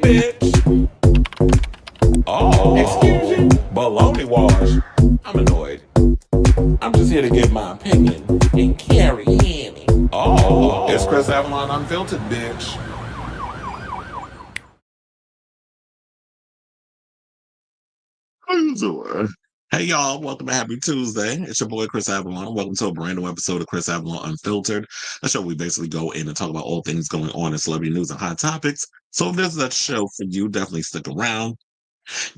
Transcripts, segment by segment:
bitch. Oh, excuse you? Baloney wash. I'm annoyed. I'm just here to give my opinion. And Carrie Underwood. Oh, it's Chris Avalon Unfiltered, bitch. How you doing? Hey y'all, welcome to Happy Tuesday. It's your boy Chris Avalon. Welcome to a brand new episode of Chris Avalon Unfiltered, a show we basically go in and talk about all things going on in celebrity news and hot topics. So if this is a show for you, definitely stick around.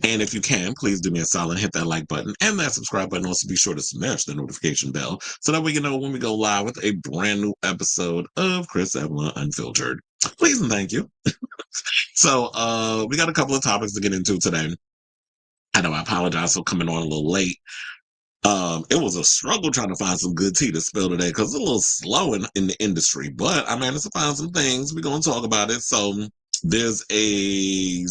And if you can, please do me a solid, hit that like button and that subscribe button. Also be sure to smash the notification bell so that way you know when we go live with a brand new episode of Chris Avalon Unfiltered. Please and thank you. So we got a couple of topics to get into today. I know I apologize for coming on a little late. It was a struggle trying to find some good tea to spill today because it's a little slow in the industry, but I managed to find some things. We're going to talk about it. So there's we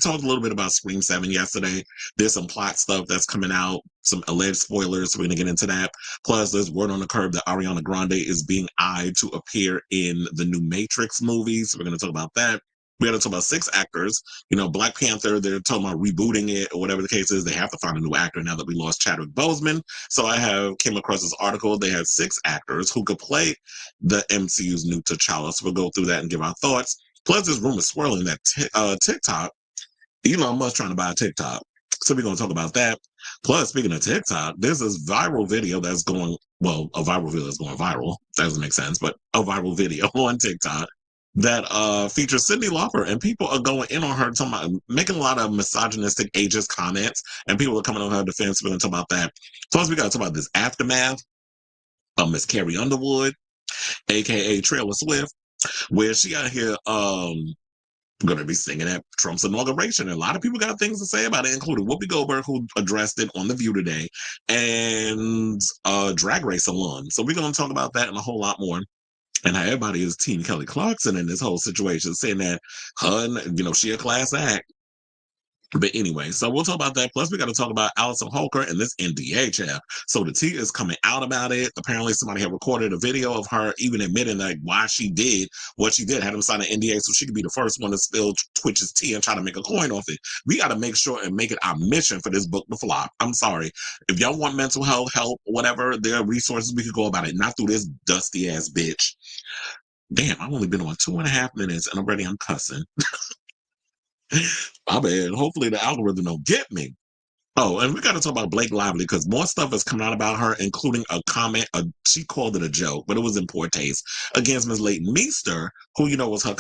talked a little bit about Scream 7 yesterday. There's some plot stuff that's coming out, some alleged spoilers. So we're going to get into that. Plus, there's word on the curb that Ariana Grande is being eyed to appear in the new Matrix movies. So we're going to talk about that. We got to talk about 6 actors. Black Panther, they're talking about rebooting it or whatever the case is. They have to find a new actor now that we lost Chadwick Boseman. So I came across this article. They had 6 actors who could play the MCU's new T'Challa. So we'll go through that and give our thoughts. Plus, there's rumors swirling that TikTok, Elon Musk trying to buy TikTok. So we're going to talk about that. Plus, speaking of TikTok, there's this viral video that's going, a viral video that's going viral. That doesn't make sense, but a viral video on TikTok that features Cyndi Lauper, and people are going in on her, making a lot of misogynistic ageist comments, and people are coming on her defense. We're going to talk about that. Plus, we got to talk about this aftermath of Miss Carrie Underwood, aka Taylor Swift, where she out here going to be singing at Trump's inauguration. And a lot of people got things to say about it, including Whoopi Goldberg, who addressed it on The View today, and Drag Race alum. So we're going to talk about that and a whole lot more. And how everybody is Team Kelly Clarkson in this whole situation, saying that she a class act. But anyway, so we'll talk about that. Plus, we got to talk about Allison Holker and this NDA chat. So the tea is coming out about it. Apparently, somebody had recorded a video of her even admitting why she did what she did, had him sign an NDA so she could be the first one to spill Twitch's tea and try to make a coin off it. We got to make sure and make it our mission for this book to flop. I'm sorry. If y'all want mental health help, whatever, there are resources we could go about it, not through this dusty ass bitch. Damn, I've only been on 2.5 minutes and already I'm cussing. My bad. Hopefully the algorithm don't get me. Oh, and we got to talk about Blake Lively because more stuff is coming out about her, including a comment. She called it a joke, but it was in poor taste against Ms. Leighton Meester, who was her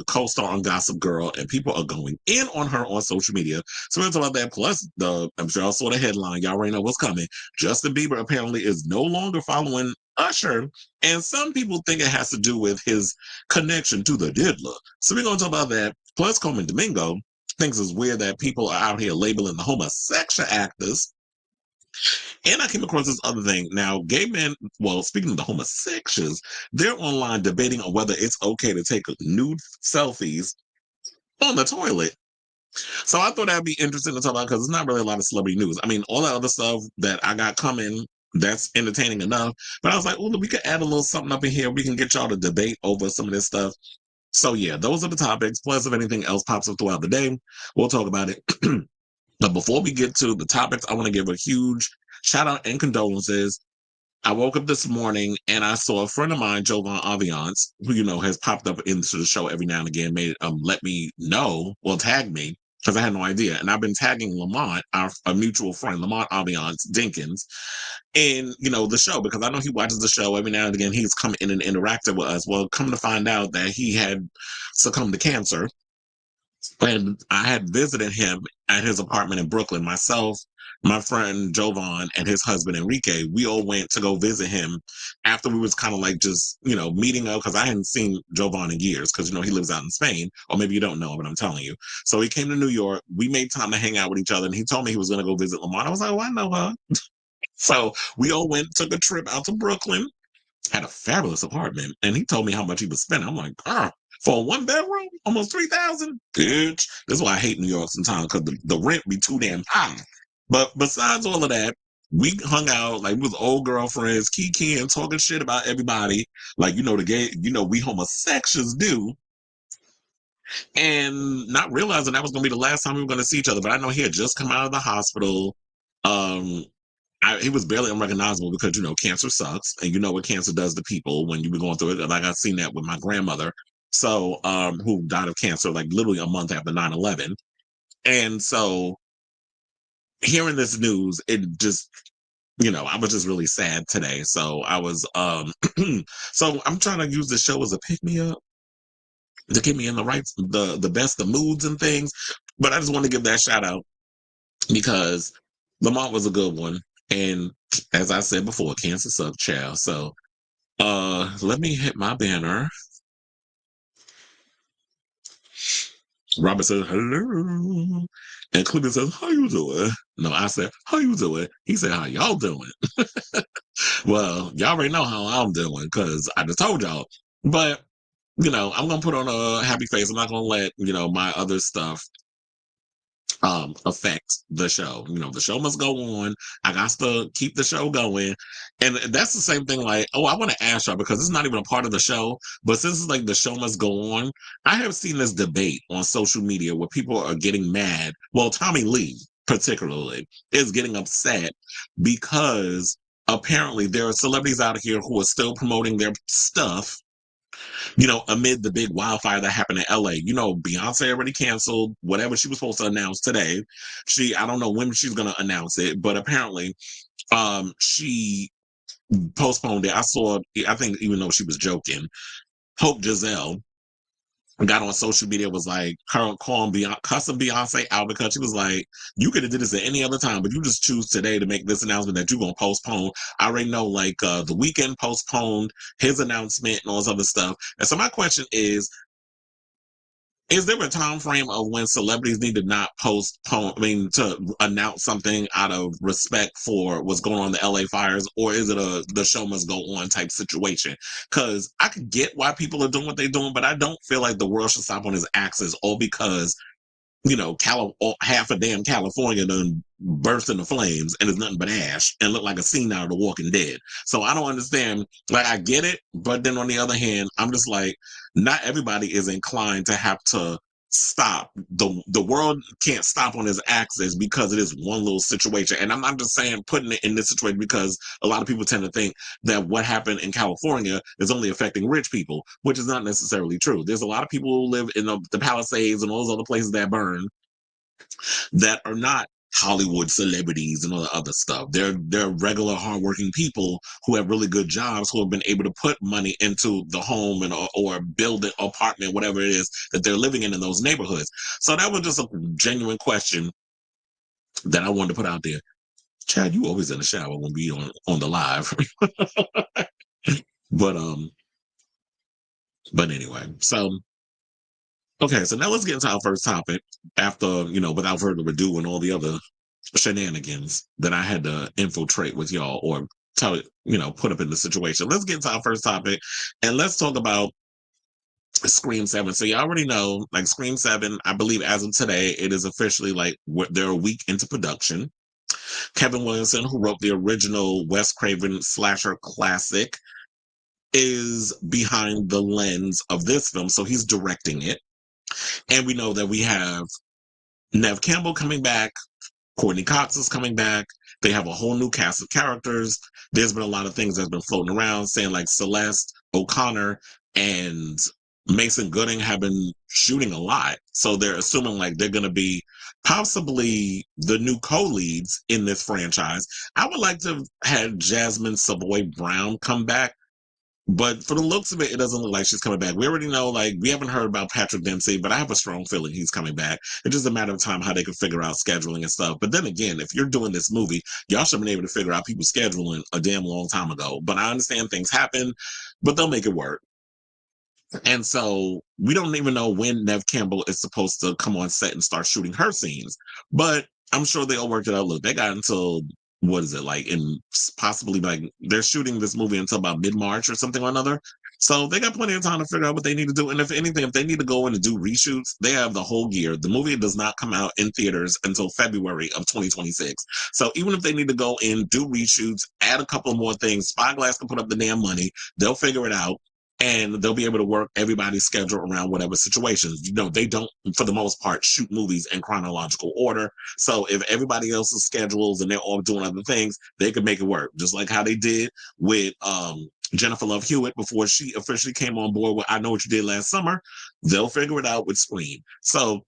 co-star on Gossip Girl, and people are going in on her on social media. So we're talking about that. Plus, I'm sure y'all saw the headline. Y'all already know what's coming. Justin Bieber apparently is no longer following Usher, and some people think it has to do with his connection to the diddler. So we're going to talk about that. Plus, Colman Domingo thinks it's weird that people are out here labeling the homosexual actors. And I came across this other thing. Now, gay men, speaking of the homosexuals, they're online debating on whether it's okay to take nude selfies on the toilet. So I thought that'd be interesting to talk about because it's not really a lot of celebrity news. I mean, all that other stuff that I got coming, that's entertaining enough. But I was like, we could add a little something up in here. We can get y'all to debate over some of this stuff. So yeah, those are the topics. Plus, if anything else pops up throughout the day, we'll talk about it. But before we get to the topics, I want to give a huge shout out and condolences. I woke up this morning and I saw a friend of mine, Jovan Aviance, who has popped up into the show every now and again, made let me know, tag me, because I had no idea. And I've been tagging Lamont, our mutual friend, Lamont Aviance Dinkins, in the show, because I know he watches the show every now and again. He's come in and interacted with us. Well, come to find out that he had succumbed to cancer, and I had visited him at his apartment in Brooklyn. Myself, my friend Jovan, and his husband Enrique, we all went to go visit him after we was kind of just meeting up, because I hadn't seen Jovan in years, because he lives out in Spain, or maybe you don't know, but I'm telling you. So he came to New York. We made time to hang out with each other, and he told me he was going to go visit Lamont. I was like, I know her. So we all took a trip out to Brooklyn, had a fabulous apartment, and he told me how much he was spending. I'm like, for a 1-bedroom, almost $3,000, bitch. This is why I hate New York sometimes, because the rent be too damn high. But besides all of that, we hung out with old girlfriends, kikiing, talking shit about everybody, the gay, we homosexuals do. and not realizing that was going to be the last time we were going to see each other. But I know he had just come out of the hospital. Um, he was barely unrecognizable because, you know, cancer sucks. And you know what cancer does to people when you be going through it. Like, I've seen that with my grandmother. So, who died of cancer, like, literally a month after 9/11. And so, hearing this news, it just, you know, I was just really sad today. So, I was, so I'm trying to use the show as a pick me up to get me in the right, the best of moods and things. But I just want to give that shout out because Lamont was a good one. And as I said before, cancer sucks, child. So let me hit my banner. Robert says hello. And Clinton says, how you doing? No, I said, how you doing? He said, how y'all doing? Well, y'all already know how I'm doing because I just told y'all. But, you know, I'm gonna put on a happy face. I'm not gonna let, you know, my other stuff affect the show. You know, the show must go on. I got to keep the show going. And that's the same thing, like, oh, I want to ask y'all because it's not even a part of the show, but since it's like the show must go on, I have seen this debate on social media where people are getting mad. Well, Tommy Lee particularly is getting upset because apparently there are celebrities out here who are still promoting their stuff, you know, amid the big wildfire that happened in LA. You know, Beyonce already canceled whatever she was supposed to announce today. I don't know when she's going to announce it, but apparently she postponed it. I think even though she was joking, Hope Giselle got on social media, was like her calling Beyonce, cussing Beyonce out because she was like, you could have did this at any other time, but you just choose today to make this announcement that you're gonna postpone. I already know, like, the weekend postponed his announcement and all this other stuff. And so my question is there a time frame of when celebrities need to not postpone, I mean, to announce something out of respect for what's going on in the LA fires, or is it a the show must go on type situation? Because I could get why people are doing what they're doing, but I don't feel like the world should stop on its axis all because, you know, half a damn California done burst into flames and it's nothing but ash and look like a scene out of The Walking Dead. So I don't understand. Like, I get it, but then on the other hand, I'm just like, not everybody is inclined to have to stop. The world can't stop on its axis because it is one little situation. And I'm not just saying putting it in this situation because a lot of people tend to think that what happened in California is only affecting rich people, which is not necessarily true. There's a lot of people who live in the Palisades and all those other places that burn that are not Hollywood celebrities and all the other stuff. They're regular hardworking people who have really good jobs who have been able to put money into the home and or build an apartment, whatever it is that they're living in those neighborhoods. So that was just a genuine question that I wanted to put out there. Chad, you always in the shower when we on the live. but but anyway, so okay, so now let's get into our first topic after, you know, without further ado and all the other shenanigans that I had to infiltrate with y'all or tell, you know, put up in the situation. Let's get into our first topic and let's talk about Scream 7. So you already know, like, Scream 7, I believe as of today, it is officially like they're a week into production. Kevin Williamson, who wrote the original Wes Craven slasher classic, is behind the lens of this film. So he's directing it. And we know that we have Nev Campbell coming back. Courtney Cox is coming back. They have a whole new cast of characters. There's been a lot of things that's been floating around saying like Celeste O'Connor and Mason Gooding have been shooting a lot. So they're assuming like they're going to be possibly the new co-leads in this franchise. I would like to have Jasmine Savoy Brown come back. But for the looks of it, it doesn't look like she's coming back. We already know, like, we haven't heard about Patrick Dempsey, but I have a strong feeling he's coming back. It's just a matter of time how they can figure out scheduling and stuff. But then again, if you're doing this movie, y'all should have been able to figure out people's scheduling a damn long time ago. But I understand things happen, but they'll make it work. And so we don't even know when Nev Campbell is supposed to come on set and start shooting her scenes. But I'm sure they'll work it out. Look, they got until what is it, like, in possibly, like, they're shooting this movie until about mid-March or something or another. So they got plenty of time to figure out what they need to do. And if anything, if they need to go in and do reshoots, they have the whole year. The movie does not come out in theaters until February of 2026. So even if they need to go in, do reshoots, add a couple more things, Spyglass can put up the damn money. They'll figure it out. and they'll be able to work everybody's schedule around whatever situations. They don't, for the most part, shoot movies in chronological order. So if everybody else's schedules and they're all doing other things, they can make it work. Just like how they did with Jennifer Love Hewitt before she officially came on board with I Know What You Did Last Summer. They'll figure it out with Scream. So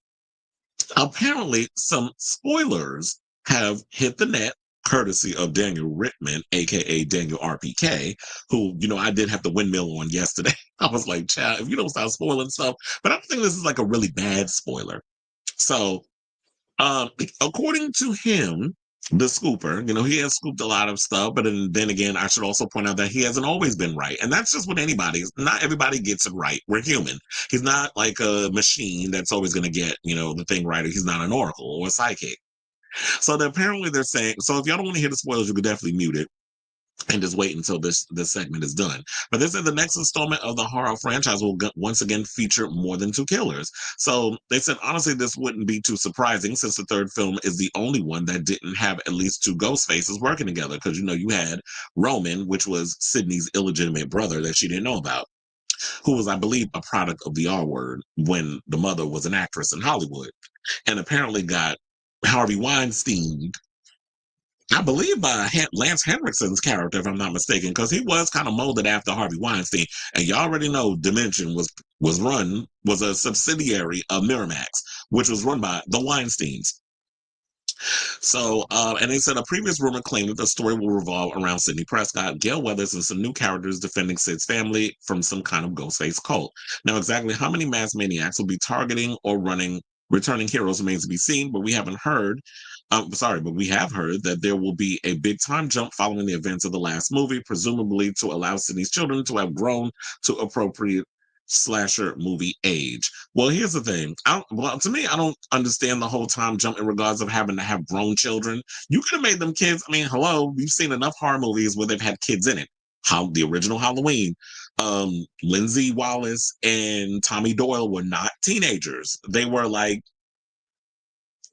apparently, some spoilers have hit the net, courtesy of Daniel Rittman, aka Daniel RPK, who, I did have the windmill on yesterday. I was like, child, if you don't stop spoiling stuff. But I think this is like a really bad spoiler. So, um, according to him, the scooper, he has scooped a lot of stuff, but then again, I should also point out that he hasn't always been right. And that's just with anybody. Not everybody gets it right. We're human. He's not like a machine that's always going to get, the thing right. He's not an oracle or a psychic. So apparently they're saying, so if y'all don't want to hear the spoilers, you could definitely mute it and just wait until this segment is done. But they said the next installment of the horror franchise will once again feature more than two killers. So they said, honestly, this wouldn't be too surprising since the third film is the only one that didn't have at least two ghost faces working together. Because, you had Roman, which was Sydney's illegitimate brother that she didn't know about, who was, I believe, a product of the R word when the mother was an actress in Hollywood, and apparently got Harvey Weinstein, I believe, by Lance Henriksen's character, if I'm not mistaken, because he was kind of molded after Harvey Weinstein. And you already know Dimension was a subsidiary of Miramax, which was run by the Weinsteins. So, and they said a previous rumor claimed that the story will revolve around Sidney Prescott, Gail Weathers, and some new characters defending Sid's family from some kind of Ghostface cult. Now, exactly how many mass maniacs will be targeting or returning heroes remains to be seen, but we haven't heard. But we have heard that there will be a big time jump following the events of the last movie, presumably to allow Sidney's children to have grown to appropriate slasher movie age. Well, here's the thing. To me, I don't understand the whole time jump in regards of having to have grown children. You could have made them kids. I mean, hello, we've seen enough horror movies where they've had kids in it. How the original Halloween, Lindsay Wallace and Tommy Doyle were not teenagers. They were like,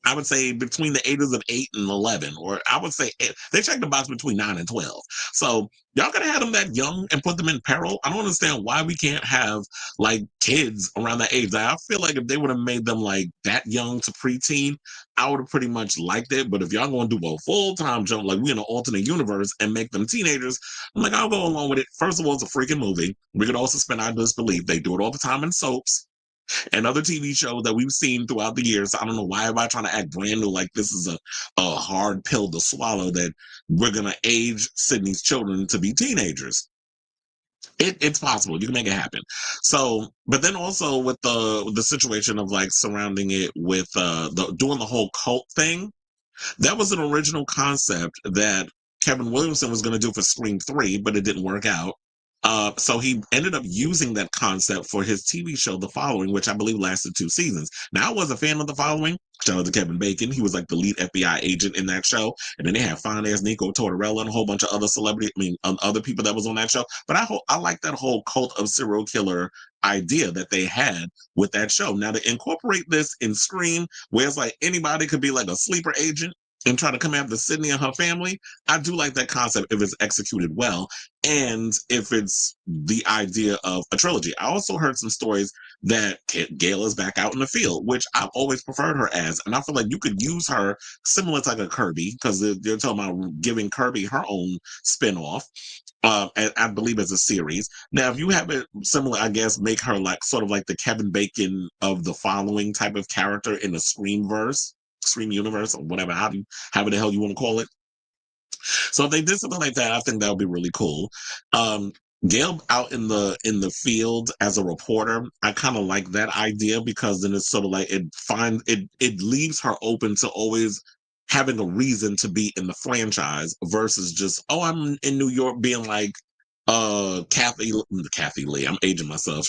I would say between the ages of 8 and 11, or I would say they checked the box between 9 and 12. So y'all could have had them that young and put them in peril. I don't understand why we can't have like kids around that age. I feel like if they would have made them like that young to preteen, I would have pretty much liked it. But if y'all going to do a full-time jump, like we in an alternate universe and make them teenagers, I'm like, I'll go along with it. First of all, it's a freaking movie. We could also suspend our disbelief. They do it all the time in soaps and other TV shows that we've seen throughout the years. I don't know why everybody trying to act brand new, like this is a hard pill to swallow, that we're going to age Sydney's children to be teenagers. It's possible. You can make it happen. So, but then also with the situation of like surrounding it with doing the whole cult thing, that was an original concept that Kevin Williamson was going to do for Scream 3, but it didn't work out. So he ended up using that concept for his TV show, The Following, which I believe lasted 2 seasons. Now, I was a fan of The Following. Shout out to Kevin Bacon. He was like the lead FBI agent in that show. And then they had fine-ass Nico Tortorella and a whole bunch of other other people that was on that show. But I like that whole cult of serial killer idea that they had with that show. Now, to incorporate this in Scream, where it's like anybody could be like a sleeper agent and try to come after Sydney and her family, I do like that concept if it's executed well, and if it's the idea of a trilogy. I also heard some stories that Gail is back out in the field, which I've always preferred her as, and I feel like you could use her similar to like a Kirby, because they're talking about giving Kirby her own spinoff. I believe as a series. Now, if you have it similar, I guess make her like sort of like the Kevin Bacon of The Following type of character in the Scream universe, or whatever, however the hell you want to call it. So if they did something like that, I think that would be really cool. Gail out in the field as a reporter, I kind of like that idea, because then it's sort of like it leaves her open to always having a reason to be in the franchise versus just, oh, I'm in New York being like Kathy Lee. I'm aging myself.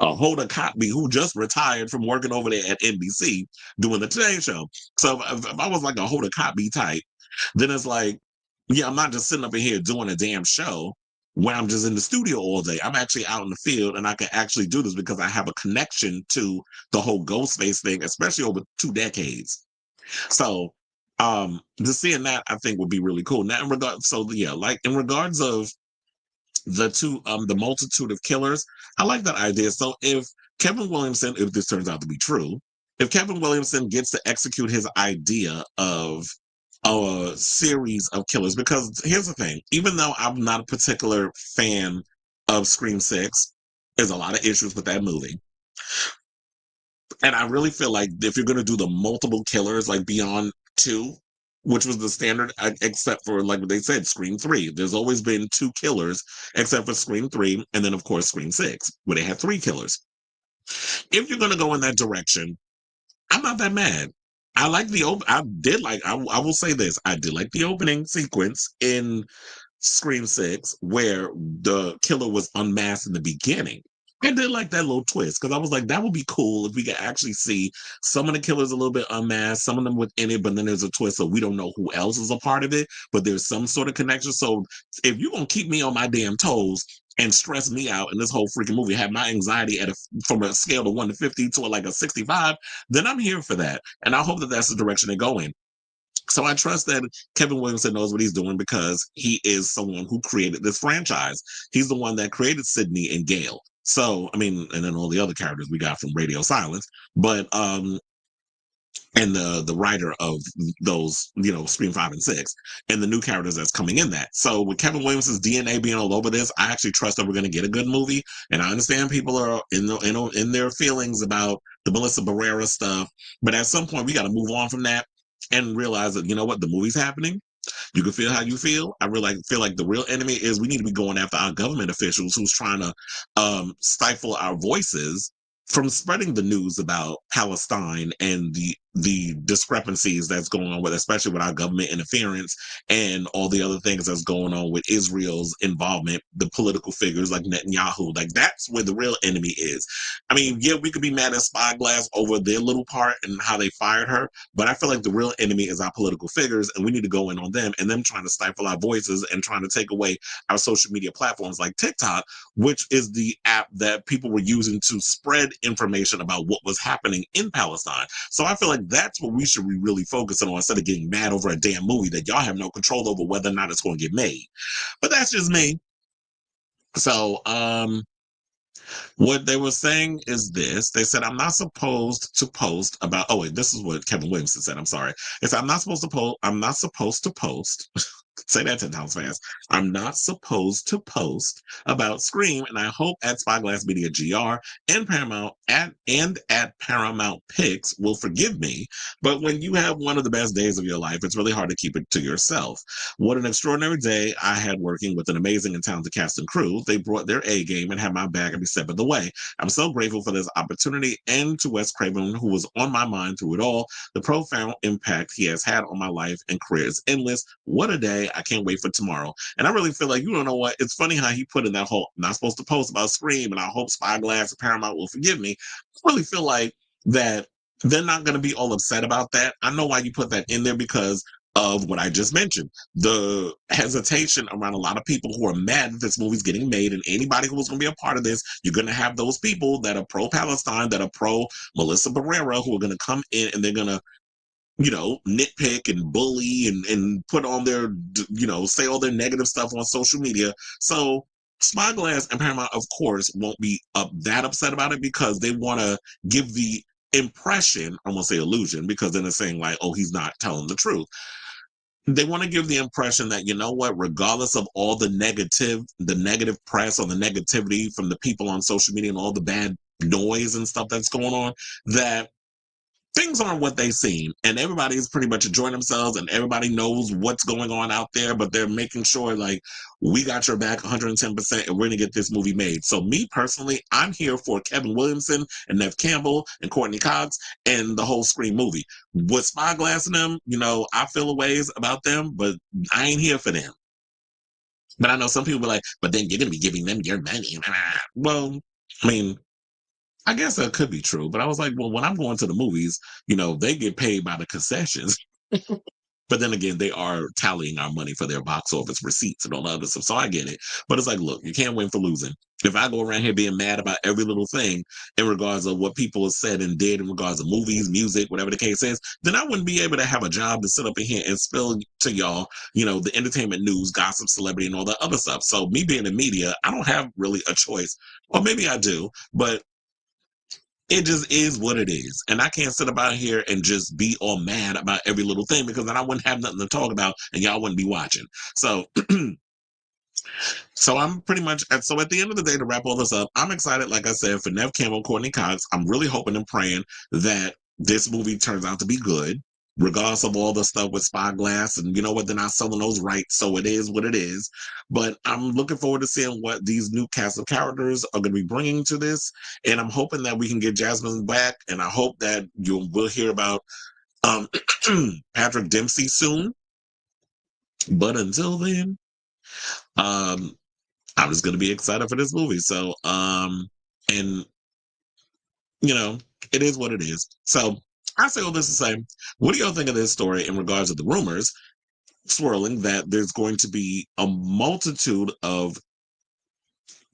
Hoda Kotb, who just retired from working over there at NBC doing the Today Show. So if I was like a Hoda Kotb type, then it's like, yeah, I'm not just sitting up in here doing a damn show where I'm just in the studio all day. I'm actually out in the field, and I can actually do this because I have a connection to the whole Ghostface thing, especially over 2 decades. So just seeing that, I think, would be really cool. Now, like in regards of the multitude of killers. I like that idea. So if Kevin Williamson, if this turns out to be true, if Kevin Williamson gets to execute his idea of a series of killers, because here's the thing, even though I'm not a particular fan of Scream 6, there's a lot of issues with that movie. And I really feel like if you're going to do the multiple killers, like beyond two, which was the standard, except for like what they said, Scream 3. There's always been two killers, except for Scream 3, and then of course Scream 6, where they had three killers. If you're going to go in that direction, I'm not that mad. I like I did like. I will say this. I did like the opening sequence in Scream 6 where the killer was unmasked in the beginning. I did like that little twist because I was like, that would be cool if we could actually see some of the killers a little bit unmasked, some of them within it, but then there's a twist so we don't know who else is a part of it, but there's some sort of connection. So if you're going to keep me on my damn toes and stress me out in this whole freaking movie, have my anxiety from a scale of 1 to 50 to like a 65, then I'm here for that. And I hope that that's the direction they go in. So I trust that Kevin Williamson knows what he's doing because he is someone who created this franchise. He's the one that created Sydney and Gail. So, I mean, and then all the other characters we got from Radio Silence, but and the writer of those, Scream 5 and 6, and the new characters that's coming in that. So with Kevin Williamson's DNA being all over this, I actually trust that we're going to get a good movie. And I understand people are in their feelings about the Melissa Barrera stuff, but at some point we got to move on from that and realize that, you know what, the movie's happening. You can feel how you feel. I really feel like the real enemy is we need to be going after our government officials who's trying to stifle our voices from spreading the news about Palestine and the discrepancies that's going on with, especially with our government interference and all the other things that's going on with Israel's involvement, the political figures like Netanyahu. Like that's where the real enemy is. I mean, yeah, we could be mad at Spyglass over their little part and how they fired her, but I feel like the real enemy is our political figures, and we need to go in on them and them trying to stifle our voices and trying to take away our social media platforms like TikTok, which is the app that people were using to spread information about what was happening in Palestine. So I feel like that's what we should be really focusing on instead of getting mad over a damn movie that y'all have no control over whether or not it's going to get made. But that's just me. So, what they were saying is this. They said, I'm not supposed to post about, oh wait, this is what Kevin Williamson said. I'm sorry. They said, I'm not supposed to post. Say that 10 times fast. I'm not supposed to post about Scream, and I hope at Spyglass Media GR and at Paramount Pics will forgive me. But when you have one of the best days of your life, it's really hard to keep it to yourself. What an extraordinary day I had working with an amazing and talented cast and crew. They brought their A game and had my back every step of the way. I'm so grateful for this opportunity and to Wes Craven, who was on my mind through it all. The profound impact he has had on my life and career is endless. What a day. I can't wait for tomorrow. And I really feel like, you don't know what, it's funny how he put in that whole, I'm not supposed to post about Scream, and I hope Spyglass and Paramount will forgive me. I really feel like that they're not going to be all upset about that. I know why you put that in there because of what I just mentioned. The hesitation around a lot of people who are mad that this movie's getting made, and anybody who was going to be a part of this, you're going to have those people that are pro-Palestine, that are pro-Melissa Barrera, who are going to come in and they're going to nitpick and bully and put on their, say all their negative stuff on social media. So Spyglass and Paramount, of course, won't be that upset about it because they want to give the impression, I won't say illusion, because then it's saying like, oh, he's not telling the truth. They want to give the impression that, you know what, regardless of all the negative press or the negativity from the people on social media and all the bad noise and stuff that's going on, that things aren't what they seem, and everybody's pretty much enjoying themselves and everybody knows what's going on out there, but they're making sure like we got your back 110% and we're gonna get this movie made. So me personally, I'm here for Kevin Williamson and Nev Campbell and Courtney Cox and the whole Scream movie. With Spyglass and them, I feel a ways about them, but I ain't here for them. But I know some people be like, but then you're gonna be giving them your money. Well, I mean, I guess that could be true, but I was like, well, when I'm going to the movies, they get paid by the concessions. But then again, they are tallying our money for their box office receipts and all the other stuff. So I get it. But it's like, look, you can't win for losing. If I go around here being mad about every little thing in regards of what people have said and did in regards of movies, music, whatever the case is, then I wouldn't be able to have a job to sit up in here and spill to y'all, the entertainment news, gossip, celebrity, and all that other stuff. So me being in media, I don't have really a choice. Or maybe I do, but it just is what it is. And I can't sit about here and just be all mad about every little thing because then I wouldn't have nothing to talk about and y'all wouldn't be watching. So so I'm pretty much so at the end of the day, to wrap all this up, I'm excited, like I said, for Nev Campbell, Courtney Cox. I'm really hoping and praying that this movie turns out to be good, regardless of all the stuff with Spyglass. And you know what? They're not selling those rights, so it is what it is. But I'm looking forward to seeing what these new cast of characters are going to be bringing to this. And I'm hoping that we can get Jasmine back. And I hope that we'll hear about Patrick Dempsey soon. But until then, um, I'm just going to be excited for this movie. So, and it is what it is. So I say all this to say, what do y'all think of this story in regards to the rumors swirling that there's going to be a multitude of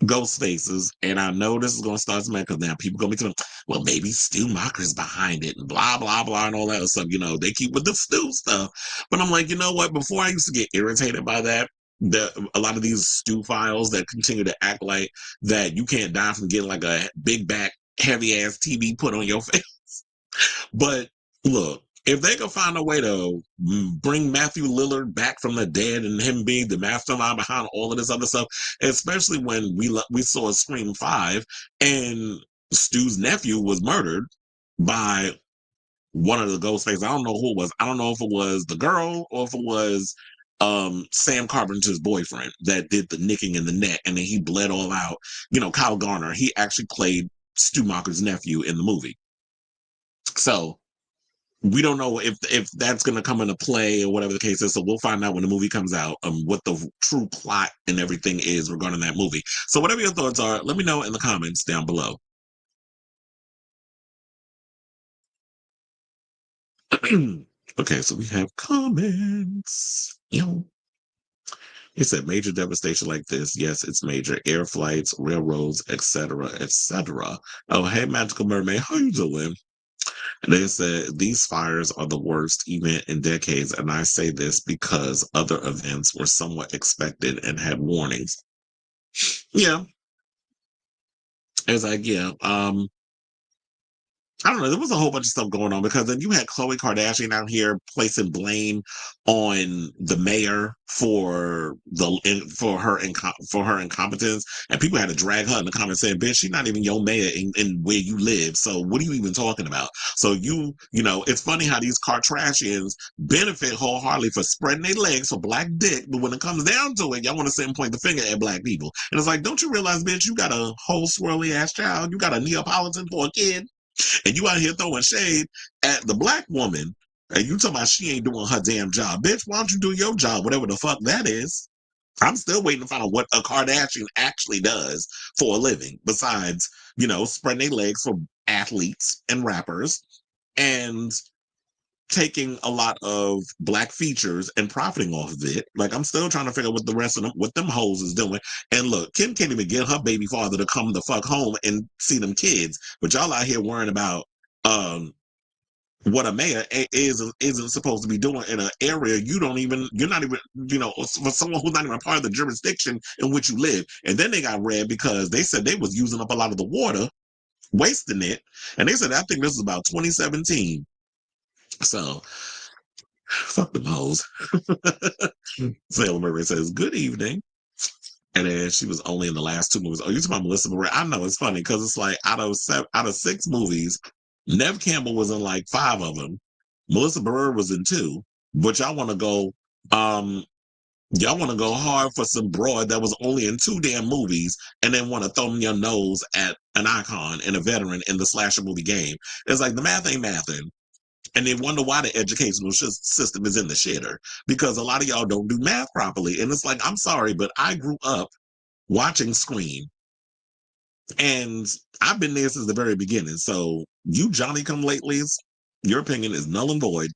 ghost faces? And I know this is going to start to make, because now people going to be saying, well, maybe Stu Macher's behind it and blah, blah, blah, and all that stuff. They keep with the Stu stuff. But I'm like, you know what? Before I used to get irritated by that, a lot of these Stu files that continue to act like that you can't die from getting like a big back, heavy ass TV put on your face. But look, if they could find a way to bring Matthew Lillard back from the dead and him being the mastermind behind all of this other stuff, especially when we saw Scream 5 and Stu's nephew was murdered by one of the Ghostface. I don't know who it was. I don't know if it was the girl or if it was Sam Carpenter's boyfriend that did the nicking in the neck, and then he bled all out. Kyle Garner, he actually played Stu Macher's nephew in the movie. So we don't know if that's going to come into play or whatever the case is. So we'll find out when the movie comes out what the true plot and everything is regarding that movie. So whatever your thoughts are, let me know in the comments down below. Okay, so we have comments. It said major devastation like this. Yes, it's major. Air flights, railroads, etc., etc. Oh, hey, Magical Mermaid, how you doing? They said these fires are the worst event in decades, and I say this because other events were somewhat expected and had warnings. Yeah, it's like I don't know. There was a whole bunch of stuff going on because then you had Khloe Kardashian out here placing blame on the mayor for her incompetence, and people had to drag her in the comments saying, "Bitch, she's not even your mayor in where you live. So what are you even talking about?" So it's funny how these Kardashians benefit wholeheartedly for spreading their legs for black dick, but when it comes down to it, y'all want to sit and point the finger at black people, and it's like, don't you realize, bitch, you got a whole swirly ass child, you got a Neapolitan for a kid. And you out here throwing shade at the black woman, and you talking about she ain't doing her damn job. Bitch, why don't you do your job, whatever the fuck that is? I'm still waiting to find out what a Kardashian actually does for a living, besides, spreading their legs for athletes and rappers and taking a lot of black features and profiting off of it. Like, I'm still trying to figure out what the rest of them, what them hoes is doing. And look, Kim can't even get her baby father to come the fuck home and see them kids. But y'all out here worrying about what a mayor isn't supposed to be doing in an area you're not even, for someone who's not even a part of the jurisdiction in which you live. And then they got red because they said they was using up a lot of the water, wasting it. And they said, I think this is about 2017. So fuck them hoes. Sailor Murray says, good evening. And then she was only in the last two movies. Oh, you talking about Melissa Barrera? I know, it's funny because it's like out of 6 movies, Nev Campbell was in like 5 of them. Melissa Barrera was in 2. But y'all want to go hard for some broad that was only in 2 damn movies and then want to throw your nose at an icon and a veteran in the slasher movie game. It's like the math ain't mathing. And they wonder why the educational system is in the shitter, because a lot of y'all don't do math properly. And it's like, I'm sorry, but I grew up watching Scream, and I've been there since the very beginning. So you Johnny come latelys, your opinion is null and void.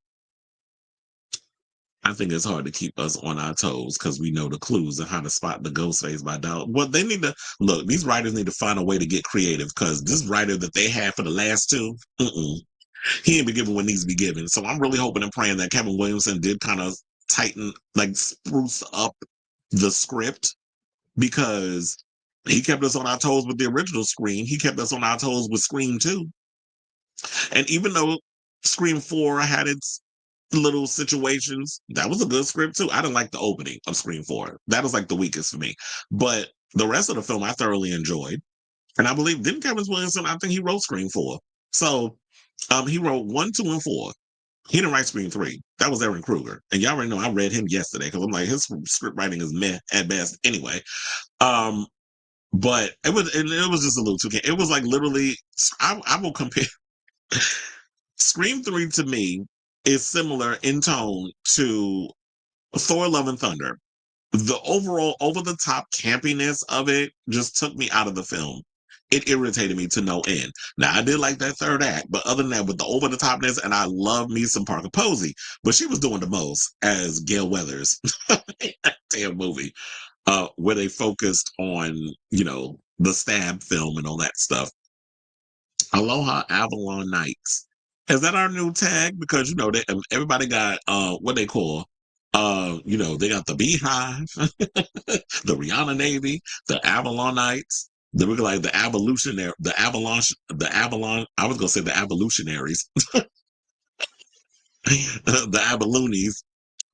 I think it's hard to keep us on our toes because we know the clues and how to spot the Ghostface by dollar. Well, they need to look. These writers need to find a way to get creative because this writer that they had for the last two, he ain't been given what needs to be given. So I'm really hoping and praying that Kevin Williamson did kind of tighten, like spruce up the script because he kept us on our toes with the original Scream. He kept us on our toes with Scream 2. And even though Scream 4 had its little situations, that was a good script too. I didn't like the opening of Scream 4. That was like the weakest for me. But the rest of the film I thoroughly enjoyed. And I believe, didn't Kevin Williamson, I think he wrote Scream 4. So he wrote 1, 2, and 4. He didn't write Scream 3. That was Aaron Kruger. And y'all already know I read him yesterday because I'm like, his script writing is meh at best anyway. But it was just a little too. It was like literally, I will compare Scream 3 to me is similar in tone to Thor Love and Thunder. The overall over the top campiness of it just took me out of the film. It irritated me to no end. Now I did like that third act, but other than that, with the over the topness, and I love me some Parker Posey, but she was doing the most as Gail Weathers in that damn movie, where they focused on the stab film and all that stuff. Aloha Avalon Nights. Is that our new tag? Because everybody got what they call they got the Beehive, the Rihanna Navy, the Avalon Knights, the like the Evolutionary, the Avalanche, the Avalon. I was gonna say the Evolutionaries, the Abaloonies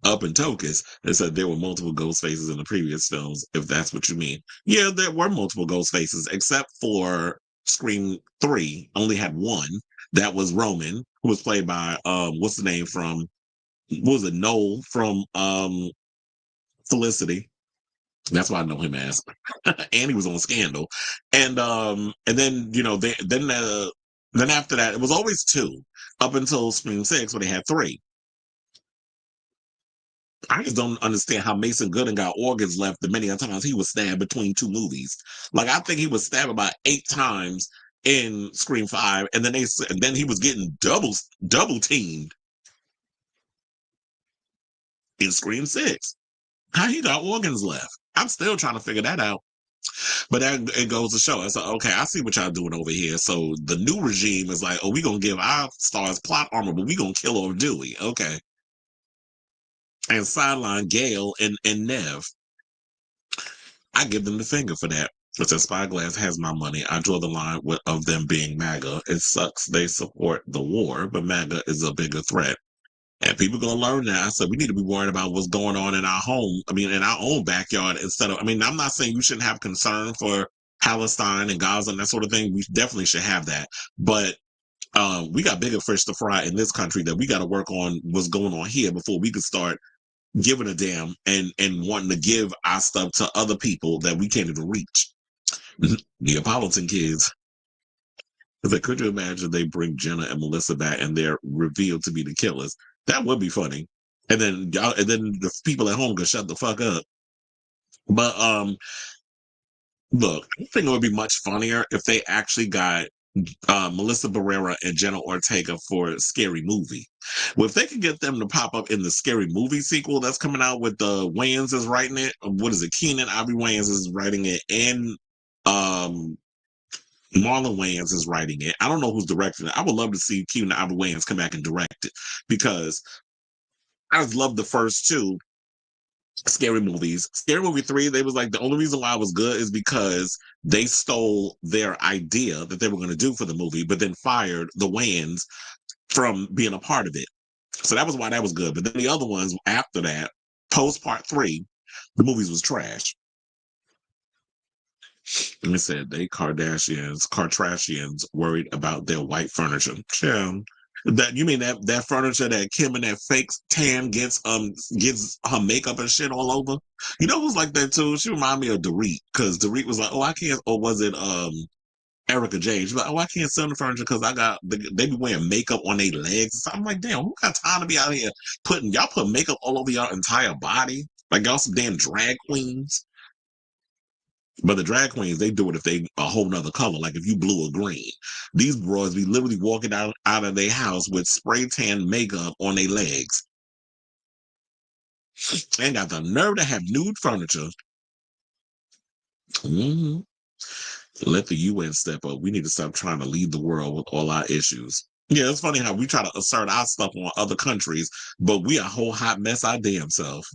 up in Tokus. They said there were multiple ghost faces in the previous films, if that's what you mean. Yeah, there were multiple ghost faces, except for Scream 3 only had one. That was Roman, who was played by what's the name from what was it, Noel from Felicity. That's why I know him as. And he was on Scandal. And then, then after that, it was always two, up until Scream 6 when they had three. I just don't understand how Mason Gooden got organs left the many times he was stabbed between two movies. Like I think he was stabbed about 8 times in Scream 5, and then he was getting double teamed in Scream 6. How he got organs left? I'm still trying to figure that out. But it goes to show. It's like, okay, I see what y'all doing over here. So the new regime is like, oh, we're going to give our stars plot armor, but we're going to kill off Dewey. Okay. And sideline Gail and Nev. I give them the finger for that. It says Spyglass has my money. I draw the line of them being MAGA. It sucks they support the war, but MAGA is a bigger threat. And people gonna learn that. So we need to be worried about what's going on in our home. I mean, in our own backyard instead of. I mean, I'm not saying you shouldn't have concern for Palestine and Gaza and that sort of thing. We definitely should have that. But we got bigger fish to fry in this country that we got to work on what's going on here before we can start giving a damn and wanting to give our stuff to other people that we can't even reach. Neapolitan kids. Like, could you imagine they bring Jenna and Melissa back and they're revealed to be the killers? That would be funny. And then the people at home can shut the fuck up. But look, I think it would be much funnier if they actually got Melissa Barrera and Jenna Ortega for a Scary Movie. Well, if they could get them to pop up in the Scary Movie sequel that's coming out with the Wayans is writing it. What is it? Keenan Ivory Wayans is writing it, and Marlon Wayans is writing it. I don't know who's directing it. I would love to see Keenan Ivory Wayans come back and direct it because I just love the first two Scary Movies. Scary Movie 3, they was like, the only reason why it was good is because they stole their idea that they were going to do for the movie, but then fired the Wayans from being a part of it. So that was why that was good. But then the other ones after that, post part 3, the movies was trash. And it said they Kardashians worried about their white furniture. Yeah. That you mean that furniture that Kim and that fake tan gets her makeup and shit all over? You know who's like that too? She reminded me of Dorit, because Dorit was like, oh, I can't, or was it Erica Jane? She's like, oh, I can't sell the furniture because they be wearing makeup on their legs. So I'm like, damn, who got time to be out here put makeup all over your entire body? Like y'all some damn drag queens. But the drag queens, they do it if they a whole nother color, like if you blue or green. These bros be literally walking out of their house with spray tan makeup on their legs. And got the nerve to have nude furniture. Mhm. Let the UN step up. We need to stop trying to lead the world with all our issues. Yeah, it's funny how we try to assert our stuff on other countries, but we a whole hot mess our damn self.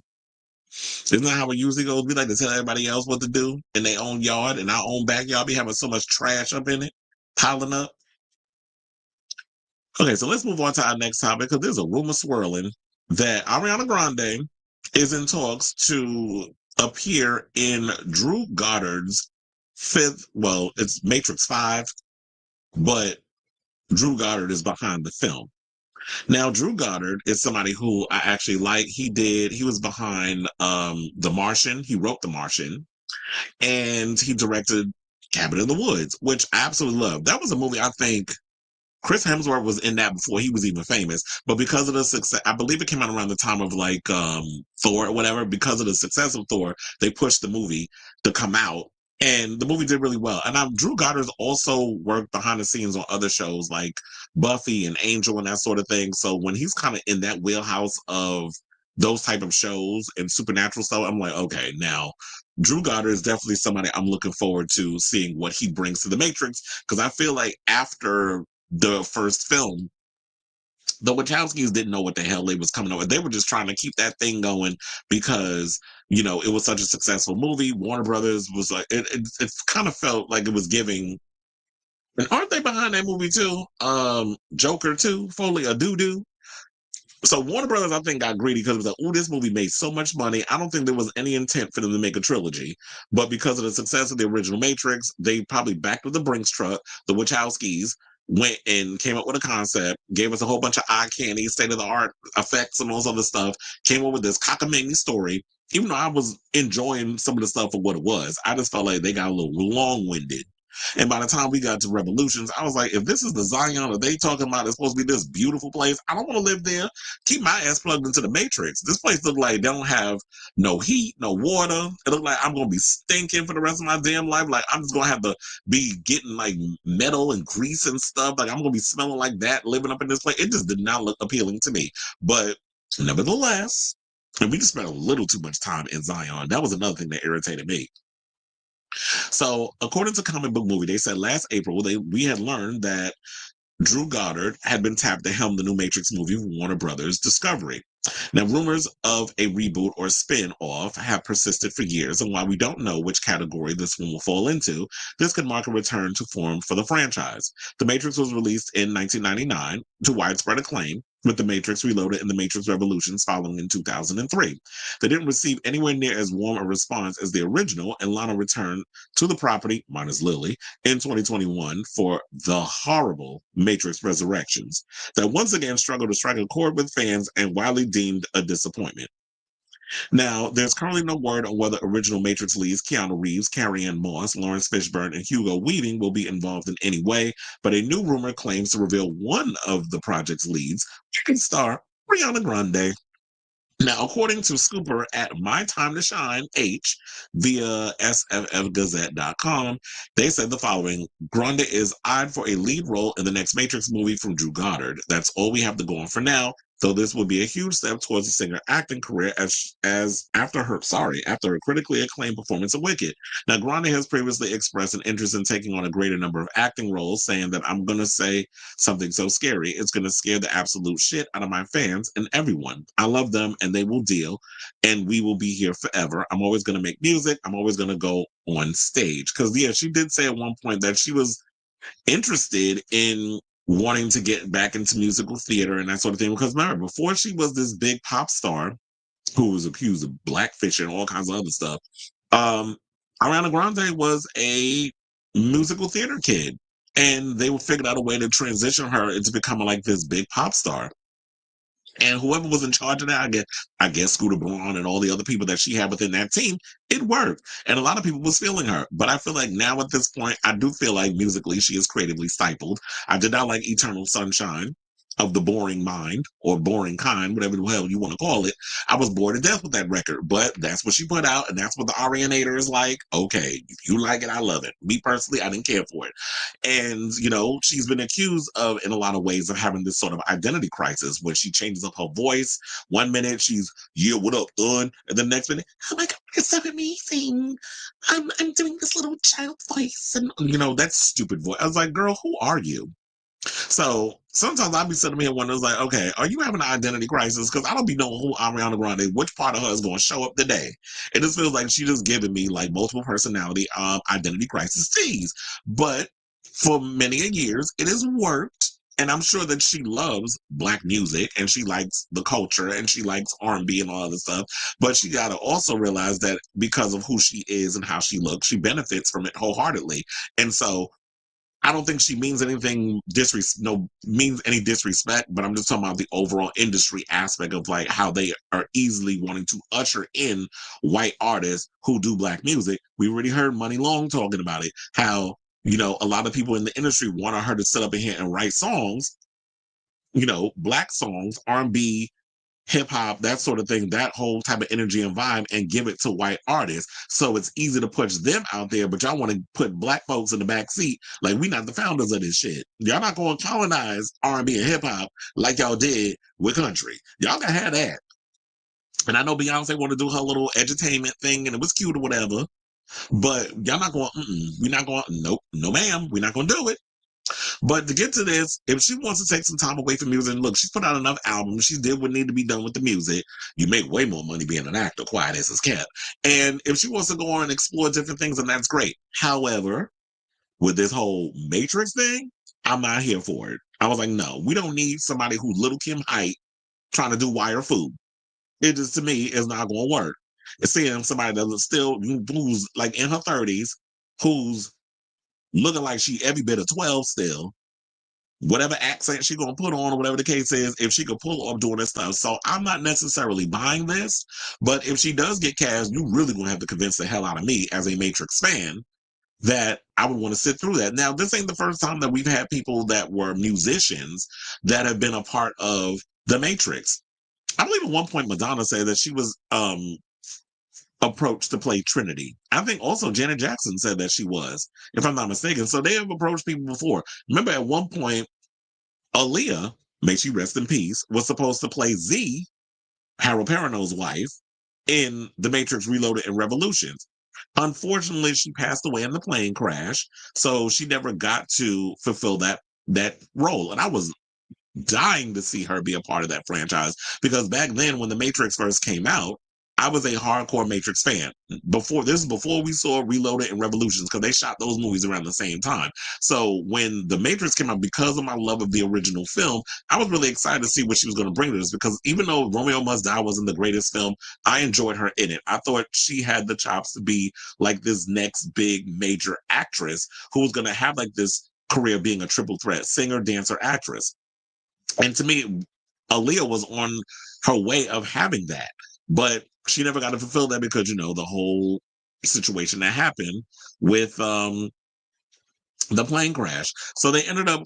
Isn't that how it usually goes? We like to tell everybody else what to do in their own yard, in our own backyard. Be having so much trash up in it, piling up. Okay, so let's move on to our next topic because there's a rumor swirling that Ariana Grande is in talks to appear in Drew Goddard's fifth, well, it's Matrix 5, but Drew Goddard is behind the film. Now, Drew Goddard is somebody who I actually like. He was behind The Martian. He wrote The Martian and he directed Cabin in the Woods, which I absolutely love. That was a movie I think Chris Hemsworth was in that before he was even famous, but because of the success, I believe it came out around the time of like Thor or whatever. Because of the success of Thor, they pushed the movie to come out, and the movie did really well. And Drew Goddard's also worked behind the scenes on other shows like Buffy and Angel and that sort of thing. So when he's kind of in that wheelhouse of those type of shows and supernatural stuff, I'm like, okay, now Drew Goddard is definitely somebody I'm looking forward to seeing what he brings to the Matrix because I feel like after the first film, the Wachowskis didn't know what the hell they was coming up with. They were just trying to keep that thing going because, it was such a successful movie. Warner Brothers was like, it kind of felt like it was giving, and aren't they behind that movie too? Joker too, Foley a doo-doo. So Warner Brothers, I think, got greedy because it was like, oh, this movie made so much money. I don't think there was any intent for them to make a trilogy. But because of the success of the original Matrix, they probably backed with the Brinks truck, the Wachowskis, went and came up with a concept, gave us a whole bunch of eye candy, state-of-the-art effects and all this other stuff, came up with this cockamamie story. Even though I was enjoying some of the stuff for what it was, I just felt like they got a little long-winded. And by the time we got to Revolutions, I was like, if this is the Zion that they talking about, it's supposed to be this beautiful place. I don't want to live there. Keep my ass plugged into the Matrix. This place look like they don't have no heat, no water. It look like I'm gonna be stinking for the rest of my damn life. Like I'm just gonna have to be getting like metal and grease and stuff. Like I'm gonna be smelling like that living up in this place. It just did not look appealing to me. But nevertheless, and we just spent a little too much time in Zion. That was another thing that irritated me. So, according to Comic Book Movie, they said last April we had learned that Drew Goddard had been tapped to helm the new Matrix movie for Warner Brothers Discovery. Now, rumors of a reboot or spin-off have persisted for years, and while we don't know which category this one will fall into, this could mark a return to form for the franchise. The Matrix was released in 1999 to widespread acclaim, with The Matrix Reloaded and The Matrix Revolutions following in 2003. They didn't receive anywhere near as warm a response as the original, and Lana returned to the property, minus Lily, in 2021 for the horrible Matrix Resurrections that once again struggled to strike a chord with fans and widely deemed a disappointment. Now, there's currently no word on whether original Matrix leads Keanu Reeves, Carrie Ann Moss, Lawrence Fishburne, and Hugo Weaving will be involved in any way, but a new rumor claims to reveal one of the project's leads, chicken star Ariana Grande. Now, according to Scooper at My Time to Shine H via sffgazette.com, they said the following: Grande is eyed for a lead role in the next Matrix movie from Drew Goddard. That's all we have to go on for now. Though this would be a huge step towards a singer acting career as after her critically acclaimed performance of Wicked. Now, Grande has previously expressed an interest in taking on a greater number of acting roles, saying that I'm gonna say something so scary, it's gonna scare the absolute shit out of my fans and everyone. I love them and they will deal, and we will be here forever. I'm always gonna make music. I'm always gonna go on stage. Because yeah, she did say at one point that she was interested in wanting to get back into musical theater and that sort of thing. Because remember, before she was this big pop star who was accused of blackfish and all kinds of other stuff, um, Ariana Grande was a musical theater kid. And they figured out a way to transition her into becoming like this big pop star. And whoever was in charge of that, I guess Scooter Braun and all the other people that she had within that team, it worked. And a lot of people was feeling her. But I feel like now at this point, I do feel like musically she is creatively stifled. I did not like Eternal Sunshine. of the boring mind or boring kind, whatever the hell you want to call it. I was bored to death with that record, but that's what she put out, and that's what the Arianator is like. Okay, if you like it, I love it. Me personally, I didn't care for it. And, she's been accused of, in a lot of ways, of having this sort of identity crisis when she changes up her voice. One minute she's, yeah, what up, and the next minute, oh my God, it's so amazing. I'm doing this little child voice. And, that stupid voice. I was like, girl, who are you? So sometimes I'll be sitting here wondering, like, okay, are you having an identity crisis? Because I don't be knowing who Ariana Grande, which part of her is going to show up today. It just feels like she just giving me like multiple personality identity crisis tease. But for many years, it has worked. And I'm sure that she loves Black music and she likes the culture and she likes R&B and all this stuff. But she got to also realize that because of who she is and how she looks, she benefits from it wholeheartedly. And so I don't think she means anything means any disrespect, but I'm just talking about the overall industry aspect of like how they are easily wanting to usher in white artists who do Black music. We already heard Money Long talking about it, how, a lot of people in the industry wanted her to sit up in here and write songs, Black songs, R&B, hip hop, that sort of thing, that whole type of energy and vibe, and give it to white artists. So it's easy to push them out there, but y'all want to put Black folks in the back seat. Like, we not the founders of this shit. Y'all not going to colonize R&B and hip hop like y'all did with country. Y'all can have that. And I know Beyonce want to do her little edutainment thing, and it was cute or whatever. But y'all not going, we're not going, nope, no ma'am, we're not going to do it. But to get to this, if she wants to take some time away from music, look, she's put out enough albums. She did what needed to be done with the music. You make way more money being an actor, quiet as is kept. And if she wants to go on and explore different things, then that's great. However, with this whole Matrix thing, I'm not here for it. I was like, no, we don't need somebody who Little Kim height trying to do wire food. It just, to me, is not going to work. It's seeing somebody that's still, who's like in her 30s, who's looking like she every bit of 12 still, whatever accent she gonna put on or whatever the case is, if she could pull off doing this stuff. So I'm not necessarily buying this, but if she does get cast, you really gonna have to convince the hell out of me as a Matrix fan that I would want to sit through that. Now, this ain't the first time that we've had people that were musicians that have been a part of the Matrix. I believe at one point Madonna said that she was approached to play Trinity. I think also Janet Jackson said that she was, if I'm not mistaken. So they have approached people before. Remember at one point, Aaliyah, may she rest in peace, was supposed to play Z, Harold Perrineau's wife, in The Matrix Reloaded and Revolutions. Unfortunately, she passed away in the plane crash, so she never got to fulfill that role. And I was dying to see her be a part of that franchise because back then when the Matrix first came out, I was a hardcore Matrix fan. Before we saw Reloaded and Revolutions, because they shot those movies around the same time. So when the Matrix came out, because of my love of the original film, I was really excited to see what she was going to bring to this. Because even though Romeo Must Die wasn't the greatest film, I enjoyed her in it. I thought she had the chops to be like this next big major actress who was going to have like this career being a triple threat: singer, dancer, actress. And to me, Aaliyah was on her way of having that, but she never got to fulfill that because, the whole situation that happened with the plane crash. So they ended up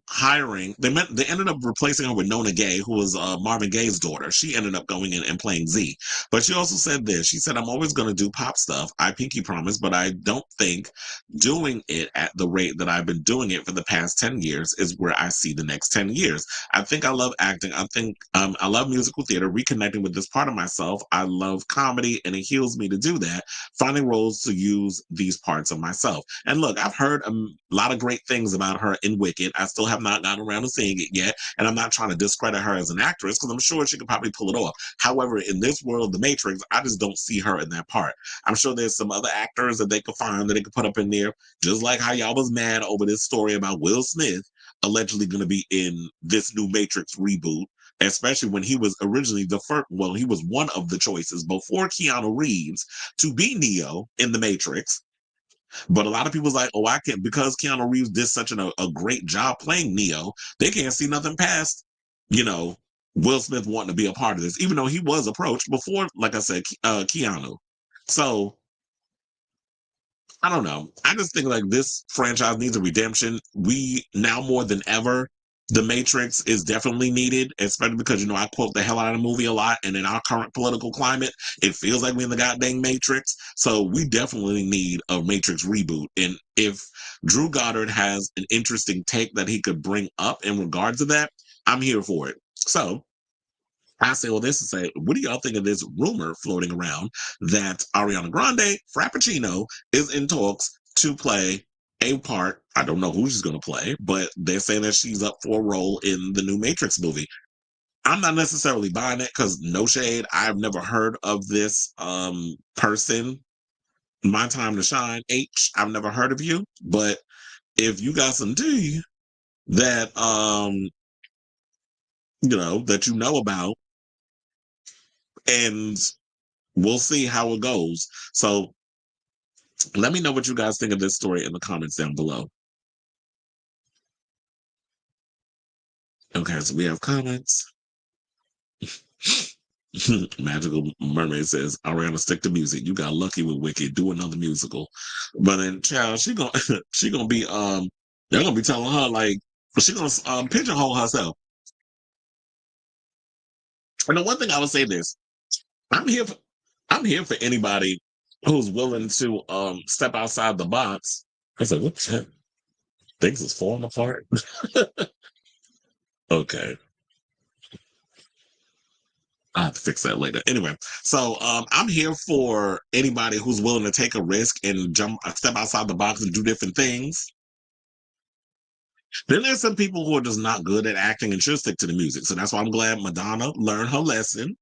hiring. They ended up replacing her with Nona Gay, who was Marvin Gaye's daughter. She ended up going in and playing Z. But she also said this. She said, "I'm always going to do pop stuff. I pinky promise, but I don't think doing it at the rate that I've been doing it for the past 10 years is where I see the next 10 years. I think I love acting. I think I love musical theater, reconnecting with this part of myself. I love comedy, and it heals me to do that. Finding roles to use these parts of myself." And look, I've heard a lot of great things about her in Wicked. I still have not gotten around to seeing it yet, and I'm not trying to discredit her as an actress because I'm sure she could probably pull it off. However, in this world of the Matrix, I just don't see her in that part. I'm sure there's some other actors that they could find that they could put up in there, just like how y'all was mad over this story about Will Smith allegedly going to be in this new Matrix reboot, especially when he was originally he was one of the choices before Keanu Reeves to be Neo in the Matrix. But a lot of people's like, oh, I can't, because Keanu Reeves did such a great job playing Neo, they can't see nothing past, Will Smith wanting to be a part of this, even though he was approached before, like I said, Keanu. So I don't know. I just think like this franchise needs a redemption. We now more than ever The Matrix is definitely needed, especially because, I quote the hell out of the movie a lot. And in our current political climate, it feels like we're in the goddamn Matrix. So we definitely need a Matrix reboot. And if Drew Goddard has an interesting take that he could bring up in regard to that, I'm here for it. So I say all this to say, what do y'all think of this rumor floating around that Ariana Grande, Frappuccino, is in talks to play a part? I don't know who she's going to play, but they're saying that she's up for a role in the new Matrix movie. I'm not necessarily buying it because no shade. I've never heard of this person. My time to shine, H. I've never heard of you, but if you got some tea that that you know about, and we'll see how it goes. So let me know what you guys think of this story in the comments down below. Okay, so we have comments. Magical Mermaid says, Ariana, stick to music. You got lucky with Wicked. Do another musical. But then child, she gonna she gonna be they're gonna be telling her like she gonna pigeonhole herself. And the one thing I would say this, I'm here for I'm here for anybody who's willing to step outside the box. I said, what the heck? Things is falling apart. Okay. I have to fix that later. Anyway, so I'm here for anybody who's willing to take a risk and step outside the box and do different things. Then there's some people who are just not good at acting and should stick to the music. So that's why I'm glad Madonna learned her lesson.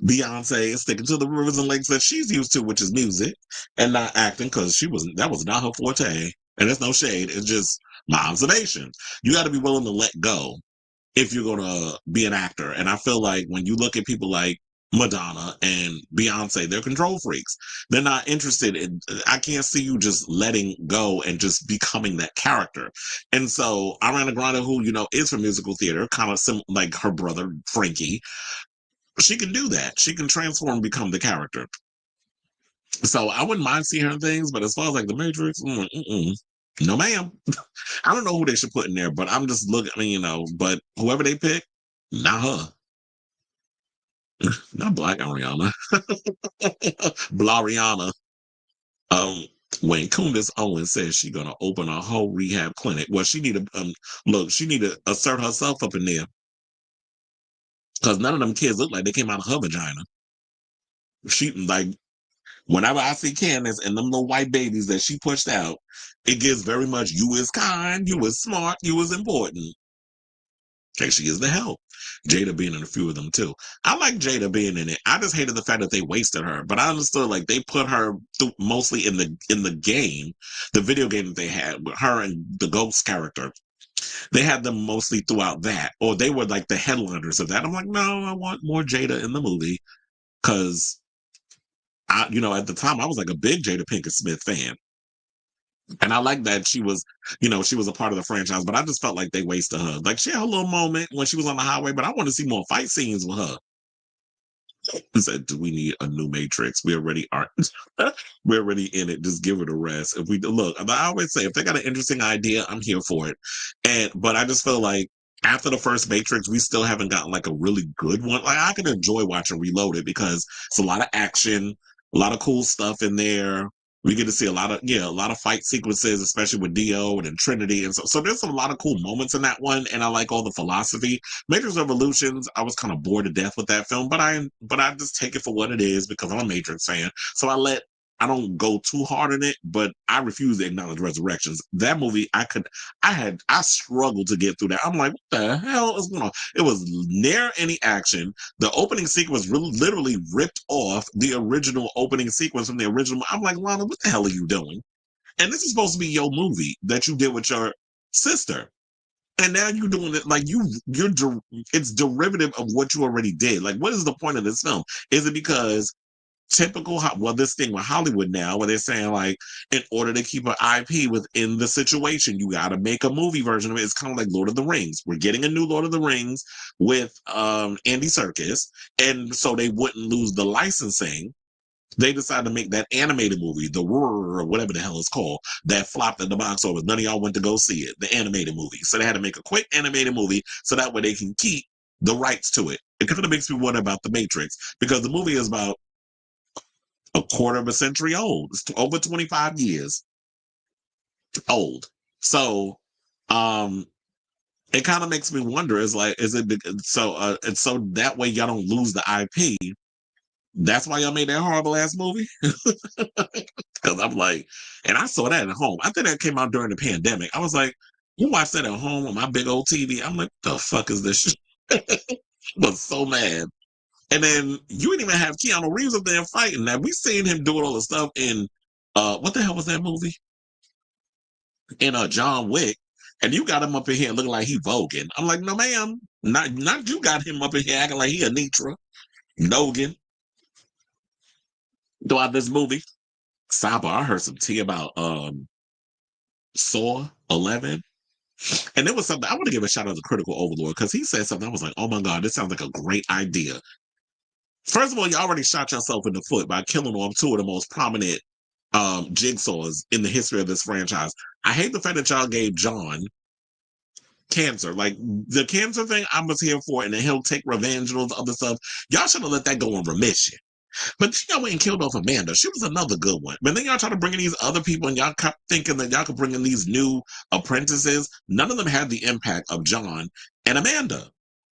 Beyonce is sticking to the rivers and lakes that she's used to, which is music and not acting, because that was not her forte. And it's no shade. It's just my observation. You got to be willing to let go if you're going to be an actor. And I feel like when you look at people like Madonna and Beyonce, they're control freaks. They're not interested in, I can't see you just letting go and just becoming that character. And so Ariana Grande, who, is from musical theater, kind of like her brother, Frankie, she can do that. She can transform and become the character. So I wouldn't mind seeing her in things, but as far as like the Matrix, no ma'am. I don't know who they should put in there, but I'm just looking, but whoever they pick, not her. Not Black Ariana. Blariana. When Candace Owens says she's gonna open a whole rehab clinic, well, she need to she need to assert herself up in there. Because none of them kids look like they came out of her vagina. She like whenever I see Candace and them little white babies that she pushed out, it gives very much you is kind, you is smart, you is important. Okay, she is the help. Jada being in a few of them too. I like Jada being in it. I just hated the fact that they wasted her. But I understood like they put her mostly in the game, the video game that they had with her and the ghost character. They had them mostly throughout that, or they were like the headliners of that. I'm like, no, I want more Jada in the movie because at the time I was like a big Jada Pinkett Smith fan. And I like that she was, she was a part of the franchise, but I just felt like they wasted her. Like she had a little moment when she was on the highway, but I want to see more fight scenes with her. I said, do we need a new Matrix? We already aren't. We're already in it. Just give it a rest. If we look, I always say, if they got an interesting idea, I'm here for it. But I just feel like after the first Matrix, we still haven't gotten like a really good one. Like I can enjoy watching Reloaded because it's a lot of action, a lot of cool stuff in there. We get to see a lot of fight sequences, especially with Dio and Trinity, and so there's a lot of cool moments in that one, and I like all the philosophy. Matrix Revolutions, I was kind of bored to death with that film, but I just take it for what it is because I'm a Matrix fan. So I don't go too hard in it, but I refuse to acknowledge Resurrections. That movie, I struggled to get through that. I'm like, what the hell is going on? It was near any action. The opening sequence literally ripped off the original opening sequence from the original. I'm like, Lana, what the hell are you doing? And this is supposed to be your movie that you did with your sister. And now you're doing it like it's derivative of what you already did. Like, what is the point of this film? Is it because this thing with Hollywood now, where they're saying like, in order to keep an IP within the situation, you got to make a movie version of it. It's kind of like Lord of the Rings. We're getting a new Lord of the Rings with Andy Serkis, and so they wouldn't lose the licensing. They decided to make that animated movie, the Roar or whatever the hell it's called, that flopped at the box office. None of y'all went to go see it, the animated movie. So they had to make a quick animated movie so that way they can keep the rights to it. It kind of makes me wonder about The Matrix because the movie is about a quarter of a century old. It's over 25 years old. So, it kind of makes me wonder, is like, is it so, and so that way y'all don't lose the IP. That's why y'all made that horrible ass movie. Because I'm like, and I saw that at home. I think that came out during the pandemic. I was like, you watch that at home on my big old TV. I'm like, the fuck is this shit? I was so mad. And then you didn't even have Keanu Reeves up there fighting. Now we seen him doing all the stuff in what the hell was that movie? In John Wick. And you got him up in here looking like he voguing. I'm like, no ma'am. Not you got him up in here acting like he a Nitra. Nogan. Throughout this movie. Saba, I heard some tea about Saw 11. And it was something I want to give a shout out to Critical Overlord because he said something. I was like, oh my God, this sounds like a great idea. First of all, you already shot yourself in the foot by killing off two of the most prominent jigsaws in the history of this franchise. I hate the fact that y'all gave John cancer. Like the cancer thing, I was here for, and then he'll take revenge and all the other stuff. Y'all should have let that go in remission. But y'all went and killed off Amanda. She was another good one. But then y'all try to bring in these other people, and y'all kept thinking that y'all could bring in these new apprentices. None of them had the impact of John and Amanda.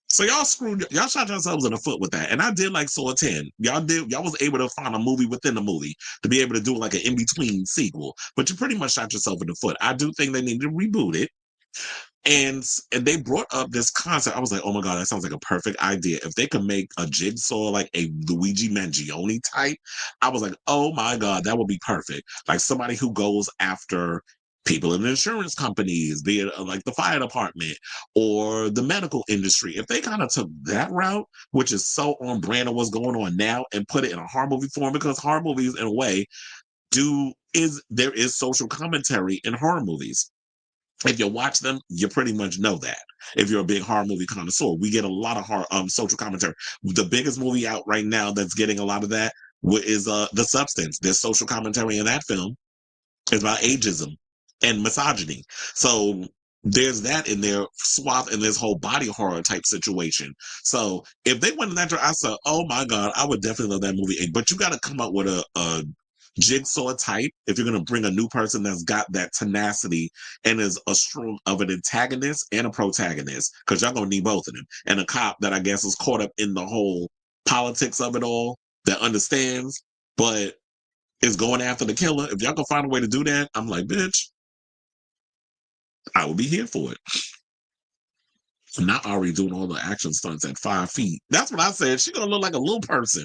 So y'all shot yourselves in the foot with that. And I did like Saw 10. Y'all was able to find a movie within the movie to be able to do like an in-between sequel. But you pretty much shot yourself in the foot. I do think they need to reboot it. And they brought up this concept. I was like, oh my God, that sounds like a perfect idea. If they could make a jigsaw like a Luigi Mangione type, I was like, oh my God, that would be perfect. Like somebody who goes after people in insurance companies, be it like the fire department or the medical industry. If they kind of took that route, which is so on brand of what's going on now, and put it in a horror movie form, because horror movies in a way there is social commentary in horror movies. If you watch them, you pretty much know that. If you're a big horror movie connoisseur, we get a lot of horror social commentary. The biggest movie out right now that's getting a lot of that is The Substance. There's social commentary in that film. It's about ageism and misogyny. So there's that in there, swath in this whole body horror type situation. So if they went in that direction, I said, oh my God, I would definitely love that movie. But you got to come up with a jigsaw type if you're going to bring a new person that's got that tenacity and is a strong of an antagonist and a protagonist, because y'all going to need both of them, and a cop that I guess is caught up in the whole politics of it all, that understands but is going after the killer. If y'all can find a way to do that, I'm like, bitch, I would be here for it. Not already doing all the action stunts at 5 feet. That's what I said. She gonna look like a little person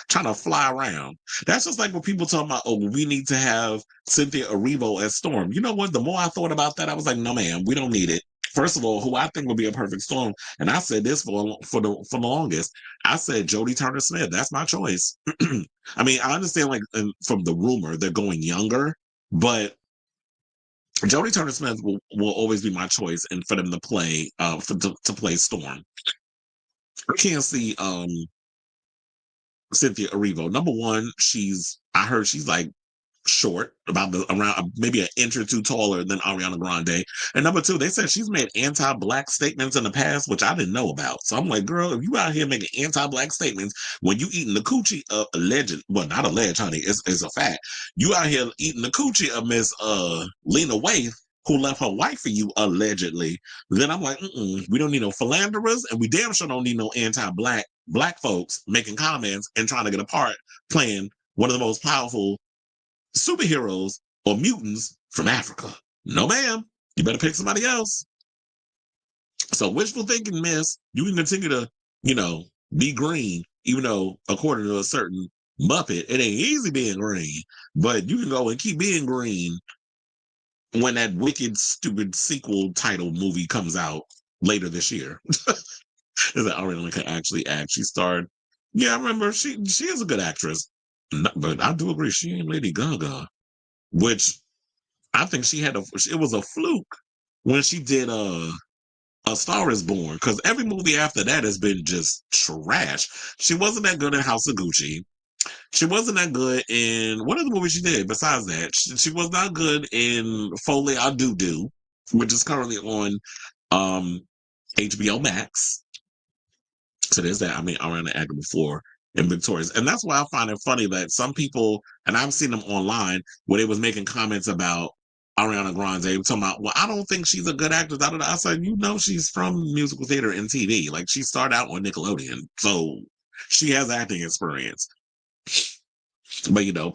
trying to fly around. That's just like when people talk about, oh, we need to have Cynthia Erivo as Storm. You know what? The more I thought about that, I was like, no, ma'am, we don't need it. First of all, who I think would be a perfect Storm, and I said this for the longest. I said Jodie Turner-Smith. That's my choice. I mean, I understand like from the rumor they're going younger, but Jodie Turner-Smith will always be my choice, and for them to play to play Storm. I can't see Cynthia Erivo. Number one, I heard she's like short, around maybe an inch or two taller than Ariana Grande. And number two, they said she's made anti-black statements in the past, which I didn't know about. So I'm like, girl, if you out here making anti-black statements when you eating the coochie of alleged, well, not alleged, honey, it's a fact. You out here eating the coochie of Miss Lena Waithe, who left her wife for you allegedly, then I'm like, we don't need no philanderers, and we damn sure don't need no anti-black folks making comments and trying to get a part playing one of the most powerful superheroes or mutants from Africa. No, ma'am. You better pick somebody else. So wishful thinking, miss. You can continue to, be green, even though according to a certain Muppet, it ain't easy being green. But you can go and keep being green when that wicked, stupid sequel title movie comes out later this year. Is that Ariana can actually act? She starred. Yeah, I remember she is a good actress. But I do agree, she ain't Lady Gaga, which I think it was a fluke when she did A Star Is Born, because every movie after that has been just trash. She wasn't that good in House of Gucci. She wasn't that good in what other movie she did besides that. She was not good in Foley I Do Do, which is currently on um HBO Max. So there's that. I mean, Ariana acted before in Victorious. And that's why I find it funny that some people, and I've seen them online, where they was making comments about Ariana Grande. They were talking about, well, I don't think she's a good actress. Da, da, da. I said, you know, she's from musical theater and TV. Like, she started out on Nickelodeon. So she has acting experience. But you know,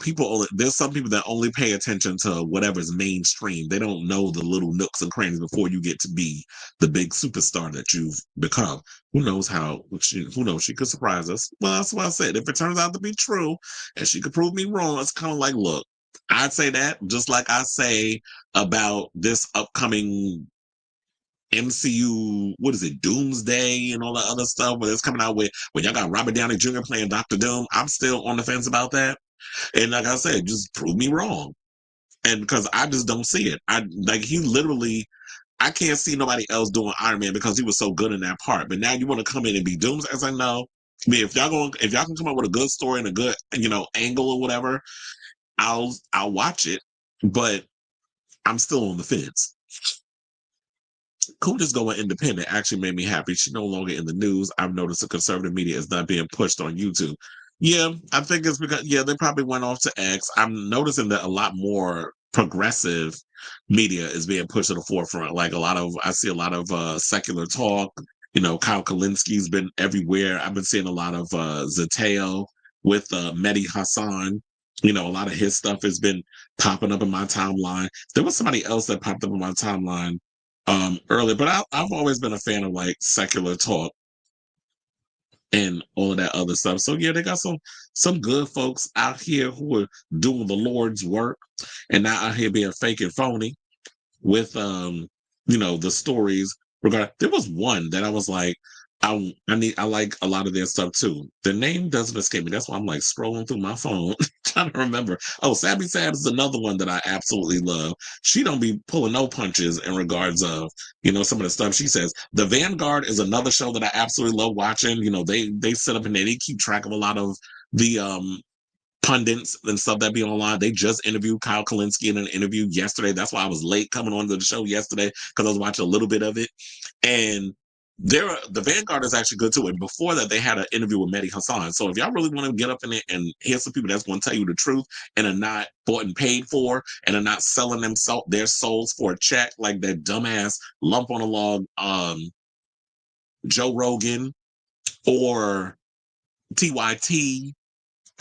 there's some people that only pay attention to whatever's mainstream. They don't know the little nooks and crannies before you get to be the big superstar that you've become. Who knows who knows, she could surprise us. Well, that's what I said. If it turns out to be true and she could prove me wrong, it's kind of like, look, I'd say that just like I say about this upcoming MCU, what is it, Doomsday and all that other stuff where it's coming out with when y'all got Robert Downey Jr. playing Doctor Doom. I'm still on the fence about that. And like I said, just prove me wrong. And because I just don't see it. He literally, I can't see nobody else doing Iron Man because he was so good in that part. But now you want to come in and be Dooms? As I know. I mean, if y'all can come up with a good story and a good, angle or whatever, I'll watch it. But I'm still on the fence. Cool, just going independent actually made me happy. She's no longer in the news. I've noticed the conservative media is not being pushed on YouTube. Yeah, I think it's because they probably went off to X. I'm noticing that a lot more progressive media is being pushed to the forefront. Like I see a lot of secular talk. Kyle Kalinski's been everywhere. I've been seeing a lot of Zateo with Mehdi Hassan. A lot of his stuff has been popping up in my timeline. There was somebody else that popped up in my timeline earlier, but I've always been a fan of like secular talk and all of that other stuff. So yeah, they got some good folks out here who are doing the Lord's work and not out here being fake and phony with the stories regarding. There was one that I was like, I like a lot of their stuff too. The name doesn't escape me. That's why I'm like scrolling through my phone trying to remember. Oh, Sabby Sad is another one that I absolutely love. She don't be pulling no punches in regards of some of the stuff she says. The Vanguard is another show that I absolutely love watching. They sit up and they keep track of a lot of the pundits and stuff that be online. They just interviewed Kyle Kalinske in an interview yesterday. That's why I was late coming on to the show yesterday because I was watching a little bit of it. And the Vanguard is actually good too. And before that, they had an interview with Mehdi Hassan. So if y'all really want to get up in it and hear some people that's going to tell you the truth and are not bought and paid for and are not selling their souls for a check like that dumbass lump on a log Joe Rogan or TYT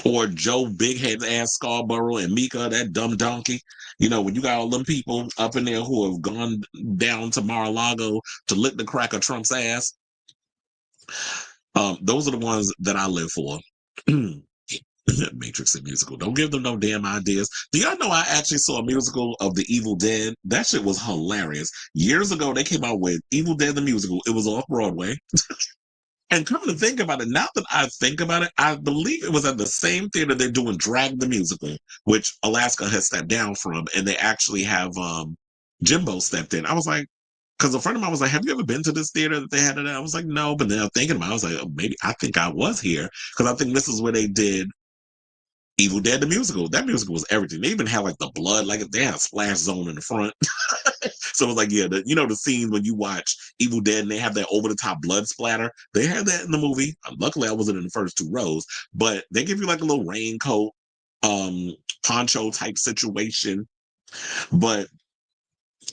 or Joe Big Head ass Scarborough and Mika, that dumb donkey. When you got all them people up in there who have gone down to Mar-a-Lago to lick the crack of Trump's ass, those are the ones that I live for. Matrix and musical. Don't give them no damn ideas. Do y'all know I actually saw a musical of The Evil Dead? That shit was hilarious. Years ago, they came out with Evil Dead the musical. It was off Broadway. And come to think about it, now that I think about it, I believe it was at the same theater they're doing Drag the Musical, which Alaska has stepped down from, and they actually have Jimbo stepped in. I was like, because a friend of mine was like, have you ever been to this theater that they had it at? I was like, no, but then I'm thinking about it, I was like, oh, maybe I think I was here, because I think this is where they did Evil Dead the musical. That musical was everything. They even had like the blood, like they had a splash zone in the front. So it was like, yeah, the scene when you watch Evil Dead and they have that over the top blood splatter. They had that in the movie. Luckily, I wasn't in the first two rows, but they give you like a little raincoat, poncho type situation. But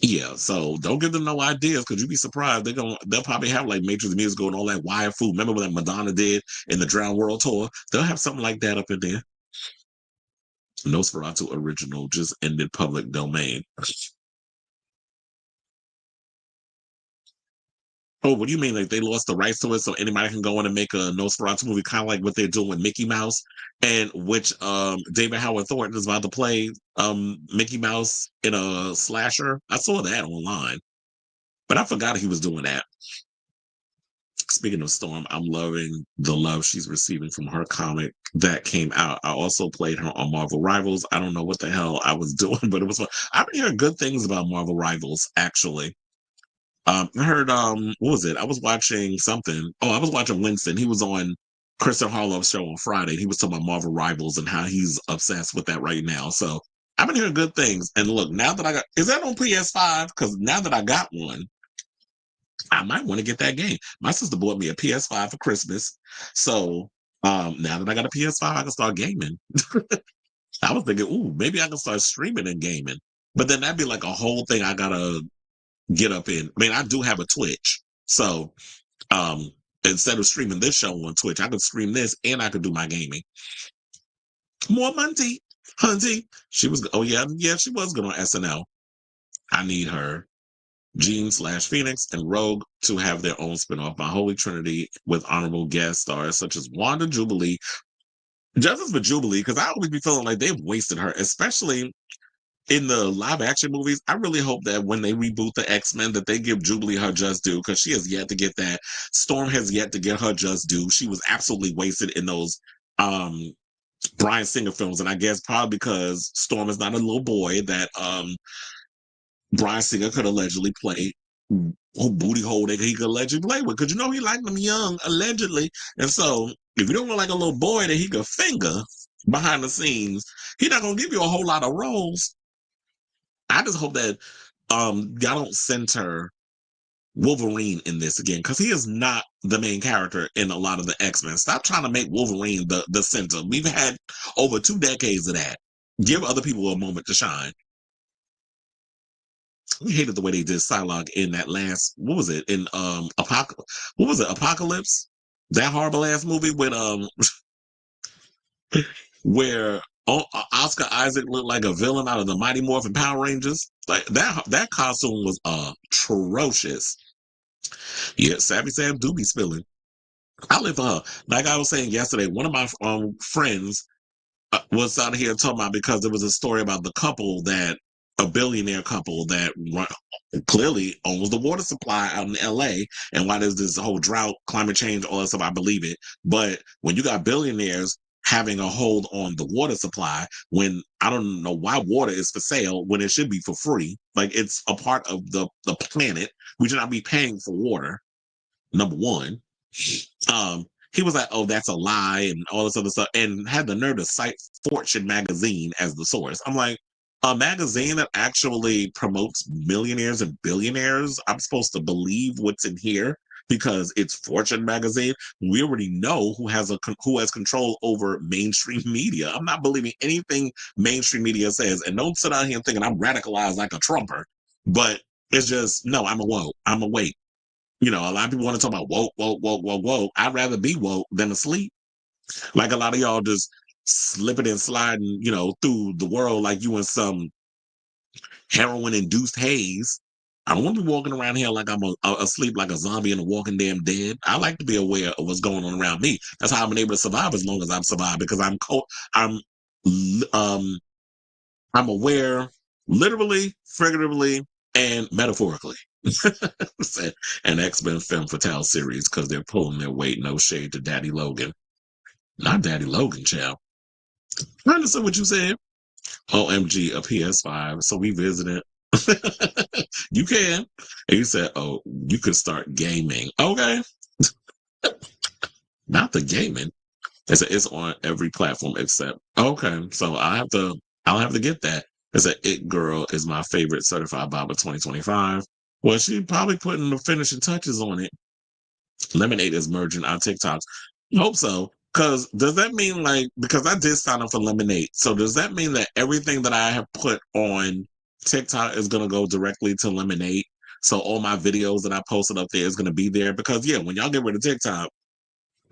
yeah, so don't give them no ideas because you'd be surprised. They'll probably have like Matrix the musical and all that wire food. Remember what Madonna did in the Drown World tour? They'll have something like that up in there. Nosferatu original just ended public domain. Oh, what do you mean? Like they lost the rights to it, so anybody can go in and make a Nosferatu movie, kind of like what they're doing with Mickey Mouse, and which David Howard Thornton is about to play Mickey Mouse in a slasher. I saw that online, but I forgot he was doing that. Speaking of Storm, I'm loving the love she's receiving from her comic that came out. I also played her on Marvel Rivals. I don't know what the hell I was doing, but it was fun. I've been hearing good things about Marvel Rivals, actually. I heard what was it? I was watching something. Oh, I was watching Winston. He was on Kristen Harlow's show on Friday. He was talking about Marvel Rivals and how he's obsessed with that right now. So I've been hearing good things. And look, now that I got, is that on PS5? Because now that I got one, I might want to get that game. My sister bought me a PS5 for Christmas. So now that I got a PS5, I can start gaming. I was thinking, ooh, maybe I can start streaming and gaming. But then that'd be like a whole thing I gotta get up in. I mean, I do have a Twitch. So um instead of streaming this show on Twitch, I could stream this and I could do my gaming. More Monty. Hunty. She was she was good on SNL. I need her. Jean/Phoenix and Rogue to have their own spinoff. My Holy Trinity with honorable guest stars such as Wanda Jubilee. Justice for Jubilee, because I always be feeling like they've wasted her, especially in the live action movies. I really hope that when they reboot the X-Men that they give Jubilee her just due, because she has yet to get that. Storm has yet to get her just due. She was absolutely wasted in those Bryan Singer films, and I guess probably because Storm is not a little boy that Bryan Singer could allegedly play booty hole that he could allegedly play with, because he liked them young, allegedly. And so if you don't want like a little boy that he could finger behind the scenes, he's not gonna give you a whole lot of roles. I just hope that y'all don't center Wolverine in this again, because he is not the main character in a lot of the X-Men. Stop trying to make Wolverine the center. We've had over 2 decades of that. Give other people a moment to shine. We hated the way they did Psylocke in that last, what was it, in Apocalypse? That horrible ass movie with where Oscar Isaac looked like a villain out of the Mighty Morphin Power Rangers. Like that costume was atrocious. Yeah, Savvy Sam do be spilling. I live for her. Like I was saying yesterday, one of my friends was out here talking about, because there was a story about the couple that a billionaire couple that clearly owns the water supply out in LA, and why there's this whole drought, climate change, all that stuff. I believe it. But when you got billionaires having a hold on the water supply, when I don't know why water is for sale when it should be for free. Like, it's a part of the planet. We should not be paying for water. Number one. He was like, oh, that's a lie and all this other stuff, and had the nerve to cite Fortune magazine as the source. I'm like, a magazine that actually promotes millionaires and billionaires, I'm supposed to believe what's in here because it's Fortune magazine? We already know who has control over mainstream media. I'm not believing anything mainstream media says, and don't sit out here thinking I'm radicalized like a Trumper. But it's just, no, I'm a woke. I'm a wait. A lot of people want to talk about woke, woke, woke, woke, woke. I'd rather be woke than asleep. Like a lot of y'all just slipping and sliding, through the world like you in some heroin-induced haze. I don't want to be walking around here like I'm asleep like a zombie in a Walking Damn Dead. I like to be aware of what's going on around me. That's how I've been able to survive as long as I've survived, because I'm aware, literally, figuratively, and metaphorically. An X-Men Femme Fatale series, because they're pulling their weight. No shade to Daddy Logan. Not Daddy Logan, child. I understand what you said. OMG, a PS5. So we visited. You can. And you said, oh, you can start gaming. Okay. Not the gaming. It's on every platform except. Okay. So I'll have to get that. It's a It Girl is my favorite certified Bible 2025. Well, she probably putting the finishing touches on it. Lemonade is merging on TikToks. Hope so. Because does that mean, like, because I did sign up for Lemonade. So does that mean that everything that I have put on TikTok is going to go directly to Lemonade? So all my videos that I posted up there is going to be there? Because, yeah, when y'all get rid of TikTok,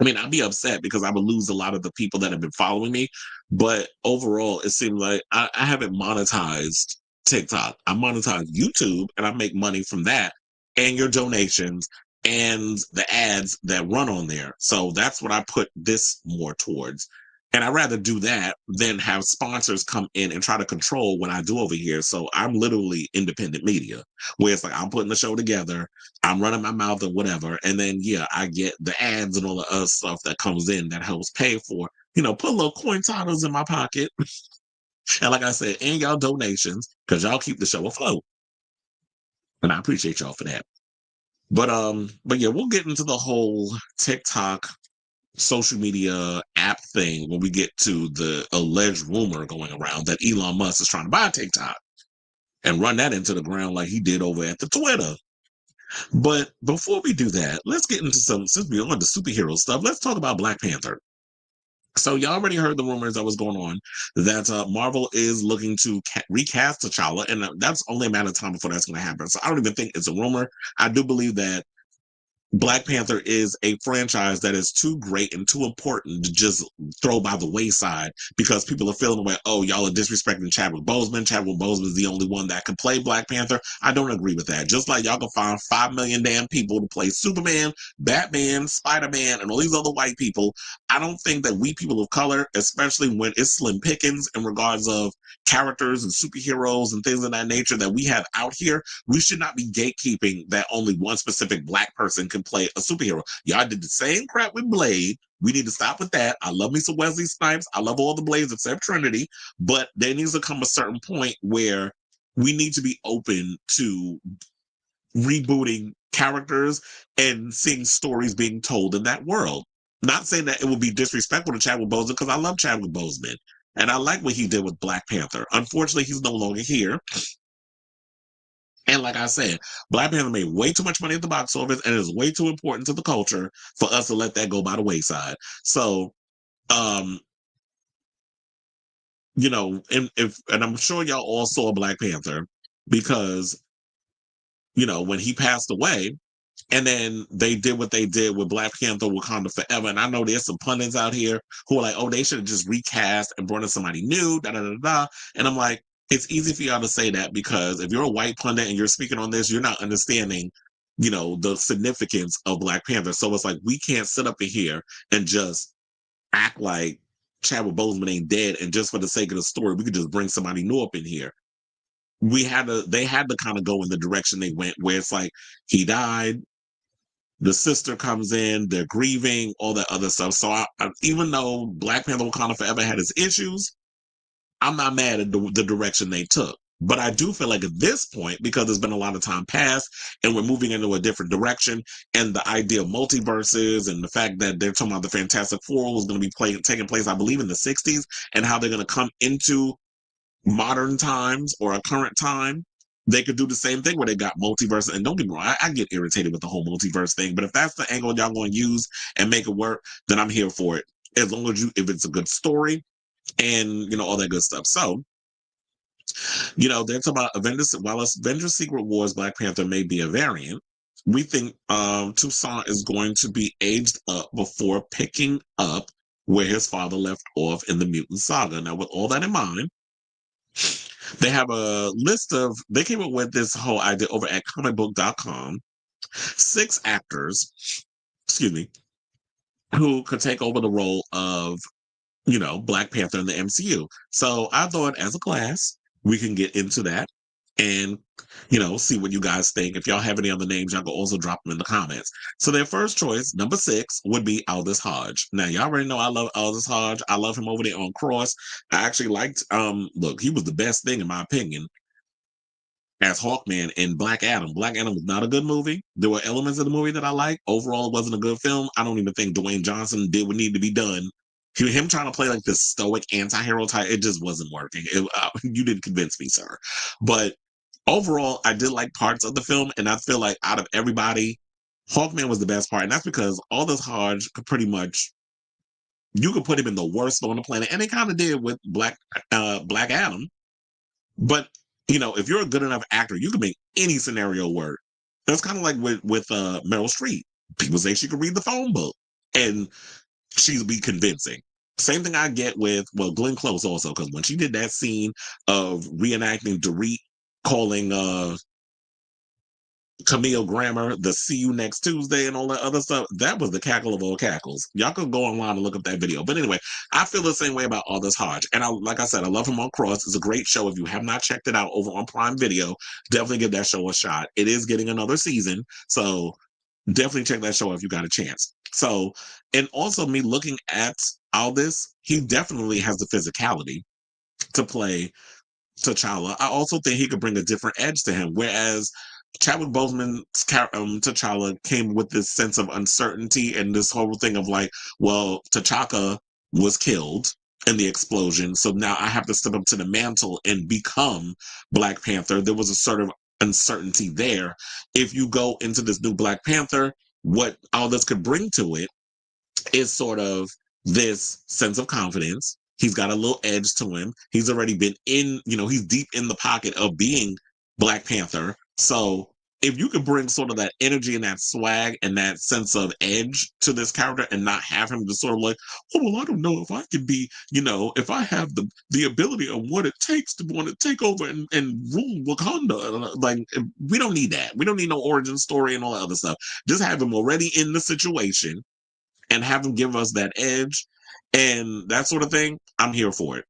I mean, I'd be upset because I would lose a lot of the people that have been following me. But overall, it seems like I haven't monetized TikTok. I monetize YouTube, and I make money from that and your donations and the ads that run on there. So that's what I put this more towards. And I'd rather do that than have sponsors come in and try to control what I do over here. So I'm literally independent media, where it's like I'm putting the show together, I'm running my mouth or whatever, and then I get the ads and all the other stuff that comes in that helps pay for, put little coin titles in my pocket. And like I said, and y'all donations, because y'all keep the show afloat. And I appreciate y'all for that. But yeah, we'll get into the whole TikTok social media app thing when we get to the alleged rumor going around that Elon Musk is trying to buy TikTok and run that into the ground like he did over at the Twitter. But before we do that, let's get into since we're on the superhero stuff, let's talk about Black Panther. So y'all already heard the rumors that was going on that Marvel is looking to recast T'Challa, and that's only a matter of time before that's going to happen. So I don't even think it's a rumor. I do believe that Black Panther is a franchise that is too great and too important to just throw by the wayside because people are feeling away, oh, y'all are disrespecting Chadwick Boseman. Chadwick Boseman is the only one that can play Black Panther. I don't agree with that. Just like y'all can find 5 million damn people to play Superman, Batman, Spider-Man, and all these other white people, I don't think that we people of color, especially when it's slim pickings in regards of characters and superheroes and things of that nature that we have out here, we should not be gatekeeping that only one specific Black person can play a superhero. Y'all did the same crap with Blade. We need to stop with that. I love me some Wesley Snipes. I love all the Blades except Trinity. But there needs to come a certain point where we need to be open to rebooting characters and seeing stories being told in that world. Not saying that it would be disrespectful to Chadwick Boseman, because I love Chadwick Boseman. And I like what he did with Black Panther. Unfortunately, he's no longer here. And like I said, Black Panther made way too much money at the box office and is way too important to the culture for us to let that go by the wayside. So, um, and I'm sure y'all all saw Black Panther because, when he passed away, and then they did what they did with Black Panther Wakanda Forever. And I know there's some pundits out here who are like, oh, they should have just recast and brought in somebody new, da da da da. And I'm like, it's easy for y'all to say that because if you're a white pundit and you're speaking on this, you're not understanding, the significance of Black Panther. So it's like we can't sit up in here and just act like Chadwick Boseman ain't dead, and just for the sake of the story, we could just bring somebody new up in here. They had to kind of go in the direction they went, where it's like he died, the sister comes in, they're grieving, all that other stuff. So even though Black Panther Wakanda Forever had its issues, I'm not mad at the direction they took. But I do feel like at this point, because there's been a lot of time passed and we're moving into a different direction, and the idea of multiverses and the fact that they're talking about the Fantastic Four was going to be taking place, I believe, in the 60s, and how they're going to come into modern times or a current time, they could do the same thing where they got multiverse. And don't get me wrong, I get irritated with the whole multiverse thing, but if that's the angle y'all going to use and make it work, then I'm here for it. As long as if it's a good story and, all that good stuff. So, they're talking about Avengers, while Avengers Secret Wars Black Panther may be a variant, we think Toussaint is going to be aged up before picking up where his father left off in the Mutant Saga. Now, with all that in mind, they have a list they came up with this whole idea over at comicbook.com. 6 actors, excuse me, who could take over the role of, Black Panther in the MCU. So I thought as a class, we can get into that and, see what you guys think. If y'all have any other names, y'all can also drop them in the comments. So their first choice, number 6, would be Aldous Hodge. Now, y'all already know I love Aldous Hodge. I love him over there on Cross. I actually liked, look, he was the best thing in my opinion as Hawkman in Black Adam. Black Adam was not a good movie. There were elements of the movie that I liked. Overall, it wasn't a good film. I don't even think Dwayne Johnson did what needed to be done. Him trying to play like this stoic anti-hero type, it just wasn't working. You didn't convince me, sir. But overall, I did like parts of the film, and I feel like out of everybody, Hawkman was the best part, and that's because Aldous Hodge could pretty much, you could put him in the worst on the planet, and they kind of did with Black Adam. But if you're a good enough actor, you can make any scenario work. That's kind of like with Meryl Streep. People say she could read the phone book, and she'd be convincing. Same thing I get with Glenn Close also, because when she did that scene of reenacting Dorit calling Camille Grammer, the "See You Next Tuesday" and all that other stuff, that was the cackle of all cackles. Y'all could go online and look up that video. But anyway, I feel the same way about Aldous Hodge. And like I said, I love him on Cross. It's a great show. If you have not checked it out over on Prime Video, definitely give that show a shot. It is getting another season. So definitely check that show if you got a chance. So, and also me looking at Aldous, he definitely has the physicality to play T'Challa. I also think he could bring a different edge to him. Whereas Chadwick Boseman's T'Challa came with this sense of uncertainty and this whole thing of like, well, T'Chaka was killed in the explosion, so now I have to step up to the mantle and become Black Panther. There was a sort of uncertainty there. If you go into this new Black Panther, what all this could bring to it is sort of this sense of confidence. He's got a little edge to him. He's already been in, he's deep in the pocket of being Black Panther. So if you could bring sort of that energy and that swag and that sense of edge to this character and not have him just sort of like, oh, well, I don't know if I can be, if I have the ability of what it takes to want to take over and rule Wakanda. Like, we don't need that. We don't need no origin story and all that other stuff. Just have him already in the situation and have him give us that edge and that sort of thing. I'm here for it.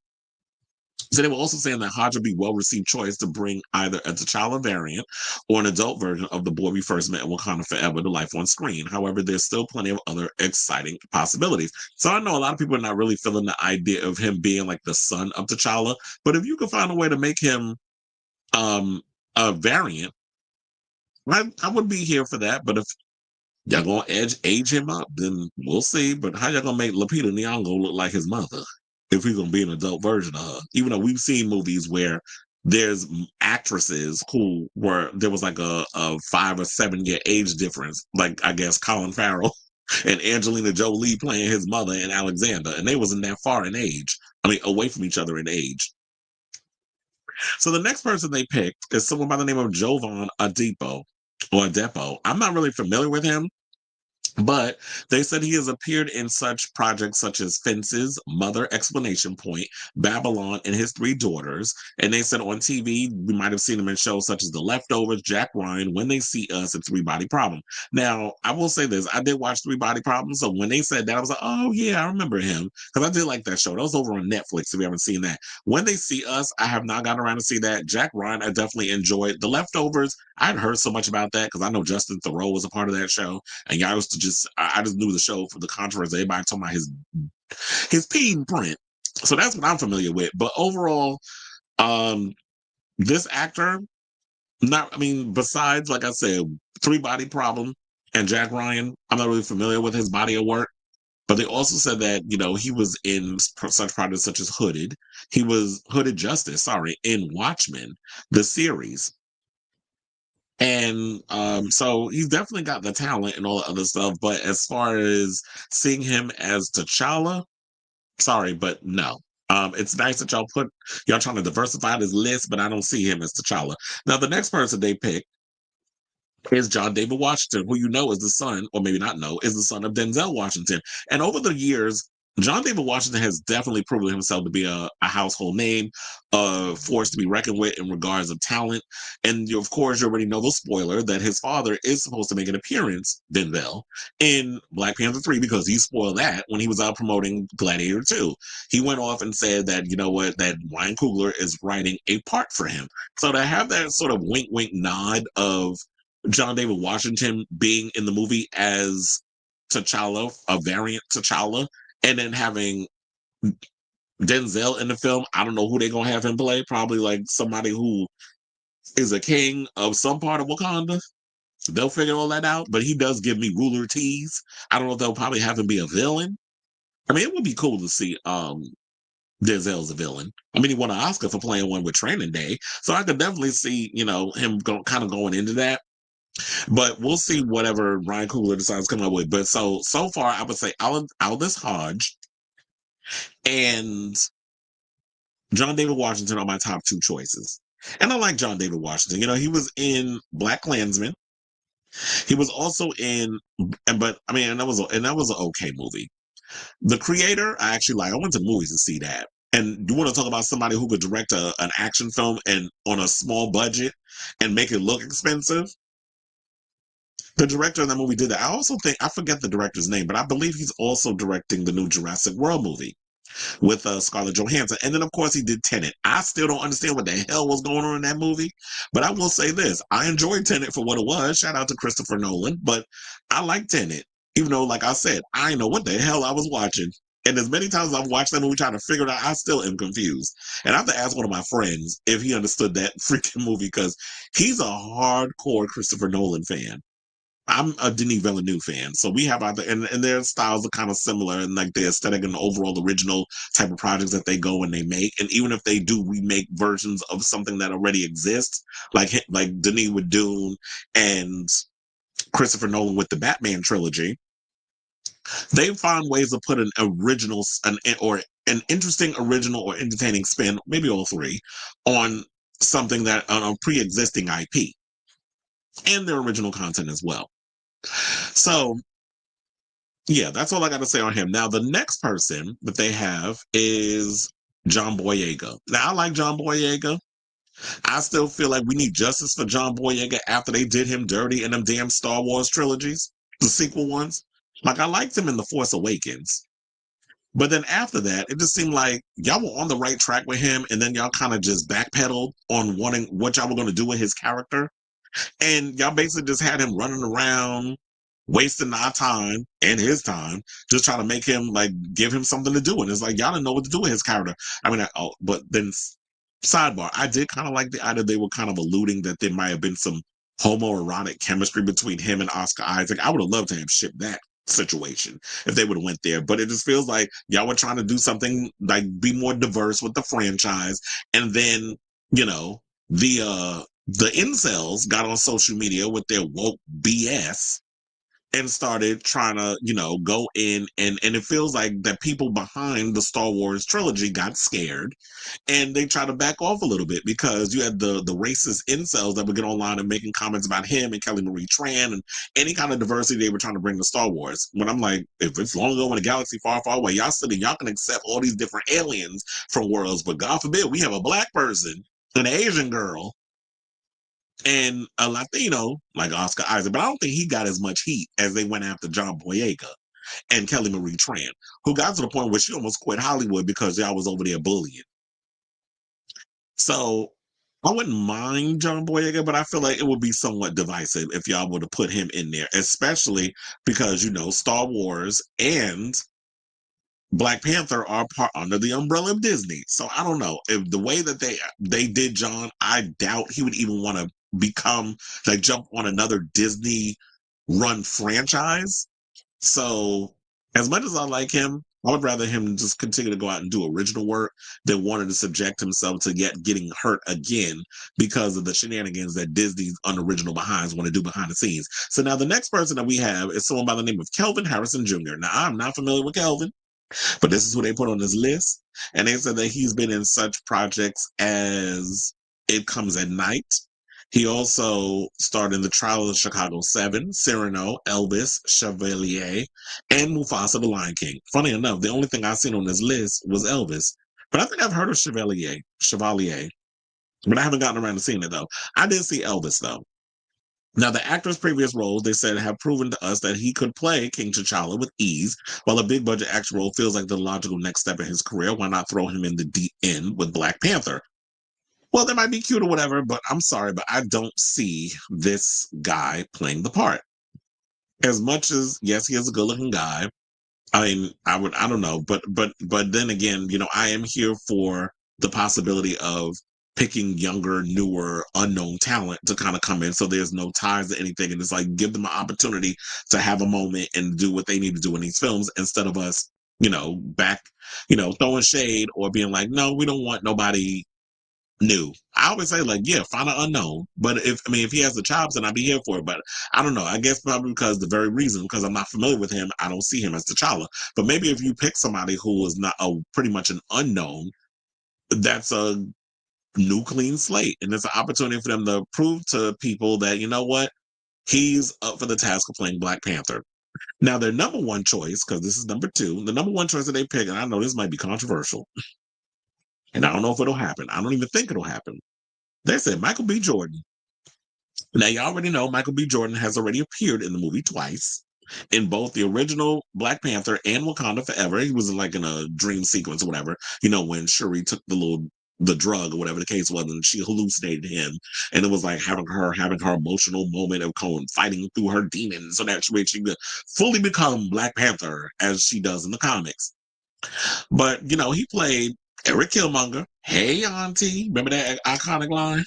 So they were also saying that Hodge would be well-received choice to bring either a T'Challa variant or an adult version of the boy we first met in Wakanda Forever to life on screen. However, there's still plenty of other exciting possibilities. So I know a lot of people are not really feeling the idea of him being like the son of T'Challa, but if you could find a way to make him a variant, I would be here for that. But if y'all gonna age him up, then we'll see. But how y'all gonna make Lupita Nyong'o look like his mother if he's gonna be an adult version of her? Even though we've seen movies where there's actresses who there was like a 5 or 7 year age difference, like I guess Colin Farrell and Angelina Jolie playing his mother and Alexander, and they wasn't that far in age. I mean, away from each other in age. So the next person they picked is someone by the name of Jovan Adepo. I'm not really familiar with him, but they said he has appeared in such projects such as Fences, Mother, Explanation Point, Babylon, and His Three Daughters. And they said on TV, we might have seen him in shows such as The Leftovers, Jack Ryan, When They See Us, and Three Body Problem. Now, I will say this. I did watch Three Body Problem, so when they said that, I was like, oh, yeah, I remember him. Because I did like that show. That was over on Netflix, if you haven't seen that. When They See Us, I have not gotten around to see that. Jack Ryan, I definitely enjoyed. The Leftovers, I had heard so much about that because I know Justin Theroux was a part of that show. And y'all used to I just knew the show for the controversy. Everybody talking about his peen print. So that's what I'm familiar with. But overall, this actor, besides, like I said, Three Body Problem and Jack Ryan, I'm not really familiar with his body of work. But they also said that, he was in such projects such as Hooded Justice, in Watchmen, the series. And so he's definitely got the talent and all the other stuff. But as far as seeing him as T'Challa, sorry, but no. It's nice that y'all trying to diversify this list, but I don't see him as T'Challa. Now, the next person they picked is John David Washington, who is the son, or maybe not know, is the son of Denzel Washington. And over the years, John David Washington has definitely proven himself to be a household name, a force to be reckoned with in regards of talent. And of course, you already know the spoiler that his father is supposed to make an appearance, Denzel, in Black Panther 3 because he spoiled that when he was out promoting Gladiator 2. He went off and said that, that Ryan Coogler is writing a part for him. So to have that sort of wink, wink nod of John David Washington being in the movie as T'Challa, a variant T'Challa, and then having Denzel in the film, I don't know who they're going to have him play. Probably like somebody who is a king of some part of Wakanda. They'll figure all that out, but he does give me ruler tease. I don't know if they'll probably have him be a villain. I mean, it would be cool to see Denzel's a villain. I mean, he won an Oscar for playing one with Training Day, so I could definitely see, him kind of going into that. But we'll see whatever Ryan Coogler decides to come up with. But so far, I would say Aldous Hodge and John David Washington are my top 2 choices. And I like John David Washington. He was in Black Klansman. He was also in, and that was an okay movie. The Creator, I actually like. I went to movies to see that. And you want to talk about somebody who could direct an action film and on a small budget and make it look expensive? The director of that movie did that. I also think, I forget the director's name, but I believe he's also directing the new Jurassic World movie with Scarlett Johansson. And then, of course, he did Tenet. I still don't understand what the hell was going on in that movie, but I will say this. I enjoyed Tenet for what it was. Shout out to Christopher Nolan, but I like Tenet. Even though, like I said, I didn't know what the hell I was watching. And as many times as I've watched that movie trying to figure it out, I still am confused. And I have to ask one of my friends if he understood that freaking movie because he's a hardcore Christopher Nolan fan. I'm a Denis Villeneuve fan, so we have either and their styles are kind of similar and like the aesthetic and the overall original type of projects that they go and they make. And even if they do remake versions of something that already exists, like Denis with Dune and Christopher Nolan with the Batman trilogy, they find ways to put an original or an interesting original or entertaining spin, maybe all three, on something that on a pre-existing IP and their original content as well. So yeah, that's all I got to say on him. Now, the next person that they have is John Boyega. Now, I like John Boyega. I still feel like we need justice for John Boyega after they did him dirty in them damn Star Wars trilogies, the sequel ones. Like, I liked him in The Force Awakens. But then after that, it just seemed like y'all were on the right track with him, and then y'all kind of just backpedaled on wanting what y'all were going to do with his character. And y'all basically just had him running around, wasting our time and his time, just trying to make him like give him something to do. And it's like y'all didn't know what to do with his character. I mean, but then sidebar, I did kind of like the idea they were kind of alluding that there might have been some homoerotic chemistry between him and Oscar Isaac. I would have loved to have shipped that situation if they would have went there, but it just feels like y'all were trying to do something like be more diverse with the franchise, and then you know the incels got on social media with their woke BS and started trying to, go in and it feels like that people behind the Star Wars trilogy got scared and they tried to back off a little bit because you had the racist incels that would get online and making comments about him and Kelly Marie Tran and any kind of diversity they were trying to bring to Star Wars. When I'm like, if it's long ago in a galaxy far, far away, y'all can accept all these different aliens from worlds, but God forbid we have a black person, an Asian girl, and a Latino like Oscar Isaac, but I don't think he got as much heat as they went after John Boyega and Kelly Marie Tran, who got to the point where she almost quit Hollywood because y'all was over there bullying. So I wouldn't mind John Boyega, but I feel like it would be somewhat divisive if y'all were to put him in there, especially because, Star Wars and Black Panther are part under the umbrella of Disney. So I don't know if the way that they did John, I doubt he would even want to become like jump on another Disney run franchise. So as much as I like him, I would rather him just continue to go out and do original work than wanting to subject himself to getting hurt again because of the shenanigans that Disney's unoriginal behinds want to do behind the scenes. So now the next person that we have is someone by the name of Kelvin Harrison Jr. Now I'm not familiar with Kelvin, but this is who they put on this list. And they said that he's been in such projects as It Comes at Night. He also starred in The Trial of the Chicago 7, Cyrano, Elvis, Chevalier, and Mufasa the Lion King. Funny enough, the only thing I've seen on this list was Elvis. But I think I've heard of Chevalier, but I haven't gotten around to seeing it though. I did see Elvis though. Now, the actor's previous roles, they said, have proven to us that he could play King T'Challa with ease. While a big budget action role feels like the logical next step in his career, why not throw him in the deep end with Black Panther? Well, that might be cute or whatever, but I'm sorry, but I don't see this guy playing the part. As much as, yes, he is a good looking guy. I mean, I don't know, but then again, I am here for the possibility of picking younger, newer, unknown talent to kind of come in. So there's no ties to anything. And it's like, give them an opportunity to have a moment and do what they need to do in these films instead of us, throwing shade or being like, no, we don't want nobody new. I always say like, yeah, find an unknown. But if he has the chops, then I'd be here for it. But I don't know. I guess probably because I'm not familiar with him, I don't see him as T'Challa. But maybe if you pick somebody who is not pretty much an unknown, that's a new clean slate. And it's an opportunity for them to prove to people that, you know what, he's up for the task of playing Black Panther. Now their number one choice, because this is number two, the number one choice that they pick, and I know this might be controversial, and I don't know if it'll happen. I don't even think it'll happen. They said Michael B. Jordan. Now, you already know Michael B. Jordan has already appeared in the movie twice in both the original Black Panther and Wakanda Forever. He was like in a dream sequence or whatever, when Shuri took the drug or whatever the case was, and she hallucinated him. And it was like having her emotional moment of fighting through her demons so that she could fully become Black Panther as she does in the comics. But, he played Eric Killmonger. Hey, Auntie. Remember that iconic line?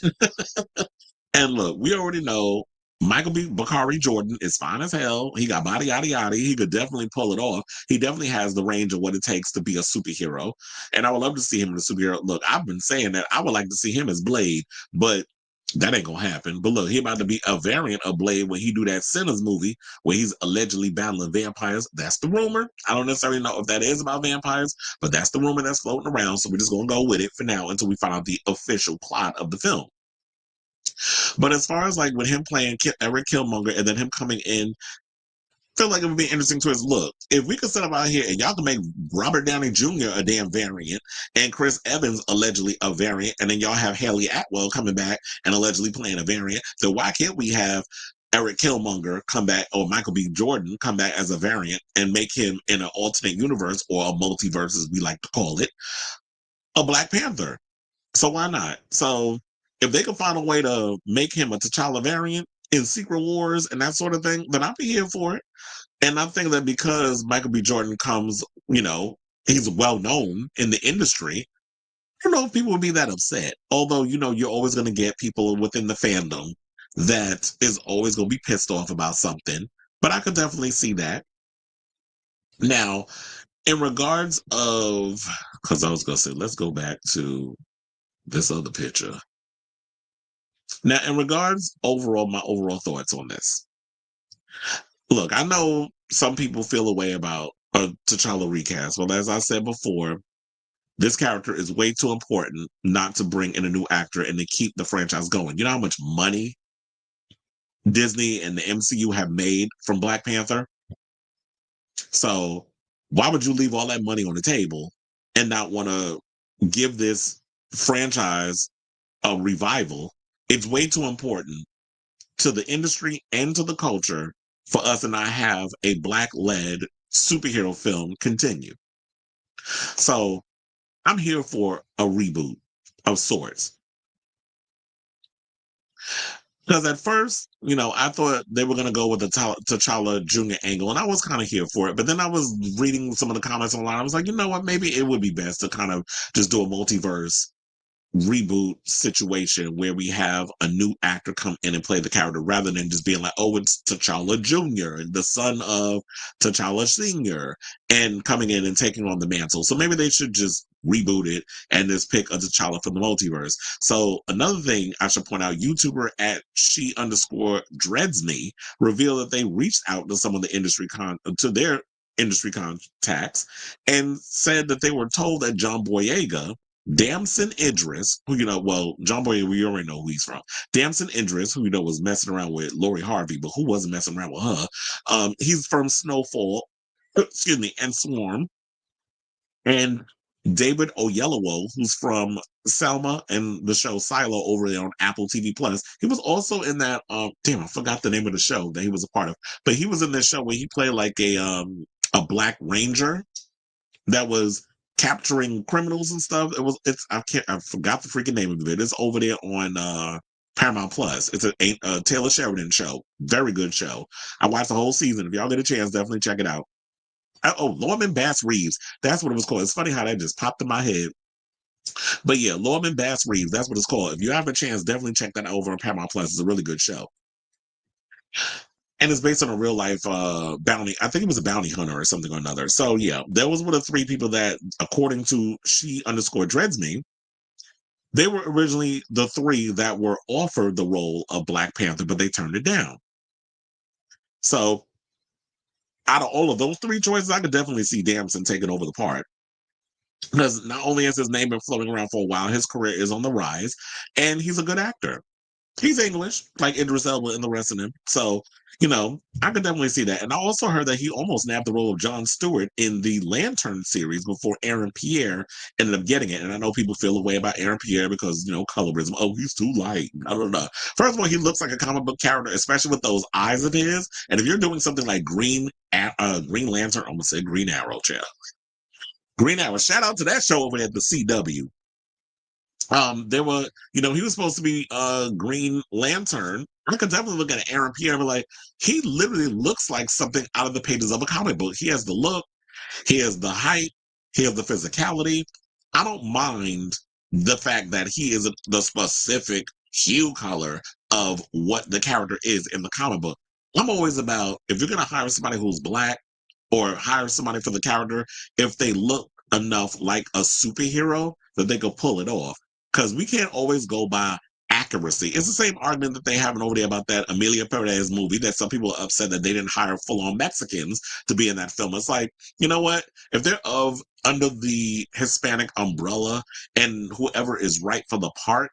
And look, we already know Michael B. Bakari Jordan is fine as hell. He got body, yada, yada. He could definitely pull it off. He definitely has the range of what it takes to be a superhero. And I would love to see him in a superhero. Look, I've been saying that I would like to see him as Blade, but that ain't gonna happen. But look, he about to be a variant of Blade when he do that Sinners movie where he's allegedly battling vampires. That's the rumor. I don't necessarily know if that is about vampires, but that's the rumor that's floating around. So we're just gonna go with it for now until we find out the official plot of the film. But as far as like with him playing Eric Killmonger and then him coming in, I feel like it would be interesting to his look. If we could set up out here and y'all can make Robert Downey Jr. a damn variant and Chris Evans allegedly a variant, and then y'all have Haley Atwell coming back and allegedly playing a variant, then why can't we have Eric Killmonger come back or Michael B. Jordan come back as a variant and make him in an alternate universe or a multiverse, as we like to call it, a Black Panther? So why not? So if they could find a way to make him a T'Challa variant in Secret Wars and that sort of thing, then I'd be here for it. And I think that because Michael B. Jordan comes, he's well known in the industry. I don't know if people would be that upset. Although, you're always going to get people within the fandom that is always going to be pissed off about something. But I could definitely see that. Now, in regards of, because I was going to say, let's go back to this other picture. Now, in regards my overall thoughts on this. Look, I know some people feel a way about a T'Challa recast. Well, as I said before, this character is way too important not to bring in a new actor and to keep the franchise going. You know how much money Disney and the MCU have made from Black Panther? So why would you leave all that money on the table and not want to give this franchise a revival? It's way too important to the industry and to the culture for us to not have a Black-led superhero film continue. So I'm here for a reboot of sorts. Because at first, I thought they were going to go with the T'Challa Jr. angle, and I was kind of here for it. But then I was reading some of the comments online. I was like, you know what? Maybe it would be best to kind of just do a multiverse reboot situation where we have a new actor come in and play the character rather than just being like, oh, it's T'Challa Jr., the son of T'Challa Sr., and coming in and taking on the mantle. So maybe they should just reboot it and just pick a T'Challa from the multiverse. So another thing I should point out, YouTuber at she_dreadsme revealed that they reached out to some of the to their industry contacts and said that they were told that John Boyega, Damson Idris, who John Boyega, we already know who he's from. Damson Idris, who was messing around with Lori Harvey, but who wasn't messing around with her? He's from Snowfall, and Swarm. And David Oyelowo, who's from Selma and the show Silo over there on Apple TV Plus. He was also in that. Damn, I forgot the name of the show that he was a part of. But he was in this show where he played like a Black Ranger that was capturing criminals and stuff. I forgot the freaking name of it. It's over there on Paramount Plus. It's a Taylor Sheridan show. Very good show. I watched the whole season. If y'all get a chance, definitely check it out. Lorman Bass Reeves. That's what it was called. It's funny how that just popped in my head. But yeah, Lorman Bass Reeves. That's what it's called. If you have a chance, definitely check that out over on Paramount Plus. It's a really good show. And it's based on a real life bounty. I think it was a bounty hunter or something or another. So yeah, there was one of the three people that, according to she_dreadsme, they were originally the three that were offered the role of Black Panther, but they turned it down. So out of all of those three choices, I could definitely see Damson taking over the part. Because not only has his name been floating around for a while, his career is on the rise, and he's a good actor. He's English, like Idris Elba and the rest of them. So, I could definitely see that. And I also heard that he almost nabbed the role of Jon Stewart in the Lantern series before Aaron Pierre ended up getting it. And I know people feel a way about Aaron Pierre because, colorism. Oh, he's too light. I don't know. First of all, he looks like a comic book character, especially with those eyes of his. And if you're doing something like Green Lantern, I'm going to say Green Arrow, child. Green Arrow. Shout out to that show over at the CW. There were, he was supposed to be Green Lantern. I could definitely look at Aaron Pierre and be like, he literally looks like something out of the pages of a comic book. He has the look, he has the height, he has the physicality. I don't mind the fact that he is the specific hue color of what the character is in the comic book. I'm always about, if you're going to hire somebody who's black or hire somebody for the character, if they look enough like a superhero that they could pull it off. Because we can't always go by accuracy. It's the same argument that they have over there about that Amelia Perez movie, that some people are upset that they didn't hire full-on Mexicans to be in that film. It's like, you know what? If they're under the Hispanic umbrella and whoever is right for the part,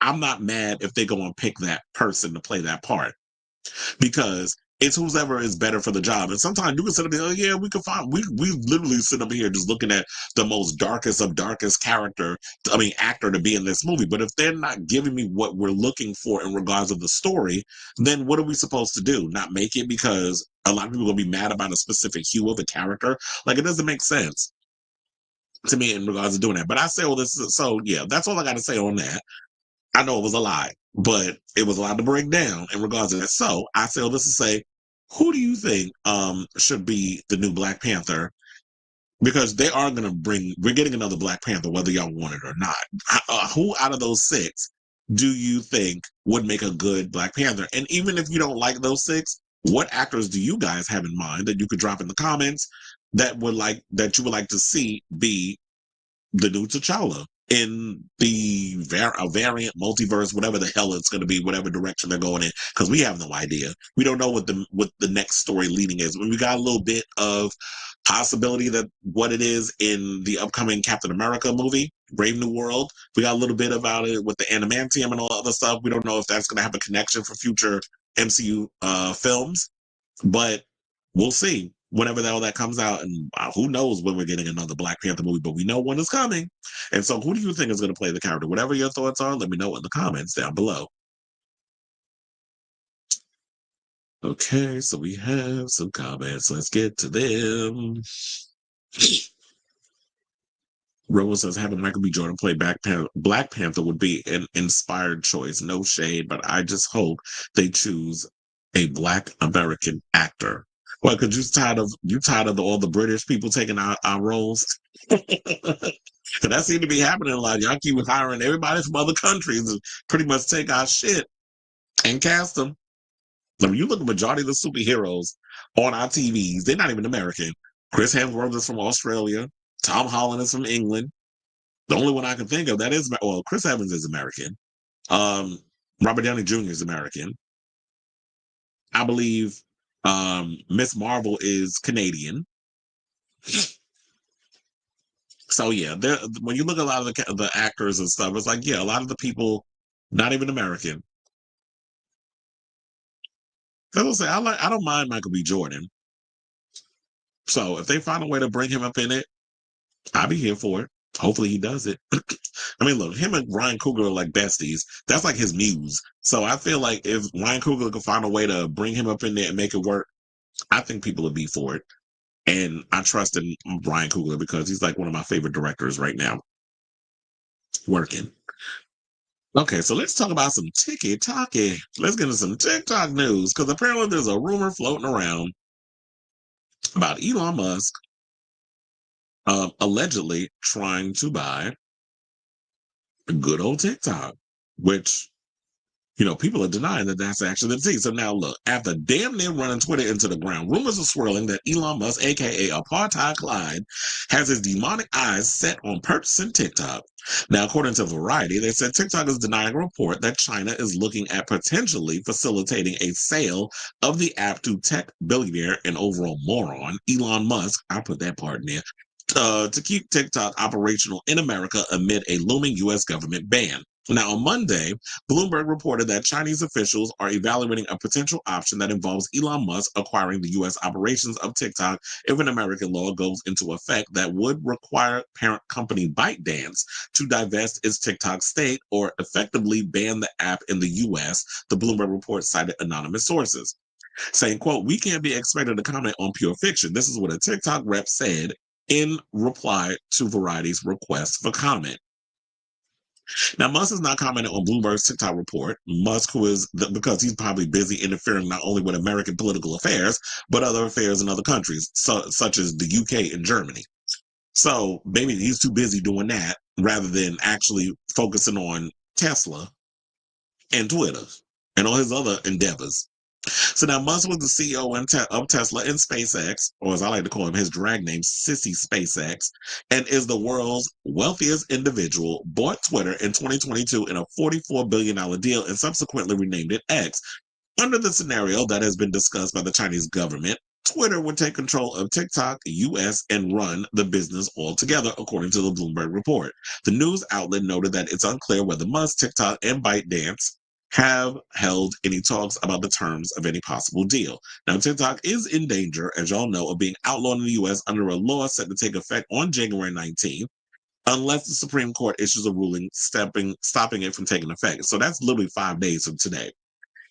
I'm not mad if they go and pick that person to play that part, because it's whoever is better for the job. And sometimes you can sit up here, oh yeah, we can find, we literally sit up here just looking at the most darkest of darkest actor to be in this movie. But if they're not giving me what we're looking for in regards of the story, then what are we supposed to do? Not make it because a lot of people are gonna be mad about a specific hue of a character? Like, it doesn't make sense to me in regards to doing that. But I say all this, so yeah, that's all I got to say on that. I know it was a lie, but it was a lot to break down in regards to that. So I say all this to say, who do you think should be the new Black Panther? Because they are going to we're getting another Black Panther, whether y'all want it or not. Who out of those six do you think would make a good Black Panther? And even if you don't like those six, what actors do you guys have in mind that you could drop in the comments that you would like to see be the new T'Challa in the variant multiverse, whatever the hell it's going to be, whatever direction they're going in, because we have no idea. We don't know what the next story leading is. We got a little bit of possibility that what it is in the upcoming Captain America movie, Brave New World. We got a little bit about it with the adamantium and all the other stuff. We don't know if that's going to have a connection for future MCU films, but we'll see whenever all that comes out. And who knows when we're getting another Black Panther movie, but we know when it's coming. And so who do you think is going to play the character? Whatever your thoughts are, let me know in the comments down below. Okay, so we have some comments. Let's get to them. Rose says having Michael B. Jordan play Black Panther would be an inspired choice. No shade, but I just hope they choose a Black American actor. Well, because you tired of all the British people taking our roles. Because that seems to be happening a lot. Y'all keep hiring everybody from other countries and pretty much take our shit and cast them. I mean, you look at the majority of the superheroes on our TVs, they're not even American. Chris Hemsworth is from Australia. Tom Holland is from England. The only one I can think of that is, well, Chris Evans is American. Robert Downey Jr. is American. I believe Miss Marvel is Canadian. So yeah, when you look at a lot of the actors and stuff, it's like, yeah, a lot of the people not even American. I will say I don't mind Michael B. Jordan. So if they find a way to bring him up in it, I'll be here for it. Hopefully he does it. I mean, look, him and Ryan Coogler are like besties. That's like his muse. So I feel like if Ryan Coogler could find a way to bring him up in there and make it work, I think people would be for it. And I trust in Ryan Coogler because he's like one of my favorite directors right now. Working. Okay, so let's talk about some TikTok-y. Let's get into some TikTok news, because apparently there's a rumor floating around about Elon Musk allegedly trying to buy good old TikTok, which, people are denying that that's actually the case. So now look, after damn near running Twitter into the ground, rumors are swirling that Elon Musk, aka Apartheid Clyde, has his demonic eyes set on purchasing TikTok. Now, according to Variety, they said TikTok is denying a report that China is looking at potentially facilitating a sale of the app to tech billionaire and overall moron Elon Musk. I'll put that part in there. To keep TikTok operational in America amid a looming U.S. government ban. Now, on Monday, Bloomberg reported that Chinese officials are evaluating a potential option that involves Elon Musk acquiring the U.S. operations of TikTok if an American law goes into effect that would require parent company ByteDance to divest its TikTok stake or effectively ban the app in the U.S., the Bloomberg report cited anonymous sources, saying, quote, "We can't be expected to comment on pure fiction." This is what a TikTok rep said in reply to Variety's request for comment. Now, Musk has not commented on Bloomberg's TikTok report. Musk, because he's probably busy interfering not only with American political affairs, but other affairs in other countries, such as the UK and Germany. So maybe he's too busy doing that rather than actually focusing on Tesla and Twitter and all his other endeavors. So now Musk was the CEO of Tesla and SpaceX, or as I like to call him, his drag name, Sissy SpaceX, and is the world's wealthiest individual, bought Twitter in 2022 in a $44 billion deal and subsequently renamed it X. Under the scenario that has been discussed by the Chinese government, Twitter would take control of TikTok, US, and run the business altogether, according to the Bloomberg report. The news outlet noted that it's unclear whether Musk, TikTok, and ByteDance have held any talks about the terms of any possible deal. Now, TikTok is in danger, as y'all know, of being outlawed in the US under a law set to take effect on January 19th, unless the Supreme Court issues a ruling stopping it from taking effect. So that's literally 5 days from today.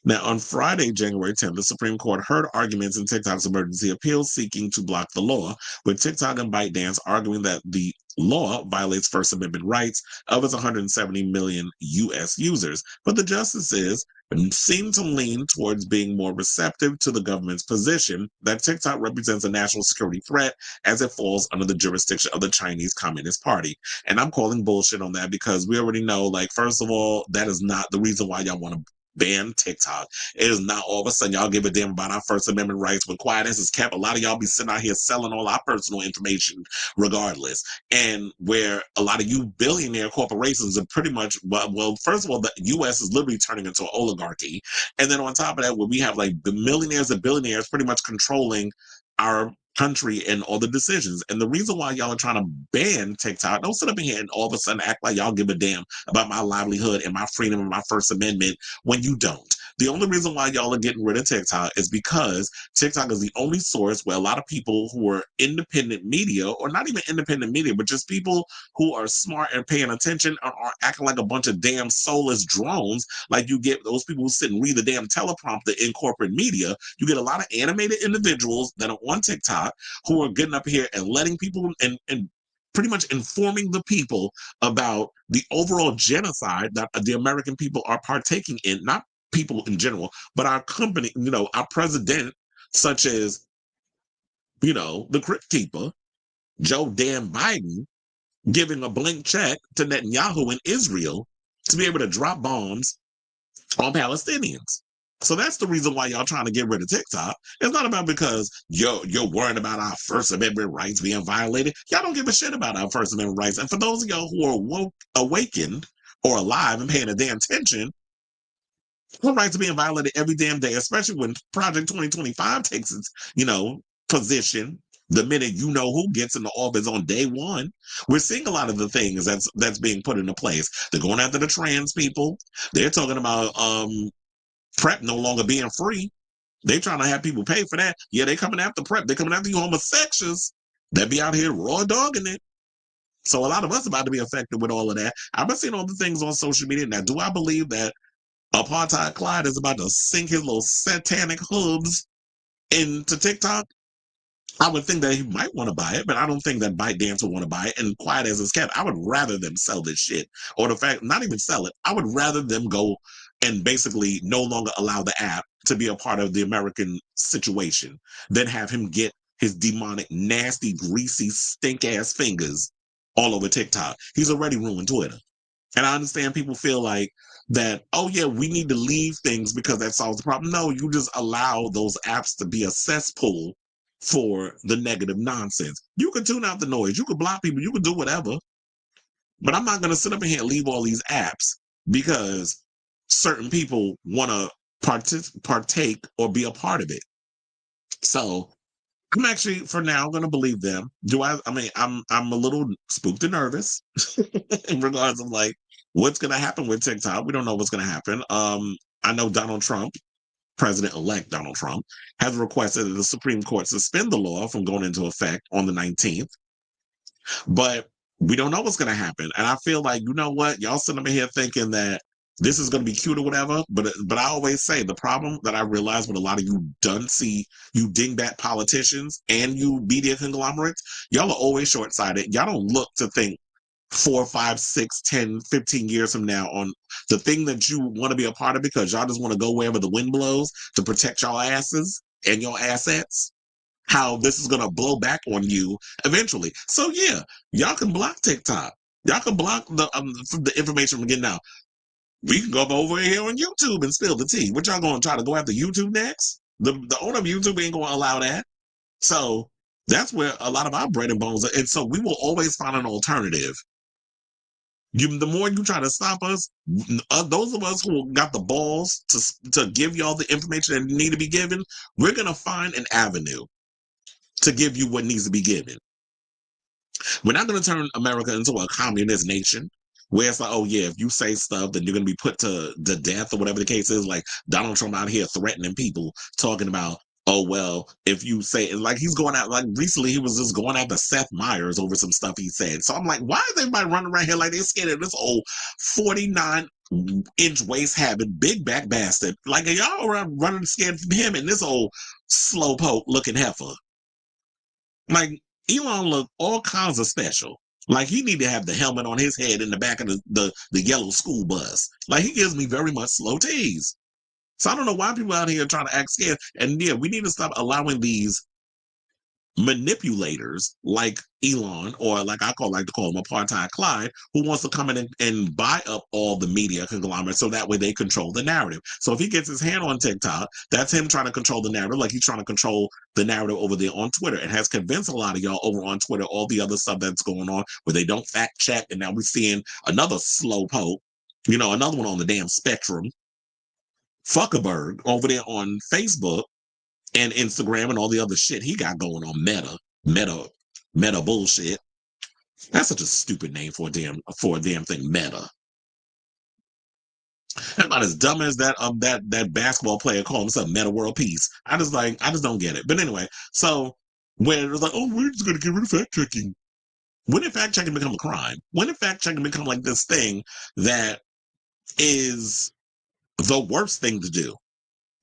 Now, on Friday, January 10th, the Supreme Court heard arguments in TikTok's emergency appeal seeking to block the law, with TikTok and ByteDance arguing that the law violates First Amendment rights of its 170 million US users. But the justices seem to lean towards being more receptive to the government's position that TikTok represents a national security threat as it falls under the jurisdiction of the Chinese Communist Party. And I'm calling bullshit on that because we already know, like, first of all, that is not the reason why y'all want to ban TikTok. It is not all of a sudden y'all give a damn about our First Amendment rights. When quiet as is kept, a lot of y'all be sitting out here selling all our personal information regardless. And where a lot of you billionaire corporations are pretty much, well, first of all, the US is literally turning into an oligarchy. And then on top of that, where we have like the millionaires and billionaires pretty much controlling our country and all the decisions. And the reason why y'all are trying to ban TikTok, don't sit up in here and all of a sudden act like y'all give a damn about my livelihood and my freedom and my First Amendment when you don't. The only reason why y'all are getting rid of TikTok is because TikTok is the only source where a lot of people who are independent media, or not even independent media, but just people who are smart and paying attention are acting like a bunch of damn soulless drones. Like you get those people who sit and read the damn teleprompter in corporate media. You get a lot of animated individuals that are on TikTok who are getting up here and letting people and pretty much informing the people about the overall genocide that the American people are partaking in, not people in general, but our company, our president, such as, the Crypt Keeper, Joe Dan Biden, giving a blank check to Netanyahu in Israel to be able to drop bombs on Palestinians. So that's the reason why y'all trying to get rid of TikTok. It's not about because you're worried about our First Amendment rights being violated. Y'all don't give a shit about our First Amendment rights. And for those of y'all who are awakened or alive and paying a damn attention, our rights are being violated every damn day, especially when Project 2025 takes its, position. The minute you know who gets into office on day one, we're seeing a lot of the things that's being put into place. They're going after the trans people. They're talking about PrEP no longer being free. They trying to have people pay for that. Yeah, they coming after PrEP. They're coming after you homosexuals that be out here raw dogging it. So a lot of us about to be affected with all of that. I've been seeing all the things on social media. Now, do I believe that Apartheid Clyde is about to sink his little satanic hooves into TikTok? I would think that he might want to buy it, but I don't think that ByteDance would want to buy it. And quiet as it's kept, I would rather them sell this shit. Or the fact, not even sell it, I would rather them go and basically no longer allow the app to be a part of the American situation than have him get his demonic, nasty, greasy, stink ass fingers all over TikTok. He's already ruined Twitter. And I understand people feel like that, oh yeah, we need to leave things because that solves the problem. No, you just allow those apps to be a cesspool for the negative nonsense. You can tune out the noise, you can block people, you can do whatever. But I'm not going to sit up in here and leave all these apps because certain people want to partake or be a part of it. So I'm actually, for now, going to believe them. I'm a little spooked and nervous in regards of like what's going to happen with TikTok. We don't know what's going to happen. I know Donald Trump, President-elect Donald Trump, has requested that the Supreme Court suspend the law from going into effect on the 19th. But we don't know what's going to happen. And I feel like, you know what? Y'all sitting over here thinking that this is going to be cute or whatever. But I always say the problem that I realize with a lot of you you dingbat politicians and you media conglomerates, y'all are always short-sighted. Y'all don't look to think 4, 5, 6, 10, 15 years from now on the thing that you want to be a part of because y'all just want to go wherever the wind blows to protect y'all asses and your assets. how this is going to blow back on you eventually. So yeah, y'all can block TikTok. Y'all can block the information from getting out. We can go over here on YouTube and spill the tea. What y'all going to try to go after YouTube next? The owner of YouTube ain't going to allow that. So that's where a lot of our bread and bones are. And so we will always find an alternative. The more you try to stop us, those of us who got the balls to give y'all the information that need to be given, we're going to find an avenue to give you what needs to be given. We're not going to turn America into a communist nation where it's like, oh yeah, if you say stuff, then you're going to be put to the death or whatever the case is. Like Donald Trump out here threatening people, talking about, oh well, if you say, like he's going out, like recently he was just going after Seth Meyers over some stuff he said. So I'm like, why is everybody running around here like they're scared of this old 49-inch waist having big back bastard? Like are y'all around running scared from him and this old slowpoke looking heifer? Like Elon look all kinds of special. Like he need to have the helmet on his head in the back of the yellow school bus. Like he gives me very much slow tease. So I don't know why people out here trying to act scared. And yeah, we need to stop allowing these manipulators like Elon, or like I like to call him apartheid Clyde, who wants to come in and buy up all the media conglomerates so that way they control the narrative. So if he gets his hand on TikTok, that's him trying to control the narrative, like he's trying to control the narrative over there on Twitter, and has convinced a lot of y'all over on Twitter all the other stuff that's going on where they don't fact check. And now we're seeing another slow poke, another one on the damn spectrum, Fuckerberg over there on Facebook and Instagram and all the other shit he got going on. Meta bullshit. That's such a stupid name for a damn thing. Meta. That's about as dumb as that basketball player calling himself Meta World Peace. I just don't get it. But anyway, so when it was like, oh, we're just gonna get rid of fact checking. When did fact checking become a crime? When did fact checking become like this thing that is the worst thing to do?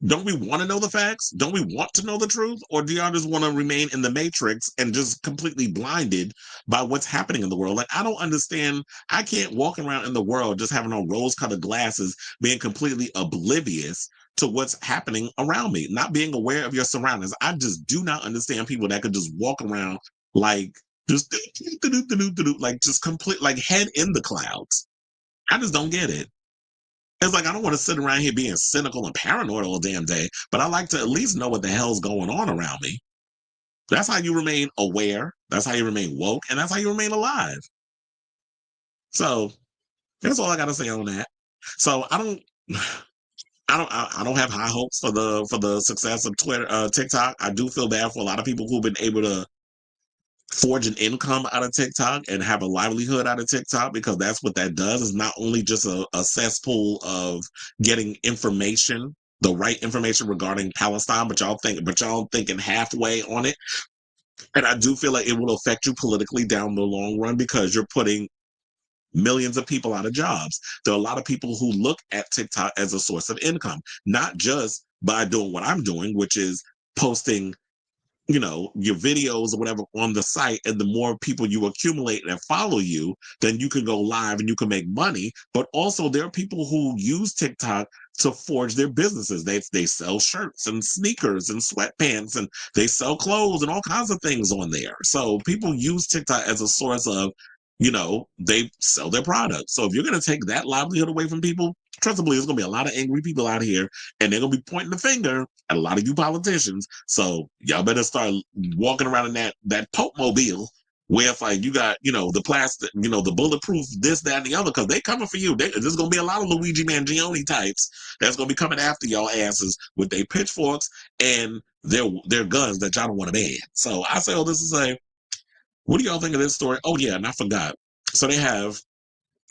Don't we want to know the facts? Don't we want to know the truth? Or do y'all just want to remain in the matrix and just completely blinded by what's happening in the world? Like, I don't understand. I can't walk around in the world just having on rose-colored glasses, being completely oblivious to what's happening around me, not being aware of your surroundings. I just do not understand people that could just walk around like just like just complete, like head in the clouds. I just don't get it. It's like I don't want to sit around here being cynical and paranoid all damn day, but I like to at least know what the hell's going on around me. That's how you remain aware. That's how you remain woke, and that's how you remain alive. So that's all I got to say on that. So I don't have high hopes for the success of TikTok. I do feel bad for a lot of people who've been able to forge an income out of TikTok and have a livelihood out of TikTok, because that's what that does. Is not only just a cesspool of getting information, the right information regarding Palestine, but y'all thinking halfway on it. And I do feel like it will affect you politically down the long run, because you're putting millions of people out of jobs. There are a lot of people who look at TikTok as a source of income, not just by doing what I'm doing, which is posting your videos or whatever on the site, and the more people you accumulate and follow you, then you can go live and you can make money. But also there are people who use TikTok to forge their businesses. They sell shirts and sneakers and sweatpants, and they sell clothes and all kinds of things on there. So people use TikTok as a source of, they sell their products. So if you're going to take that livelihood away from people, trust me, there's going to be a lot of angry people out here, and they're going to be pointing the finger at a lot of you politicians. So y'all better start walking around in that Pope mobile, where if like you got, the plastic, the bulletproof, this, that, and the other, because they coming for you. There's going to be a lot of Luigi Mangione types that's going to be coming after y'all asses with their pitchforks and their guns that y'all don't want to ban. So I say all this to say, what do y'all think of this story? Oh yeah, and I forgot. So they have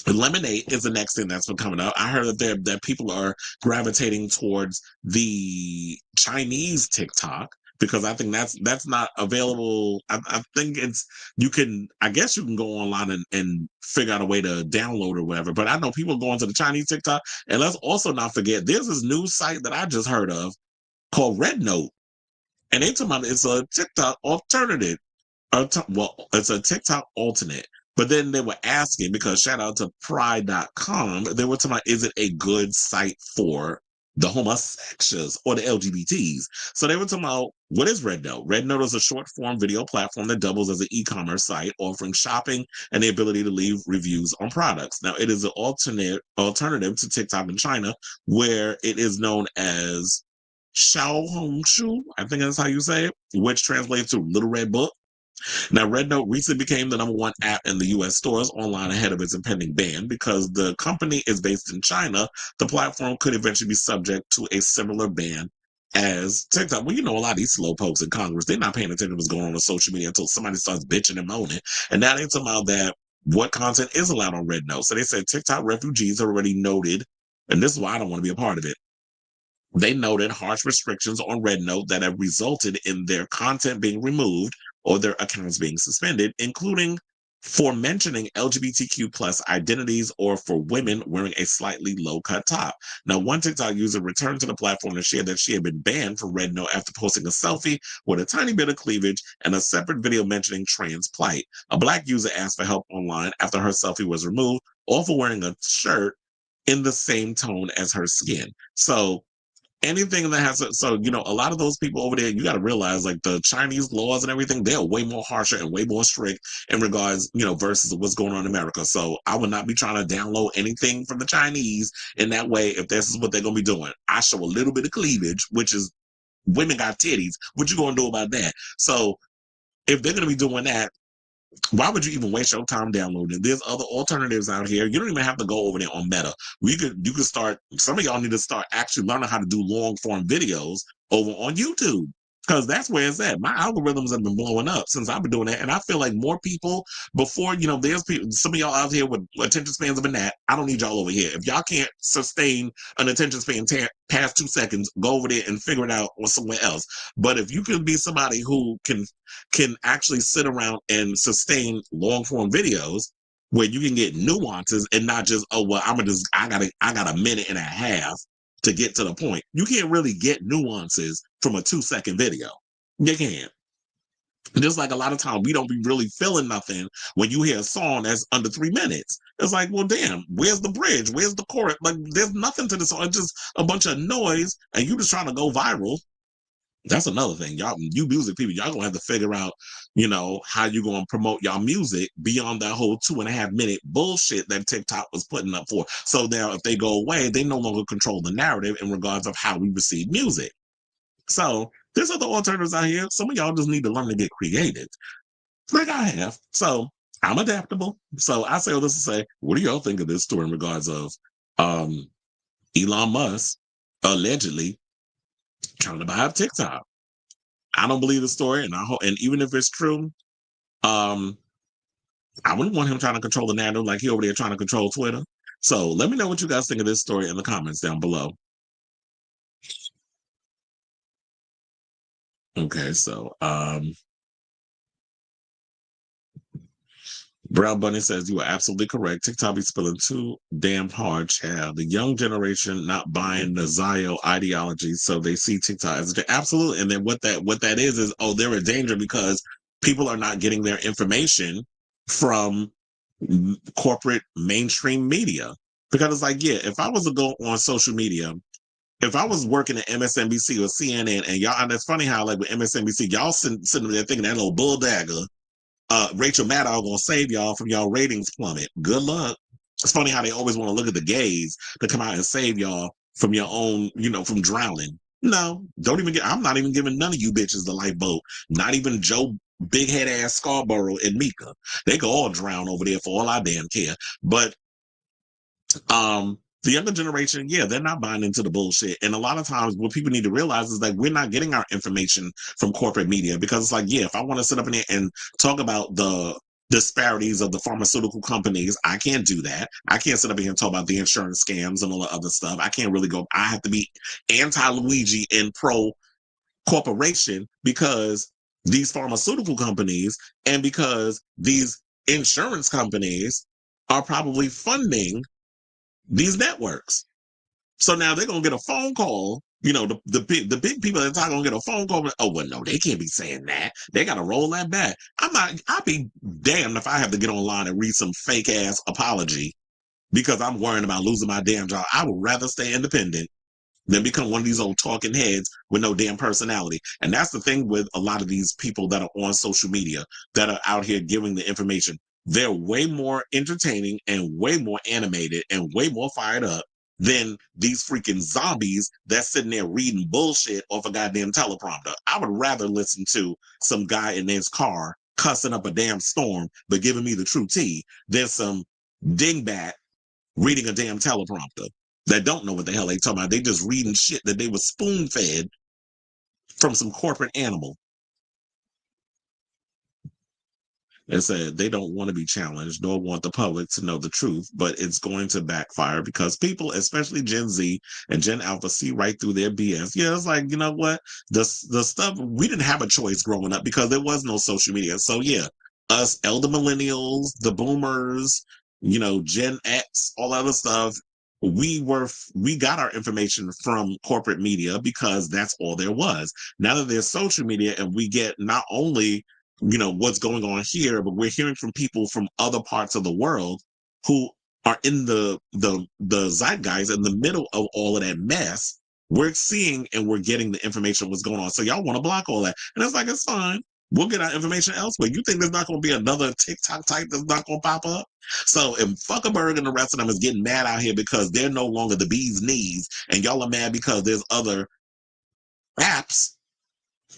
Lemonade is the next thing that's been coming up. I heard that people are gravitating towards the Chinese TikTok, because I think that's not available. I think I guess you can go online and figure out a way to download or whatever. But I know people going to the Chinese TikTok. And let's also not forget, there's this new site that I just heard of called Red Note. And they talking about it's a TikTok alternative. Well, it's a TikTok alternate. But then they were asking, because shout out to pride.com, they were talking about, is it a good site for the homosexuals or the LGBTs? So they were talking about, What is Red Note? Red Note is a short-form video platform that doubles as an e-commerce site, offering shopping and the ability to leave reviews on products. Now, it is an alternative to TikTok in China, where it is known as Xiaohongshu, I think that's how you say it, which translates to Little Red Book. Now, Red Note recently became the #1 app in the U.S. stores online ahead of its impending ban. Because the company is based in China, the platform could eventually be subject to a similar ban as TikTok. Well, you know, a lot of these slow pokes in Congress, they're not paying attention to what's going on social media until somebody starts bitching and moaning. And now they're talking about that what content is allowed on Red Note. So they said TikTok refugees are already noted, and this is why I don't want to be a part of it. They noted harsh restrictions on Red Note that have resulted in their content being removed or their accounts being suspended, including for mentioning LGBTQ plus identities or for women wearing a slightly low-cut top. Now, one TikTok user returned to the platform and shared that she had been banned from Red Note after posting a selfie with a tiny bit of cleavage and a separate video mentioning trans plight. A Black user asked for help online after her selfie was removed, or for wearing a shirt in the same tone as her skin. So anything that has so you know, a lot of those people over there, you got to realize, like, the Chinese laws and everything, they're way more harsher and way more strict in regards, you know, versus what's going on in America. So I would not be trying to download anything from the Chinese in that way. If this is what they're gonna be doing, I show a little bit of cleavage, which is women got titties, what you gonna do about that? So if they're gonna be doing that, why would you even waste your time downloading? There's other alternatives out here. You don't even have to go over there on Meta. You could start, some of y'all need to start actually learning how to do long form videos over on YouTube. Because that's where it's at. My algorithms have been blowing up since I've been doing that. And I feel like more people before, you know, there's people, some of y'all out here with attention spans of a gnat. I don't need y'all over here. If y'all can't sustain an attention span past 2 seconds, go over there and figure it out or somewhere else. But if you can be somebody who can actually sit around and sustain long form videos where you can get nuances and not just, oh well, I got a minute and a half to get to the point. You can't really get nuances from a 2-second video. You can't. Just like a lot of times we don't be really feeling nothing when you hear a song that's under 3 minutes. It's like, well, damn, where's the bridge? Where's the chorus? Like, there's nothing to this song. It's just a bunch of noise, and you just trying to go viral. That's another thing. Y'all, you music people, y'all gonna have to figure out, you know, how you gonna promote y'all music beyond that whole 2.5 minute bullshit that TikTok was putting up for. So now if they go away, they no longer control the narrative in regards of how we receive music. So there's other alternatives out here. Some of y'all just need to learn to get creative, like I have. So I'm adaptable. So I say all this to say, what do y'all think of this story in regards of Elon Musk allegedly trying to buy up TikTok? I don't believe the story, and and even if it's true, I wouldn't want him trying to control the narrative like he over there trying to control Twitter. So let me know what you guys think of this story in the comments down below. Okay, so Brown Bunny says you are absolutely correct. TikTok be spilling too damn hard, child. The young generation not buying the Zio ideology, so they see TikTok as absolutely. And then what that is oh, they're in danger because people are not getting their information from corporate mainstream media. Because it's like, yeah, if I was to go on social media, if I was working at MSNBC or CNN, and y'all, and it's funny how like with MSNBC, y'all sitting there thinking that little bull dagger. Rachel Maddow gonna save y'all from y'all ratings plummet. Good luck. It's funny how they always want to look at the gays to come out and save y'all from your own, you know, from drowning. No, don't even I'm not even giving none of you bitches the lifeboat. Not even Joe big head ass Scarborough and Mika. They could all drown over there for all I damn care. But the younger generation, yeah, they're not buying into the bullshit. And a lot of times what people need to realize is that we're not getting our information from corporate media, because it's like, yeah, if I want to sit up in there and talk about the disparities of the pharmaceutical companies, I can't do that. I can't sit up here and talk about the insurance scams and all the other stuff. I can't really go, I have to be anti-Luigi and pro corporation, because these pharmaceutical companies and because these insurance companies are probably funding these networks. So now they're gonna get a phone call. You know, the big people at the time gonna get a phone call. Oh well, no, they can't be saying that. They gotta roll that back. I'll be damned if I have to get online and read some fake ass apology because I'm worrying about losing my damn job. I would rather stay independent. than become one of these old talking heads with no damn personality. And that's the thing with a lot of these people that are on social media that are out here giving the information. They're way more entertaining and way more animated and way more fired up than these freaking zombies that's sitting there reading bullshit off a goddamn teleprompter. I would rather listen to some guy in his car cussing up a damn storm but giving me the true tea than some dingbat reading a damn teleprompter that don't know what the hell they talking about. They just reading shit that they were spoon fed from some corporate animal. They said they don't want to be challenged nor want the public to know the truth, but it's going to backfire because people, especially Gen Z and Gen Alpha, see right through their BS. Yeah, it's like, you know what? The stuff, we didn't have a choice growing up because there was no social media. So yeah, us elder millennials, the boomers, you know, Gen X, all that other stuff, we got our information from corporate media because that's all there was. Now that there's social media and we get not only, you know, what's going on here, but we're hearing from people from other parts of the world who are in the zeitgeist in the middle of all of that mess. We're seeing and we're getting the information of what's going on. So y'all want to block all that. And it's like, it's fine. We'll get our information elsewhere. You think there's not going to be another TikTok type that's not going to pop up? So if Fuckerberg and the rest of them is getting mad out here because they're no longer the bee's knees, and y'all are mad because there's other apps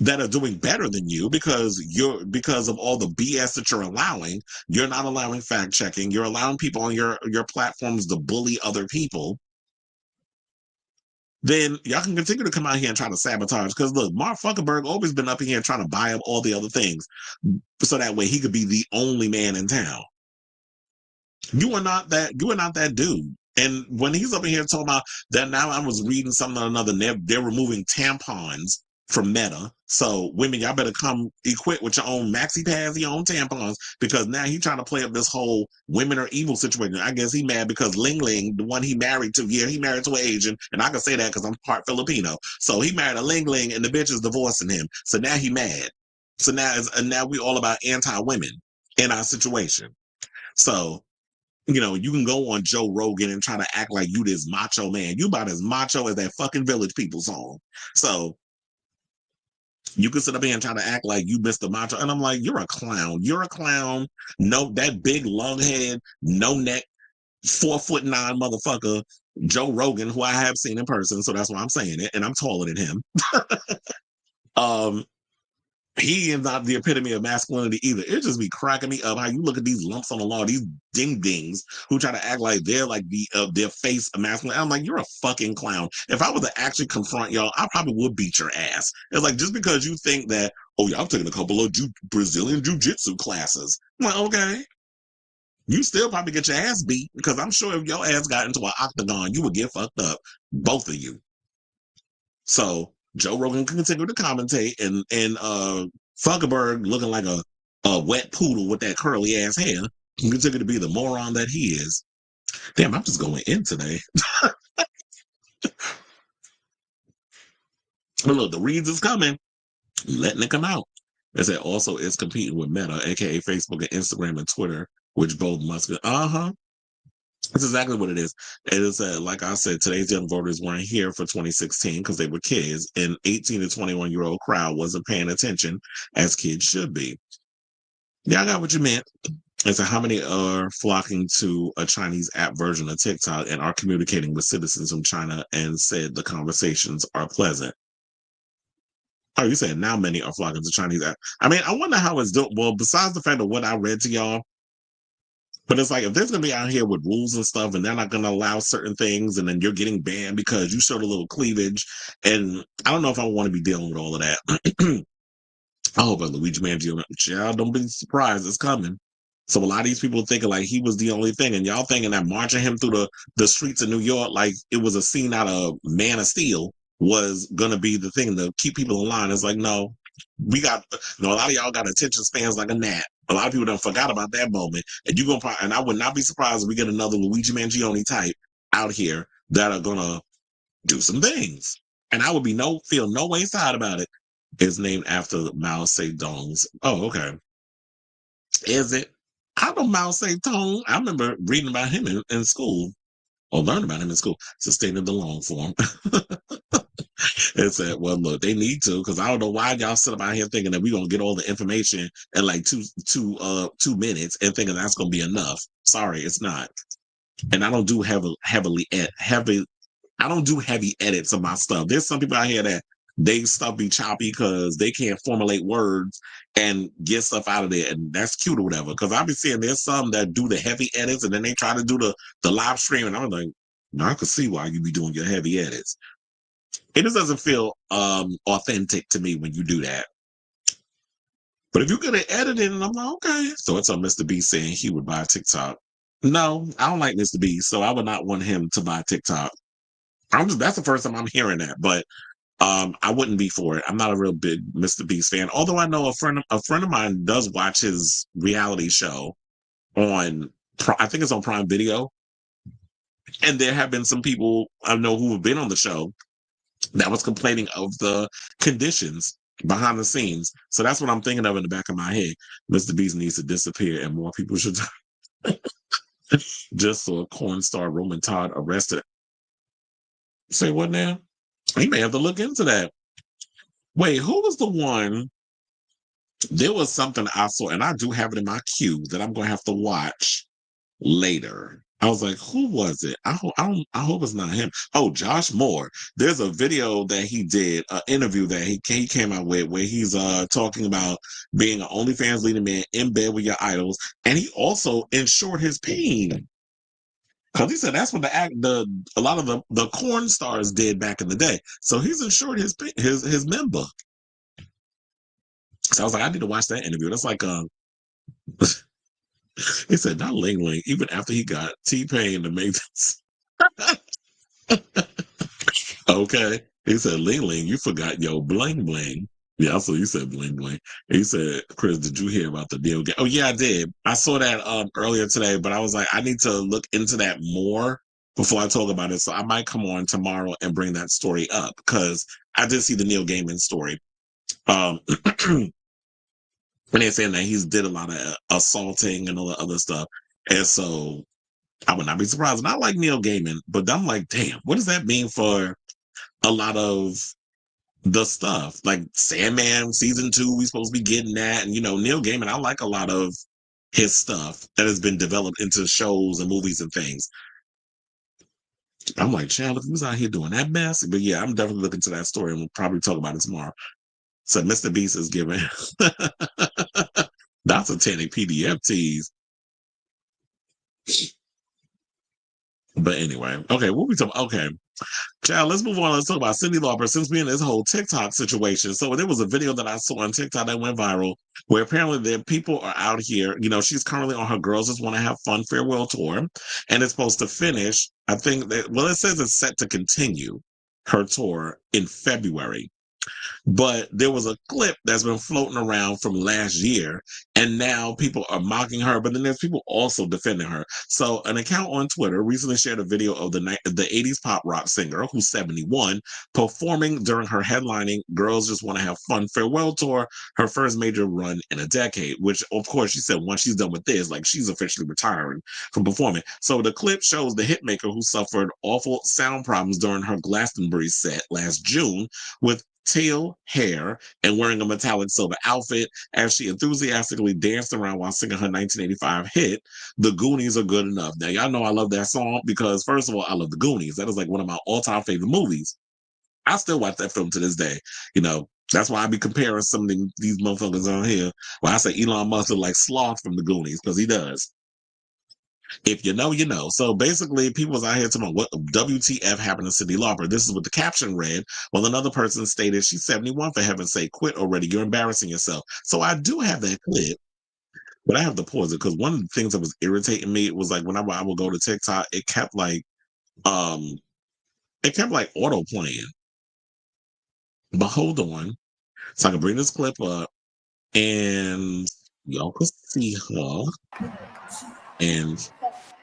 that are doing better than you because of all the BS that you're not allowing fact checking. You're allowing people on your platforms to bully other people. Then y'all can continue to come out here and try to sabotage. Because look, Mark Zuckerberg always been up here trying to buy up all the other things, so that way he could be the only man in town. You are not that. You are not that dude. And when he's up in here talking about that, now I was reading something or another. They're removing tampons from Meta. So women, y'all better come equipped with your own maxi pads, your own tampons, because now he's trying to play up this whole women are evil situation. I guess he mad because Ling Ling, the one he married to, yeah, he married to an Asian, and I can say that because I'm part Filipino. So he married a Ling Ling, and the bitch is divorcing him. So now he mad. So now we all about anti-women in our situation. So, you know, you can go on Joe Rogan and try to act like you this macho man. You about as macho as that fucking Village People song. So you can sit up here and try to act like you Mr. Macho. And I'm like, you're a clown. You're a clown. No, that big long head, no neck, 4'9" motherfucker, Joe Rogan, who I have seen in person. So that's why I'm saying it. And I'm taller than him. He is not the epitome of masculinity either. It just be cracking me up how you look at these lumps on the law, these ding dings who try to act like they're like their face of masculinity. I'm like, you're a fucking clown. If I was to actually confront y'all, I probably would beat your ass. It's like, just because you think that, oh yeah, I'm taking a couple of Brazilian jiu-jitsu classes. I'm like, okay. You still probably get your ass beat, because I'm sure if your ass got into an octagon, you would get fucked up. Both of you. So Joe Rogan can continue to commentate, and Zuckerberg looking like a wet poodle with that curly ass hair can continue to be the moron that he is. Damn, I'm just going in today. But look, the reads is coming, letting it come out. As it also is competing with Meta, aka Facebook and Instagram and Twitter, which both Musk. That's exactly what it is. It is, like I said, today's young voters weren't here for 2016 because they were kids, and 18 to 21-year-old crowd wasn't paying attention as kids should be. Yeah, I got what you meant. And so how many are flocking to a Chinese app version of TikTok and are communicating with citizens from China and said the conversations are pleasant? Oh, you said now many are flocking to Chinese app. I mean, I wonder how it's doing. Well, besides the fact of what I read to y'all, but it's like, if there's going to be out here with rules and stuff, and they're not going to allow certain things, and then you're getting banned because you showed a little cleavage, and I don't know if I want to be dealing with all of that. I hope Luigi Mangione, child, don't be surprised, it's coming. So a lot of these people thinking like he was the only thing, and y'all thinking that marching him through the streets of New York like it was a scene out of Man of Steel was going to be the thing to keep people in line. It's like, no, we got, you know, a lot of y'all got attention spans like a gnat. A lot of people don't forgot about that moment, and and I would not be surprised if we get another Luigi Mangione type out here that are gonna do some things, and I would be feel no way sad about it. It's named after Mao Zedong's. Oh, okay. Is it? I know Mao Zedong. I remember reading about him in school. or learn about him in school. Sustained the long form. And said, well, look, they need to, because I don't know why y'all sit out here thinking that we're gonna get all the information in like 2 minutes and thinking that's gonna be enough. Sorry, it's not. And I don't do I don't do heavy edits of my stuff. There's some people out here that they stuff be choppy because they can't formulate words and get stuff out of there, and that's cute or whatever. Because I've been seeing there's some that do the heavy edits and then they try to do the live stream, and I'm like, no, I can see why you be doing your heavy edits. It just doesn't feel authentic to me when you do that. But if you're good at editing, I'm like, okay. So it's on Mr. B saying he would buy TikTok. No, I don't like Mr. B, so I would not want him to buy TikTok. That's the first time I'm hearing that, but I wouldn't be for it. I'm not a real big Mr. Beast fan. Although I know a friend of mine does watch his reality show on, I think it's on Prime Video, and there have been some people I know who have been on the show that was complaining of the conditions behind the scenes. So that's what I'm thinking of in the back of my head. Mr. Beast needs to disappear, and more people should just so a corn star Roman Todd arrested. Say what now? He may have to look into that. Wait, who was the one? There was something I saw, and I do have it in my queue that I'm going to have to watch later. I was like, who was it? I hope it's not him. Oh, Josh Moore. There's a video that he did, an interview that he came out with where he's talking about being an OnlyFans leading man in bed with your idols, and he also insured his pain. Because he said that's what a lot of the corn stars did back in the day. So he's insured his member. So I was like, I need to watch that interview. That's like he said, not Ling Ling, even after he got T-Pain to make this. Okay. He said, Ling Ling, you forgot your bling bling. Yeah, so you said bling bling. He said, Chris, did you hear about the deal? Oh, yeah, I did. I saw that earlier today, but I was like, I need to look into that more before I talk about it. So I might come on tomorrow and bring that story up because I did see the Neil Gaiman story. And they're saying that he's did a lot of assaulting and all the other stuff. And so I would not be surprised. And I like Neil Gaiman, but I'm like, damn, what does that mean for a lot of the stuff? Like Sandman season 2, we supposed to be getting that. And, Neil Gaiman, I like a lot of his stuff that has been developed into shows and movies and things. I'm like, child, if he was out here doing that mess. But yeah, I'm definitely looking to that story and we'll probably talk about it tomorrow. So Mr. Beast is giving that's a Tannic PDF tease. But anyway, okay, what we talking? Okay, child, let's move on. Let's talk about Cyndi Lauper since we're in this whole TikTok situation. So there was a video that I saw on TikTok that went viral where apparently the people are out here. She's currently on her Girls Just Want to Have Fun farewell tour, and it's supposed to finish. I think that it says it's set to continue her tour in February. But there was a clip that's been floating around from last year, and now people are mocking her, but then there's people also defending her. So an account on Twitter recently shared a video of the 80s pop rock singer, who's 71, performing during her headlining Girls Just Want to Have Fun farewell tour, her first major run in a decade, which of course she said once she's done with this, like she's officially retiring from performing. So the clip shows the hitmaker who suffered awful sound problems during her Glastonbury set last June with teal hair and wearing a metallic silver outfit as she enthusiastically danced around while singing her 1985 hit, The Goonies Are Good Enough. Now, y'all know I love that song because, first of all, I love The Goonies. That is like one of my all-time favorite movies. I still watch that film to this day. That's why I be comparing some of these motherfuckers on here. When I say Elon Musk look like Sloth from The Goonies, because he does. If you know, you know. So basically, people was out here talking about what WTF happened to Cyndi Lauper. This is what the caption read. Well, another person stated, she's 71, for heaven's sake, quit already. You're embarrassing yourself. So I do have that clip, but I have to pause it because one of the things that was irritating me was like whenever I would go to TikTok, it kept like auto playing. But hold on. So I can bring this clip up and y'all can see her and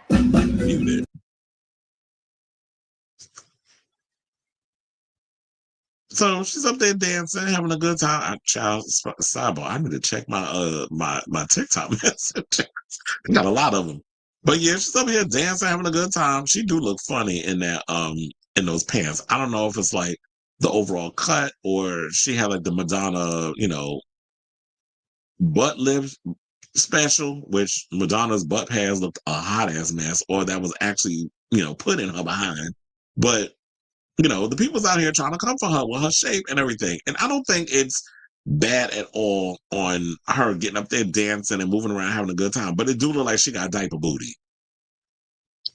mute it. So she's up there dancing, having a good time. Sidebar, I need to check my TikTok message. Got a lot of them. But yeah, she's up here dancing, having a good time. She do look funny in that in those pants. I don't know if it's like the overall cut or she had like the Madonna, butt lift special, which Madonna's butt pads looked a hot ass mess, or that was actually, put in her behind. But, the people's out here trying to come for her with her shape and everything. And I don't think it's bad at all on her getting up there dancing and moving around having a good time. But it do look like she got diaper booty.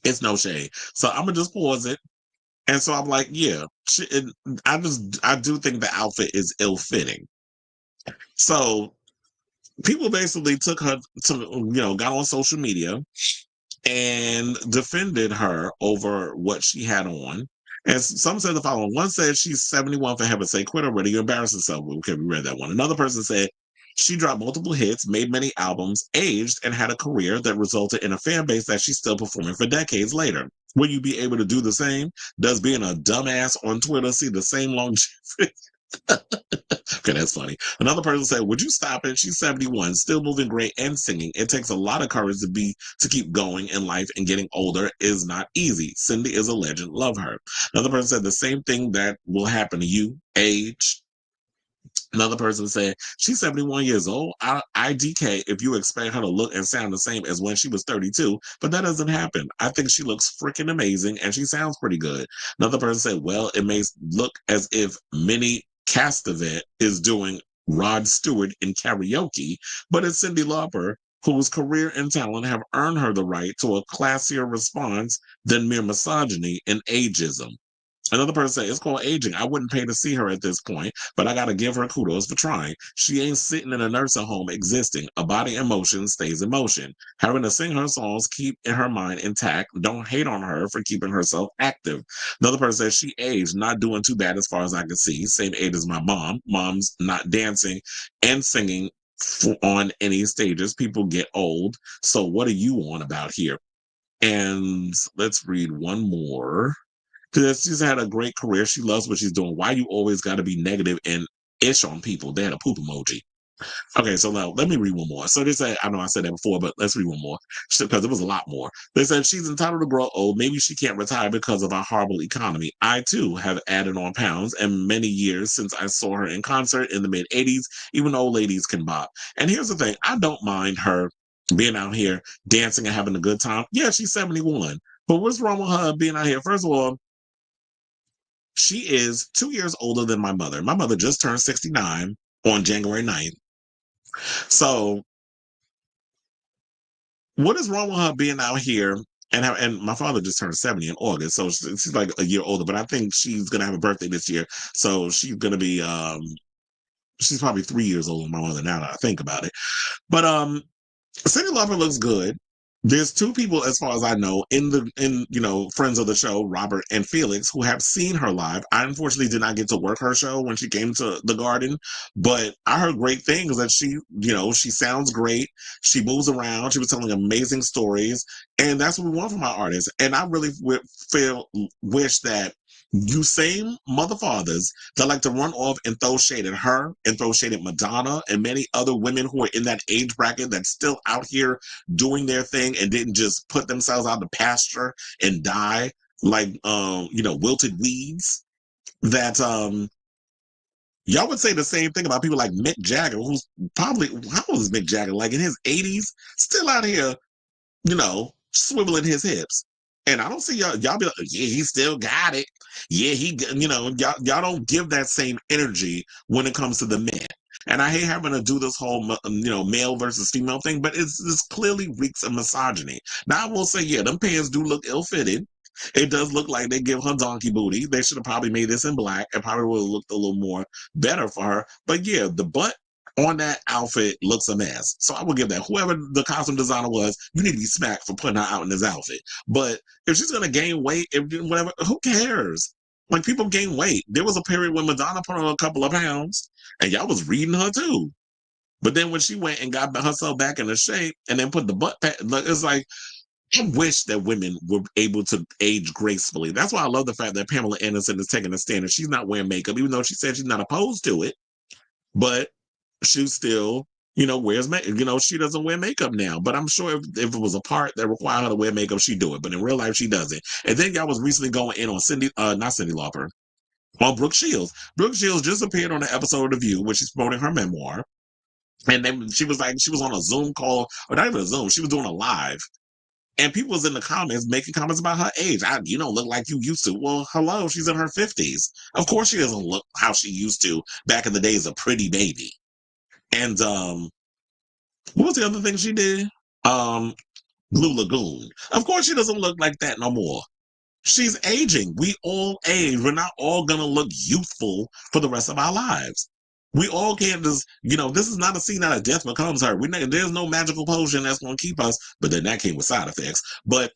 It's no shade. So I'm gonna just pause it. And so I'm like, yeah, I do think the outfit is ill fitting. So people basically took her to, got on social media and defended her over what she had on. And some said the following. One said she's 71, for heaven's sake, quit already, you embarrass yourself. Okay, we read that one. Another person said she dropped multiple hits, made many albums, aged, and had a career that resulted in a fan base that she's still performing for decades later. Will you be able to do the same? Does being a dumbass on Twitter see the same longevity? Okay, that's funny. Another person said, would you stop it? She's 71, still moving great and singing. It takes a lot of courage to keep going in life, and getting older is not easy. Cyndi is a legend. Love her. Another person said the same thing that will happen to you. Age. Another person said, she's 71 years old. IDK if you expect her to look and sound the same as when she was 32, but that doesn't happen. I think she looks freaking amazing and she sounds pretty good. Another person said, well, it may look as if Minnie Castevet is doing Rod Stewart in karaoke, but it's Cyndi Lauper, whose career and talent have earned her the right to a classier response than mere misogyny and ageism. Another person said, it's called aging. I wouldn't pay to see her at this point, but I got to give her kudos for trying. She ain't sitting in a nursing home existing. A body in motion stays in motion. Having to sing her songs, keep in her mind intact. Don't hate on her for keeping herself active. Another person says she aged, not doing too bad as far as I can see. Same age as my mom. Mom's not dancing and singing on any stages. People get old. So what are you on about here? And let's read one more. Because she's had a great career. She loves what she's doing. Why you always got to be negative and ish on people? They had a poop emoji. Okay, so now let me read one more. So they said, I know I said that before, but let's read one more because it was a lot more. They said she's entitled to grow old. Maybe she can't retire because of our horrible economy. I too have added on pounds and many years since I saw her in concert in the mid 80s. Even old ladies can bop. And here's the thing, I don't mind her being out here dancing and having a good time. Yeah, she's 71. But what's wrong with her being out here? First of all, she is 2 years older than my mother. My mother just turned 69 on January 9th. So what is wrong with her being out here? And my father just turned 70 in August, so she's like a year older. But I think she's gonna have a birthday this year, so she's gonna be she's probably 3 years older than my mother now that I think about it. But Cyndi Lauper looks good. There's two people, as far as I know, in friends of the show, Robert and Felix, who have seen her live. I unfortunately did not get to work her show when she came to the Garden, but I heard great things that she sounds great. She moves around. She was telling amazing stories, and that's what we want from our artists. And I really wish that you same mother fathers that like to run off and throw shade at her and throw shade at Madonna and many other women who are in that age bracket that's still out here doing their thing and didn't just put themselves out to pasture and die like wilted weeds, that y'all would say the same thing about people like Mick Jagger, who's probably, how old is Mick Jagger, like in his 80s, still out here swiveling his hips. And I don't see y'all be like, yeah, he still got it. Yeah, y'all don't give that same energy when it comes to the men. And I hate having to do this whole, male versus female thing, but this clearly reeks of misogyny. Now, I will say, yeah, them pants do look ill-fitted. It does look like they give her donkey booty. They should have probably made this in black. It probably would have looked a little more better for her. But yeah, the butt on that outfit looks a mess. So I will give that. Whoever the costume designer was, you need to be smacked for putting her out in this outfit. But if she's going to gain weight, whatever, who cares? Like, people gain weight. There was a period when Madonna put on a couple of pounds and y'all was reading her too. But then when she went and got herself back into shape and then put the butt pad, it's like, I wish that women were able to age gracefully. That's why I love the fact that Pamela Anderson is taking a stand and she's not wearing makeup, even though she said she's not opposed to it. But she's still wears makeup. She doesn't wear makeup now. But I'm sure if it was a part that required her to wear makeup, she'd do it. But in real life, she doesn't. And then y'all was recently going in on not Cyndi Lauper, on Brooke Shields. Brooke Shields just appeared on an episode of The View, which is promoting her memoir. And then she was on a Zoom call, or not even a Zoom, she was doing a live. And people was in the comments making comments about her age. You don't look like you used to. Well, hello, she's in her 50s. Of course she doesn't look how she used to back in the days of Pretty Baby. And what was the other thing she did? Blue Lagoon. Of course she doesn't look like that no more. She's aging. We all age. We're not all going to look youthful for the rest of our lives. We all can't just, this is not a scene out of Death Becomes Her. There's no magical potion that's going to keep us, but then that came with side effects. But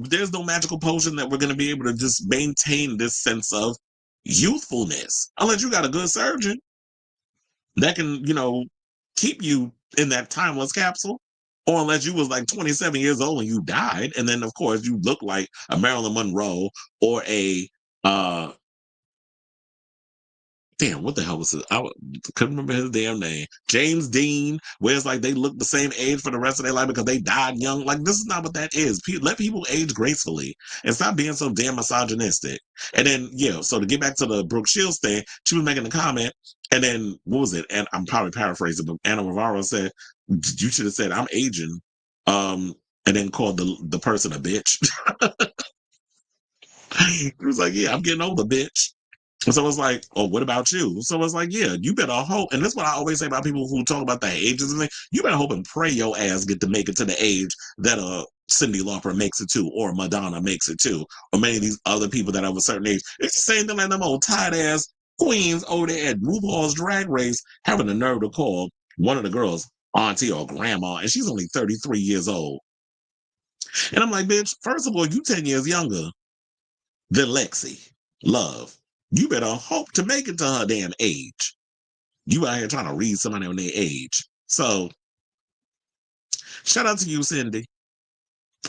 there's no magical potion that we're going to be able to just maintain this sense of youthfulness. Unless you got a good surgeon that can, keep you in that timeless capsule. Or unless you was like 27 years old and you died, and then of course you look like a Marilyn Monroe or a damn, what the hell was it? I couldn't remember his damn name. James Dean, where it's like they look the same age for the rest of their life because they died young. Like, this is not what that is. Let people age gracefully and stop being so damn misogynistic. And then, so to get back to the Brooke Shields thing, she was making a comment, and then, what was it? And I'm probably paraphrasing, but Anna Navarro said, you should have said, I'm aging, and then called the person a bitch. He was like, yeah, I'm getting older, bitch. So it's like, oh, what about you? So it's like, yeah, you better hope. And that's what I always say about people who talk about the ages and things. You better hope and pray your ass get to make it to the age that Cyndi Lauper makes it to, or Madonna makes it to, or many of these other people that are of a certain age. It's the same thing like them old tight ass queens over there at RuPaul's Drag Race having the nerve to call one of the girls auntie or grandma, and she's only 33 years old. And I'm like, bitch, first of all, you 10 years younger than Lexi Love. You better hope to make it to her damn age. You out here trying to read somebody on their age. So, shout out to you, Cyndi.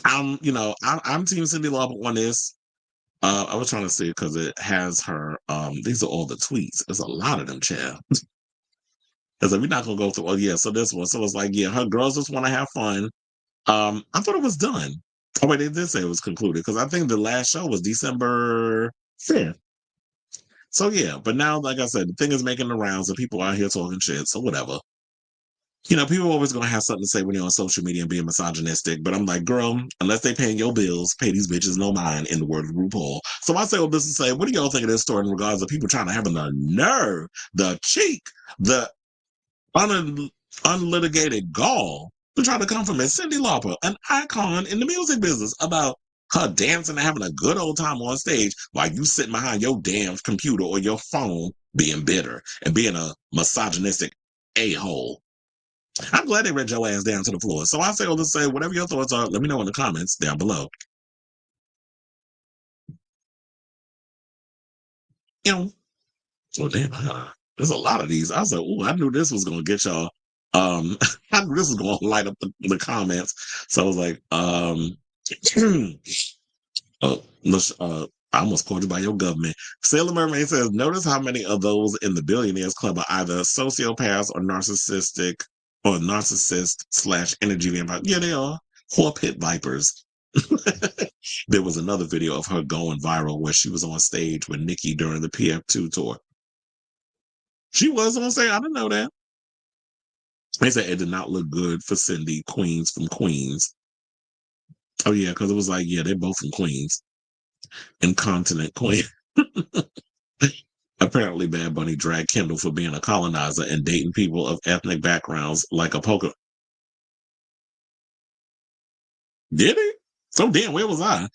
I'm Team Cyndi Lauper on this. I was trying to see because it has her. These are all the tweets. There's a lot of them, child. Because we're not gonna go through. Oh yeah, so this one. So it's like, yeah, her girls just want to have fun. I thought it was done. Oh wait, they did say it was concluded because I think the last show was December 5th. So yeah, but now, like I said, the thing is making the rounds and people out here talking shit. So whatever. People are always gonna have something to say when you're on social media and being misogynistic. But I'm like, girl, unless they paying your bills, pay these bitches no mind, in the word of RuPaul. So I say all this to say, what do y'all think of this story in regards to people trying to have the nerve, the cheek, the unlitigated gall to try to come from Miss Cyndi Lauper, an icon in the music business, about her dancing and having a good old time on stage while you sitting behind your damn computer or your phone being bitter and being a misogynistic a-hole. I'm glad they read your ass down to the floor. So I say all this to say, whatever your thoughts are, let me know in the comments down below. Oh damn, there's a lot of these. I was like, oh, I knew this was gonna get y'all. I knew this was gonna light up the comments. So I was like, I almost called you by your government. Sailor Mermaid says, notice how many of those in the Billionaires Club are either sociopaths or narcissist / energy vampire. Yeah, they are. Whore pit vipers. There was another video of her going viral where she was on stage with Nicki during the PF2 tour. She was on stage. I didn't know that. They said it did not look good for Cyndi, Queens from Queens. Oh, yeah, because it was like, yeah, they're both from Queens. Incontinent Queen. Apparently, Bad Bunny dragged Kendall for being a colonizer and dating people of ethnic backgrounds like a poker. Did he? So damn, where was I?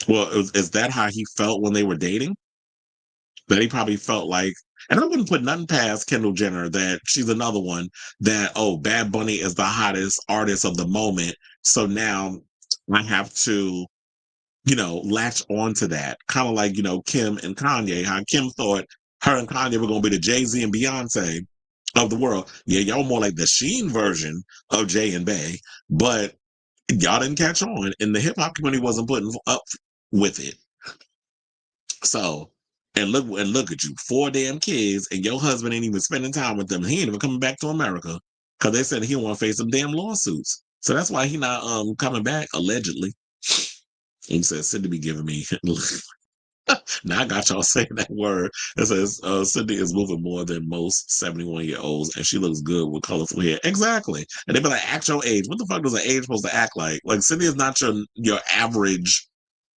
Well, is that how he felt when they were dating? That he probably felt like, and I wouldn't put nothing past Kendall Jenner that she's another one that, oh, Bad Bunny is the hottest artist of the moment. So now I have to, latch on to that. Kind of like, Kim and Kanye, how Kim thought her and Kanye were going to be the Jay-Z and Beyonce of the world. Yeah, y'all more like the Sheen version of Jay and Bey, but y'all didn't catch on, and the hip hop community wasn't putting up with it. So And look at you, 4 damn kids, and your husband ain't even spending time with them. He ain't even coming back to America because they said he don't want to face some damn lawsuits. So that's why he not coming back allegedly. He says Cyndi be giving me. Now I got y'all saying that word. It says Cyndi is moving more than most 71-year-olds, and she looks good with colorful hair. Exactly. And they be like, act your age. What the fuck does an age supposed to act like? Like Cyndi is not your average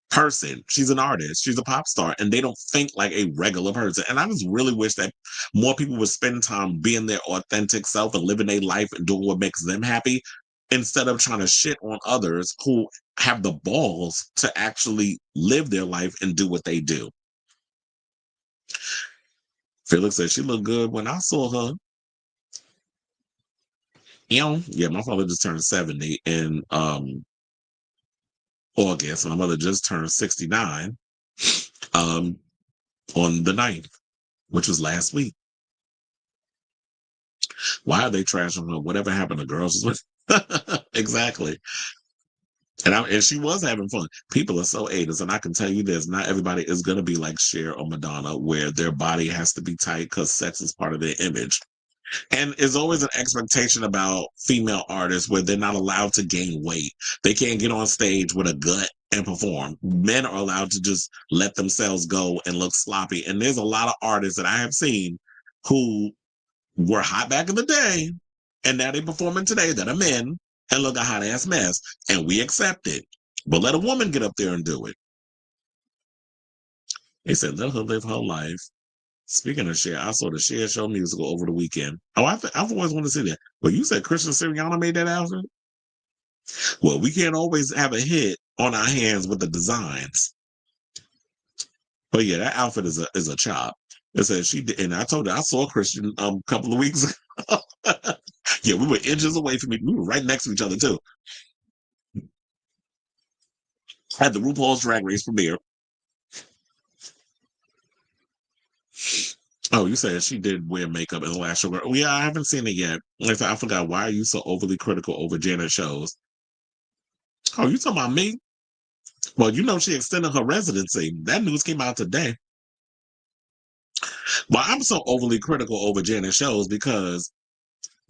person. She's an artist. She's a pop star, and they don't think like a regular person. And I just really wish that more people would spend time being their authentic self and living their life and doing what makes them happy instead of trying to shit on others who have the balls to actually live their life and do what they do. Felix said she looked good when I saw her. Yeah, my father just turned 70 in August. My mother just turned 69 on the 9th, which was last week. Why are they trashing her? Whatever happened to girls? Exactly. And she was having fun. People are so 80s, and I can tell you this: not everybody is going to be like Cher or Madonna, where their body has to be tight because sex is part of their image. And there's always an expectation about female artists where they're not allowed to gain weight. They can't get on stage with a gut and perform. Men are allowed to just let themselves go and look sloppy. And there's a lot of artists that I have seen who were hot back in the day, and now they're performing today that are men and look a hot ass mess, and we accept it. But let a woman get up there and do it. They said, let her live her life. Speaking of Cher, I saw the Cher Show musical over the weekend. Oh, I've always wanted to see that. Well, you said Christian Siriano made that outfit? Well, we can't always have a hit on our hands with the designs. But yeah, that outfit is a chop. It says she did, and I told her I saw Christian a couple of weeks ago. Yeah, we were inches away from each. We were right next to each other too. Had the RuPaul's Drag Race premiere. Oh, you said she did wear makeup in the last show. Oh, yeah, I haven't seen it yet. Like I forgot. Why are you so overly critical over Janet shows? Oh, you talking about me? Well, you know she extended her residency. That news came out today. Well, I'm so overly critical over Janet shows because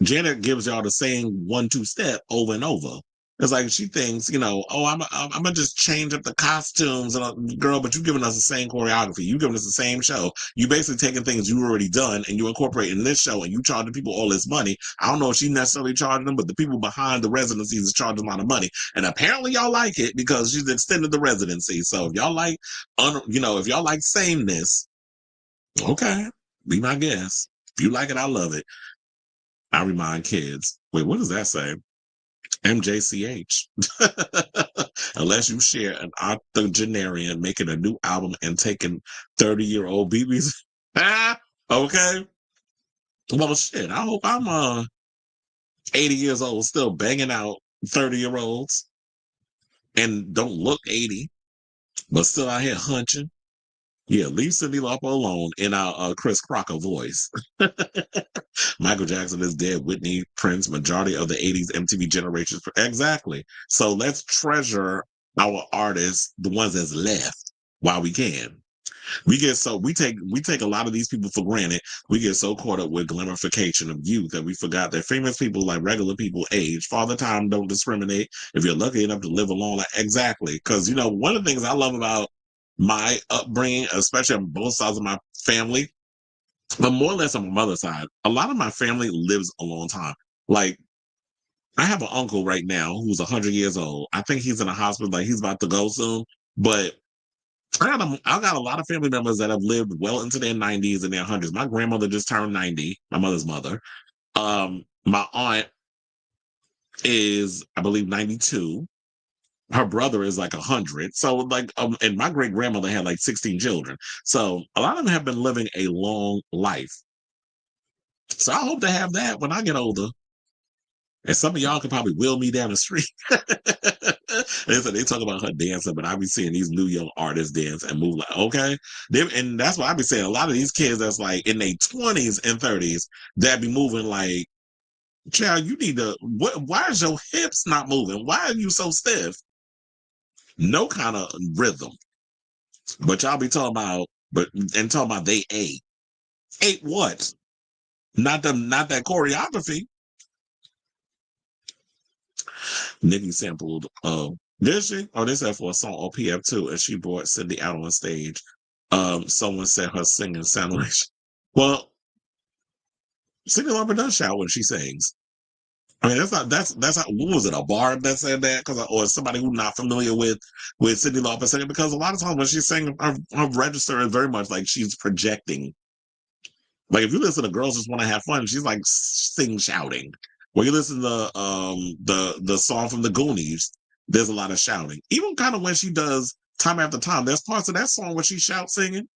Janet gives y'all the same 1-2 step over and over. It's like she thinks, oh, I'm gonna just change up the costumes, and girl, but you giving us the same choreography. You giving us the same show. You basically taking things you already done and you incorporate in this show, and you charging people all this money. I don't know if she necessarily charging them, but the people behind the residencies is charging a lot of money, and apparently y'all like it because she's extended the residency. So if y'all like, if y'all like sameness, okay, be my guest. If you like it, I love it. I remind kids. Wait, what does that say? MJCH. Unless you share an octogenarian making a new album and taking 30-year-old BBs. Okay. Well, shit. I hope I'm 80 years old still banging out 30-year-olds and don't look 80, but still out here hunching. Yeah, leave Cyndi Lauper alone in our Chris Crocker voice. Michael Jackson is dead. Whitney, Prince, majority of the 80s MTV generations. Exactly. So let's treasure our artists, the ones that's left, while we can. We take a lot of these people for granted. We get so caught up with glamorification of youth that we forgot that famous people, like regular people, age. Father Time don't discriminate. If you're lucky enough to live alone, exactly. Because one of the things I love about my upbringing, especially on both sides of my family, but more or less on my mother's side, a lot of my family lives a long time. Like, I have an uncle right now who's 100 years old. I think he's in a hospital, like he's about to go soon. But I got a lot of family members that have lived well into their 90s and their hundreds. My grandmother just turned 90, my mother's mother. My aunt is, I believe, 92. Her brother is like 100. So and my great grandmother had like 16 children. So a lot of them have been living a long life. So I hope to have that when I get older. And some of y'all could probably wheel me down the street. They talk about her dancing, but I be seeing these new young artists dance and move like, okay. And that's why I be saying a lot of these kids that's like in their 20s and 30s that be moving like, child, you need to, why is your hips not moving? Why are you so stiff? No kind of rhythm. But y'all be talking about But and talking about they ate. Ate what? Not that choreography. Nicki sampled did she? Oh, this said for a song on PF2 and she brought Cyndi out on stage. Someone said her singing sounded like well, Cyndi Lauper does shout when she sings. I mean, that's not what was it, a bard that said that? Or somebody who's not familiar with Cyndi Lauper singing, because a lot of times when she's singing, her register is very much like she's projecting. Like if you listen to Girls Just Want to Have Fun, she's like sing shouting. When you listen to the song from the Goonies, there's a lot of shouting. Even kind of when she does Time After Time, there's parts of that song where she shouts singing.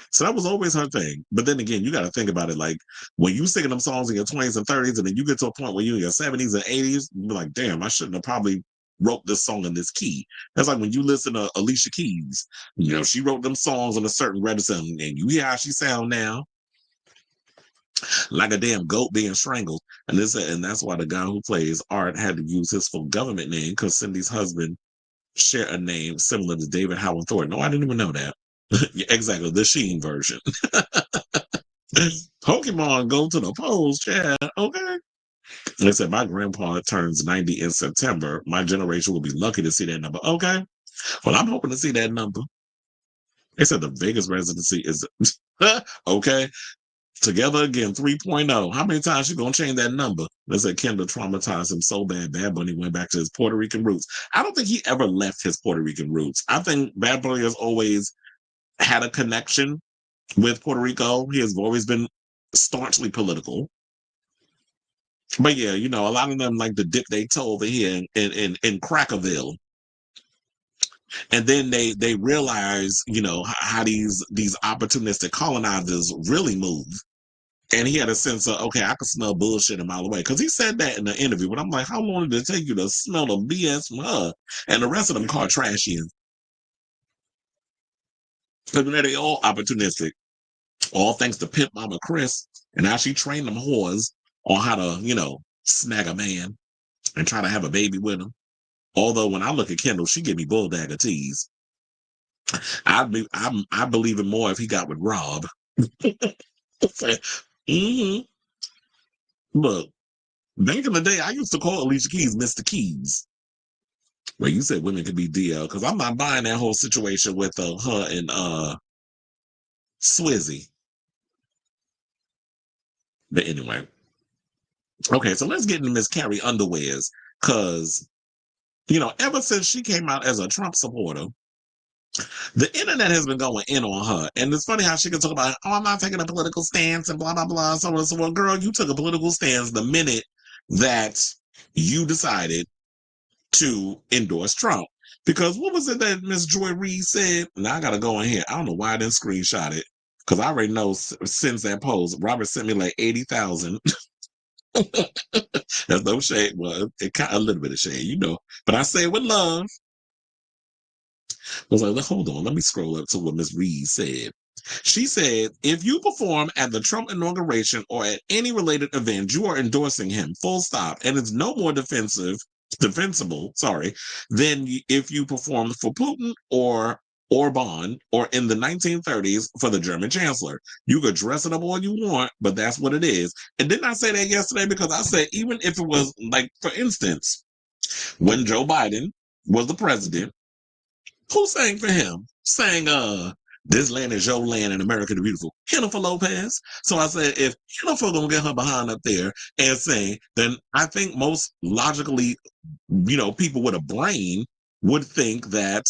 So that was always her thing. But then again, you got to think about it. Like when you singing them songs in your 20s and 30s, and then you get to a point where you're in your 70s and 80s, you're like, damn, I shouldn't have probably wrote this song in this key. That's like when you listen to Alicia Keys. You know, she wrote them songs in a certain register, and you hear how she sound now, like a damn goat being strangled. And that's why the guy who plays Art had to use his full government name, because Cindy's husband shared a name similar to David Howard Thornton. No, I didn't even know that. Yeah, exactly, the Sheen version. Pokemon go to the polls, Chad. Okay. They said my grandpa turns 90 in September. My generation will be lucky to see that number. Okay. Well, I'm hoping to see that number. They said the Vegas residency is okay. Together again, 3.0. How many times you gonna change that number? They said Kendall traumatized him so bad. Bad Bunny went back to his Puerto Rican roots. I don't think he ever left his Puerto Rican roots. I think Bad Bunny has always had a connection with Puerto Rico. He has always been staunchly political. But yeah, you know, a lot of them like to dip their toe over here in Crackerville. And then they realize, you know, how these opportunistic colonizers really move. And he had a sense of, okay, I can smell bullshit a mile away. Because he said that in the interview. But I'm like, how long did it take you to smell the BS from her? And the rest of them called trashians. Because they all opportunistic. All thanks to Pimp Mama Chris. And how she trained them whores on how to, you know, snag a man and try to have a baby with him. Although when I look at Kendall, she give me bulldagger tease. I believe it more if he got with Rob. Mm-hmm. Look, back in the day, I used to call Alicia Keys Mr. Keys. Well, you said women could be DL, because I'm not buying that whole situation with her and Swizzy. But anyway, okay, so let's get into Miss Carrie Underwears, because you know, ever since she came out as a Trump supporter, the internet has been going in on her. And it's funny how she can talk about, oh, I'm not taking a political stance and blah, blah, blah. So on and so on. Girl, you took a political stance the minute that you decided to endorse Trump. Because what was it that Miss Joy Reid said? Now I got to go in here. I don't know why I didn't screenshot it. Because I already know since that post, Robert sent me like 80,000. That's no shade. Well, it kind of a little bit of shade, you know. But I say it with love. I was like, hold on, let me scroll up to what Ms. Reed said. She said, if you perform at the Trump inauguration or at any related event, you are endorsing him, full stop. And it's no more defensible, than if you performed for Putin or Orban or in the 1930s for the German chancellor. You could dress it up all you want, but that's what it is. And didn't I say that yesterday? Because I said, even if it was like, for instance, when Joe Biden was the president, who sang for him? Sang This Land Is Your Land and America the Beautiful. Jennifer Lopez. So I said, if Jennifer gonna get her behind up there and sing, then I think most logically, you know, people with a brain would think that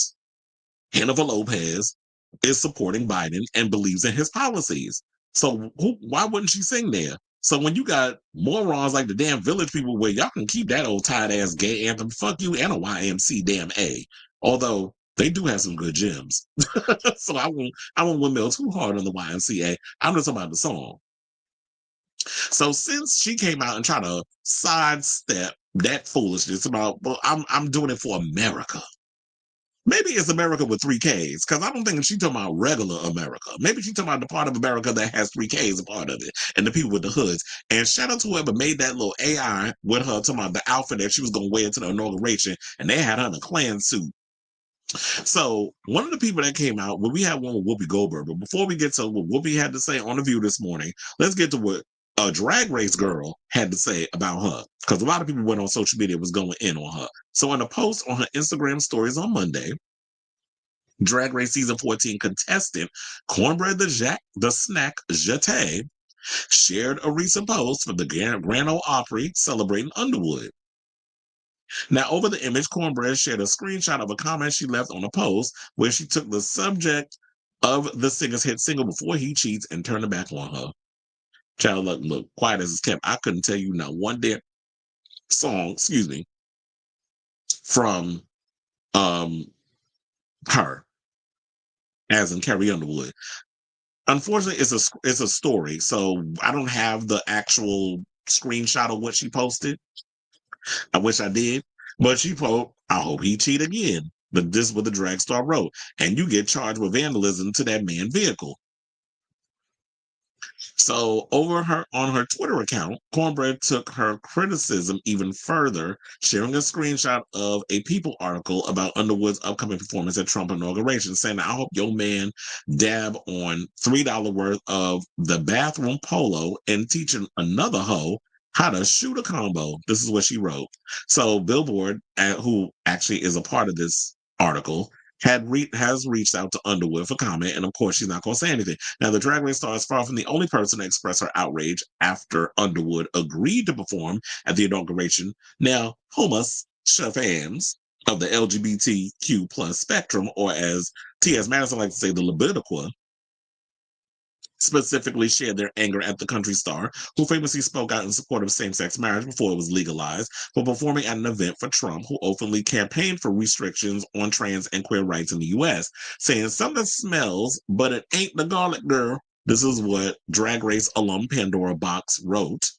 Jennifer Lopez is supporting Biden and believes in his policies. So why wouldn't she sing there? So when you got morons like the damn Village People, where y'all can keep that old tight ass gay anthem, fuck you and a YMC damn A. Although they do have some good gems. So I won't windmill too hard on the YMCA. I'm just talking about the song. So since she came out and tried to sidestep that foolishness about, well, I'm doing it for America. Maybe it's America with 3Ks, because I don't think she's talking about regular America. Maybe she's talking about the part of America that has 3Ks a part of it, and the people with the hoods. And shout out to whoever made that little AI with her talking about the outfit that she was going to wear to the inauguration, and they had her in a Klan suit. So one of the people that came out, well, we had one with Whoopi Goldberg, but before we get to what Whoopi had to say on The View this morning, let's get to what a Drag Race girl had to say about her. Because a lot of people went on social media was going in on her. So in a post on her Instagram stories on Monday, Drag Race Season 14 contestant Cornbread the Snack Jete shared a recent post from the Grand Ole Opry celebrating Underwood. Now, over the image, Cornbread shared a screenshot of a comment she left on a post where she took the subject of the singer's hit single Before He Cheats and turned it back on her. Child, look, quiet as it's kept. I couldn't tell you not one damn song, from her, as in Carrie Underwood. Unfortunately, it's a story, so I don't have the actual screenshot of what she posted. I wish I did, but she wrote, "I hope he cheat again." But this is what the drag star wrote, and you get charged with vandalism to that man's vehicle. So on her Twitter account, Cornbread took her criticism even further, sharing a screenshot of a People article about Underwood's upcoming performance at Trump inauguration, saying, "I hope your man dab on $3 worth of the bathroom polo and teaching another hoe how to shoot a combo." This is what she wrote. So Billboard, who actually is a part of this article, has reached out to Underwood for comment, and of course, she's not going to say anything. Now, the Drag Race star is far from the only person to express her outrage after Underwood agreed to perform at the inauguration. Now, Humus fans of the LGBTQ plus spectrum, or as T.S. Madison likes to say, the libidiqua, specifically shared their anger at the country star, who famously spoke out in support of same-sex marriage before it was legalized, for performing at an event for Trump, who openly campaigned for restrictions on trans and queer rights in the U.S., saying something smells, but it ain't the garlic girl. This is what Drag Race alum Pandora Box wrote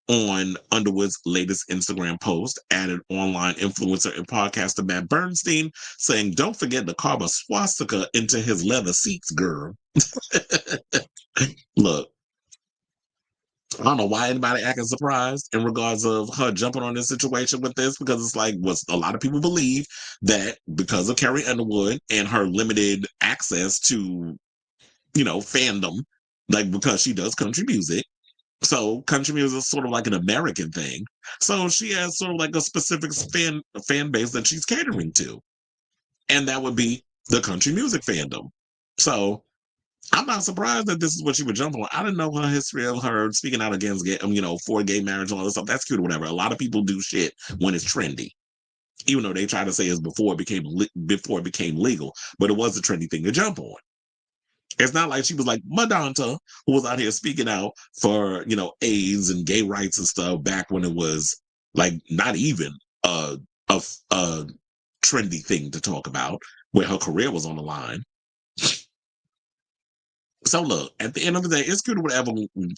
on Underwood's latest Instagram post, added online influencer and podcaster Matt Bernstein, saying, "Don't forget to carve a swastika into his leather seats, girl." Look, I don't know why anybody acting surprised in regards of her jumping on this situation with this, because it's like what a lot of people believe, that because of Carrie Underwood and her limited access to, fandom, like because she does country music. So country music is sort of like an American thing. So she has sort of like a specific fan base that she's catering to. And that would be the country music fandom. So I'm not surprised that this is what she would jump on. I didn't know her history of her speaking out against for gay marriage and all this stuff. That's cute or whatever. A lot of people do shit when it's trendy, even though they try to say it's before it became legal. But it was a trendy thing to jump on. It's not like she was like Madonna, who was out here speaking out for AIDS and gay rights and stuff back when it was like not even a trendy thing to talk about, where her career was on the line. So look, at the end of the day, it's good or whatever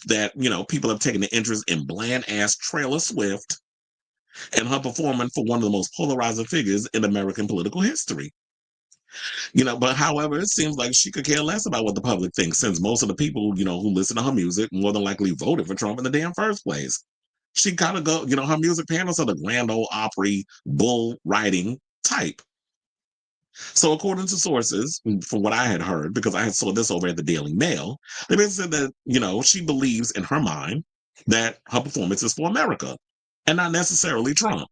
that people have taken an interest in bland ass Taylor Swift and her performing for one of the most polarizing figures in American political history. But however, it seems like she could care less about what the public thinks, since most of the people who listen to her music more than likely voted for Trump in the damn first place. She kind of her music panels are the Grand Ole Opry bull riding type. So, according to sources, from what I had heard, because I had saw this over at the Daily Mail, they basically said that, she believes in her mind that her performance is for America and not necessarily Trump.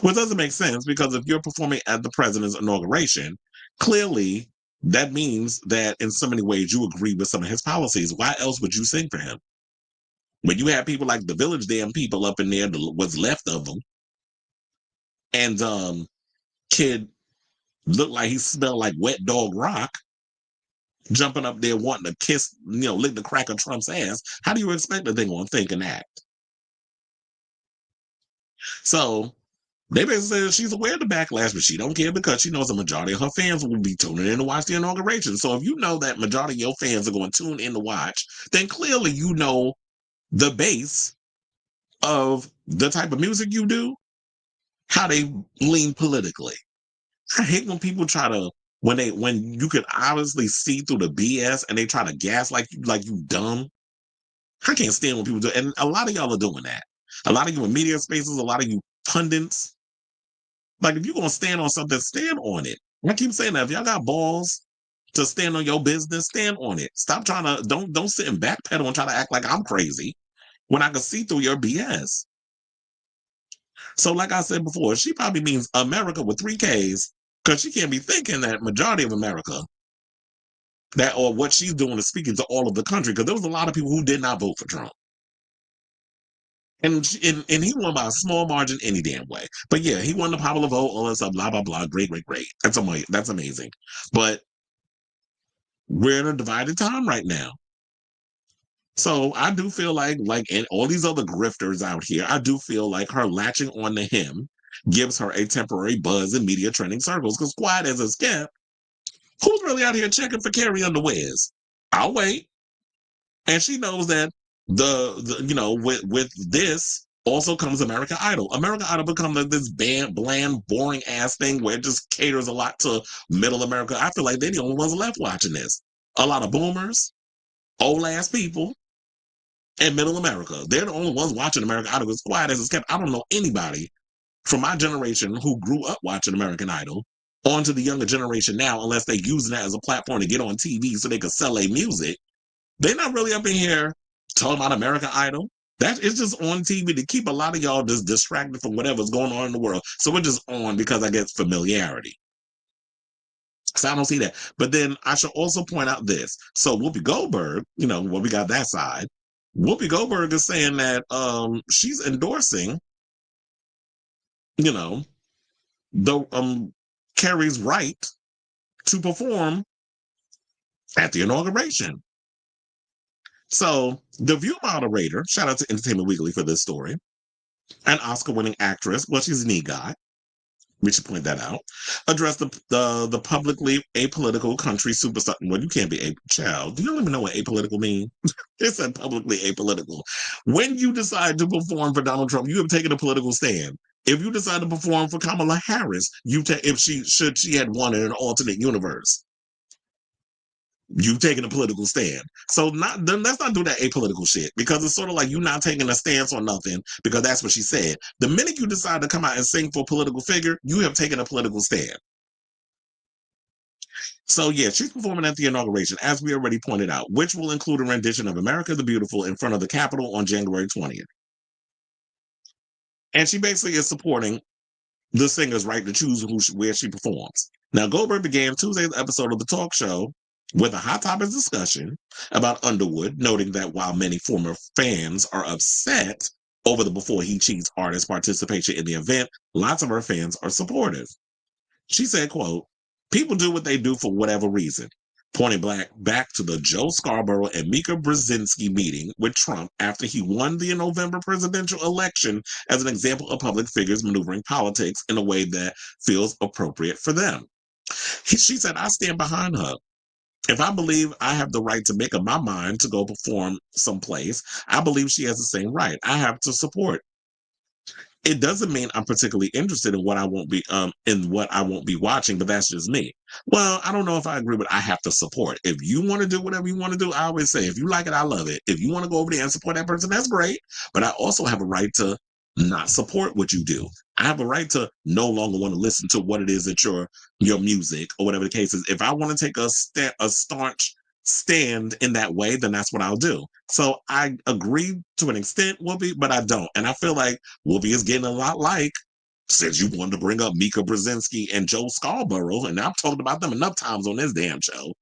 Which doesn't make sense, because if you're performing at the president's inauguration, clearly that means that in so many ways you agree with some of his policies. Why else would you sing for him? When you have people like the Village Damn People up in there, what's left of them, and kid looked like he smelled like wet dog rock, jumping up there wanting to kiss, lick the crack of Trump's ass. How do you expect that they're going to think and act? So they basically said she's aware of the backlash, but she don't care because she knows the majority of her fans will be tuning in to watch the inauguration. So if you know that majority of your fans are going to tune in to watch, then clearly you know the base of the type of music you do, how they lean politically. I hate when people try to, when you can obviously see through the BS and they try to gas like you dumb. I can't stand when people do, and a lot of y'all are doing that. A lot of you in media spaces, a lot of you pundits. Like, if you're gonna stand on something, stand on it. I keep saying that if y'all got balls to stand on your business, stand on it. Stop trying to don't sit and backpedal and try to act like I'm crazy when I can see through your BS. So, like I said before, she probably means America with 3 Ks, because she can't be thinking that majority of America, that or what she's doing is speaking to all of the country, because there was a lot of people who did not vote for Trump. And he won by a small margin any damn way. But yeah, he won the popular vote, all that stuff, blah, blah, blah. Great, great, great. That's amazing. But we're in a divided time right now. So I do feel like and all these other grifters out here, I do feel like her latching on to him gives her a temporary buzz in media trending circles. Because quiet as it's kept, who's really out here checking for Carrie Underwood? I'll wait. And she knows that with this also comes American Idol. American Idol becomes this bland, boring ass thing where it just caters a lot to middle America. I feel like they're the only ones left watching this. A lot of boomers, old ass people, and middle America. They're the only ones watching American Idol. As quiet as it's kept, I don't know anybody from my generation who grew up watching American Idol onto the younger generation now, unless they're using that as a platform to get on TV so they can sell their music. They're not really up in here talking about American Idol. That is just on TV to keep a lot of y'all just distracted from whatever's going on in the world. So we're just on because I guess familiarity. So I don't see that. But then I should also point out this. So Whoopi Goldberg, when we got that side, Whoopi Goldberg is saying that she's endorsing, the Carrie's right to perform at the inauguration. So the View moderator, shout out to Entertainment Weekly for this story, an Oscar-winning actress, well, she's an EGOT, we should point that out, addressed the publicly apolitical country superstar. Well, you can't be a child. You don't even know what apolitical means. It said publicly apolitical. When you decide to perform for Donald Trump, you have taken a political stand. If you decide to perform for Kamala Harris, if she had won in an alternate universe, you've taken a political stand. So let's not do that apolitical shit, because it's sort of like you're not taking a stance on nothing because that's what she said. The minute you decide to come out and sing for a political figure, you have taken a political stand. So yeah, she's performing at the inauguration, as we already pointed out, which will include a rendition of America the Beautiful in front of the Capitol on January 20th. And she basically is supporting the singer's right to choose where she performs. Now, Goldberg began Tuesday's episode of the talk show with a hot topics discussion about Underwood, noting that while many former fans are upset over the Before He Cheats artist participation in the event, lots of her fans are supportive. She said, quote, "People do what they do for whatever reason," pointing back to the Joe Scarborough and Mika Brzezinski meeting with Trump after he won the November presidential election as an example of public figures maneuvering politics in a way that feels appropriate for them. She said, "I stand behind her. If I believe I have the right to make up my mind to go perform someplace, I believe she has the same right. I have to support. It doesn't mean I'm particularly interested in what I won't be watching, but that's just me." Well, I don't know if I agree with I have to support. If you want to do whatever you want to do, I always say, if you like it, I love it. If you want to go over there and support that person, that's great. But I also have a right to not support what you do. I have a right to no longer want to listen to what it is that your music or whatever the case is. If I want to take a staunch stand in that way, then that's what I'll do. So I agree to an extent, Whoopi, but I don't. And I feel like Whoopi is getting a lot like, since you wanted to bring up Mika Brzezinski and Joe Scarborough, and I've talked about them enough times on this damn show.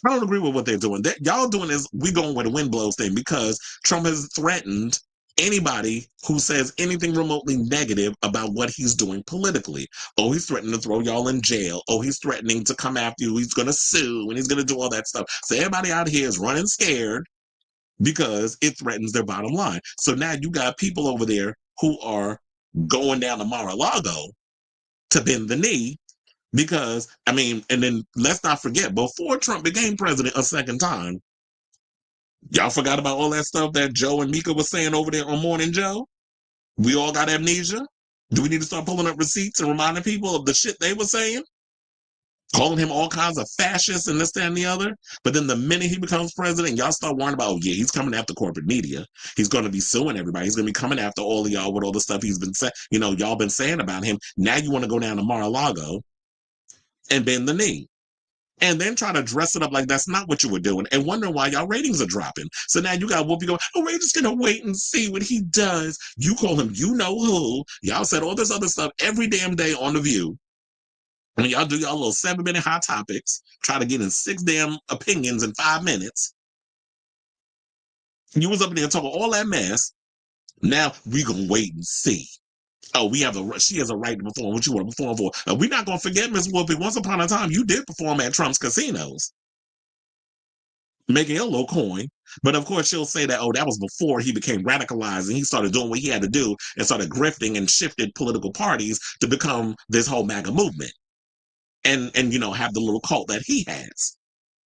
I don't agree with what they're doing. Y'all doing this, we going where the wind blows thing, because Trump has threatened anybody who says anything remotely negative about what he's doing politically. Oh, he's threatening to throw y'all in jail. Oh, he's threatening to come after you. He's going to sue and he's going to do all that stuff. So everybody out here is running scared because it threatens their bottom line. So now you got people over there who are going down to Mar-a-Lago to bend the knee because, and then let's not forget, before Trump became president a second time, y'all forgot about all that stuff that Joe and Mika was saying over there on Morning Joe? We all got amnesia? Do we need to start pulling up receipts and reminding people of the shit they were saying? Calling him all kinds of fascists and this, that, and the other? But then the minute he becomes president, y'all start worrying about, oh yeah, he's coming after corporate media. He's going to be suing everybody. He's going to be coming after all of y'all with all the stuff he's been saying, y'all been saying about him. Now you want to go down to Mar-a-Lago and bend the knee. And then try to dress it up like that's not what you were doing and wonder why y'all ratings are dropping. So now you got Whoopi going, oh, we're just going to wait and see what he does. You call him you know who. Y'all said all this other stuff every damn day on The View. When y'all do y'all little 7-minute hot topics, try to get in 6 damn opinions in 5 minutes. You was up there talking all that mess. Now we gonna wait and see. Oh, she has a right to perform what you want to perform for. We're not gonna forget, Miss Whoopi. Once upon a time, you did perform at Trump's casinos, making a little coin. But of course, she'll say that, oh, that was before he became radicalized and he started doing what he had to do and started grifting and shifted political parties to become this whole MAGA movement. And have the little cult that he has.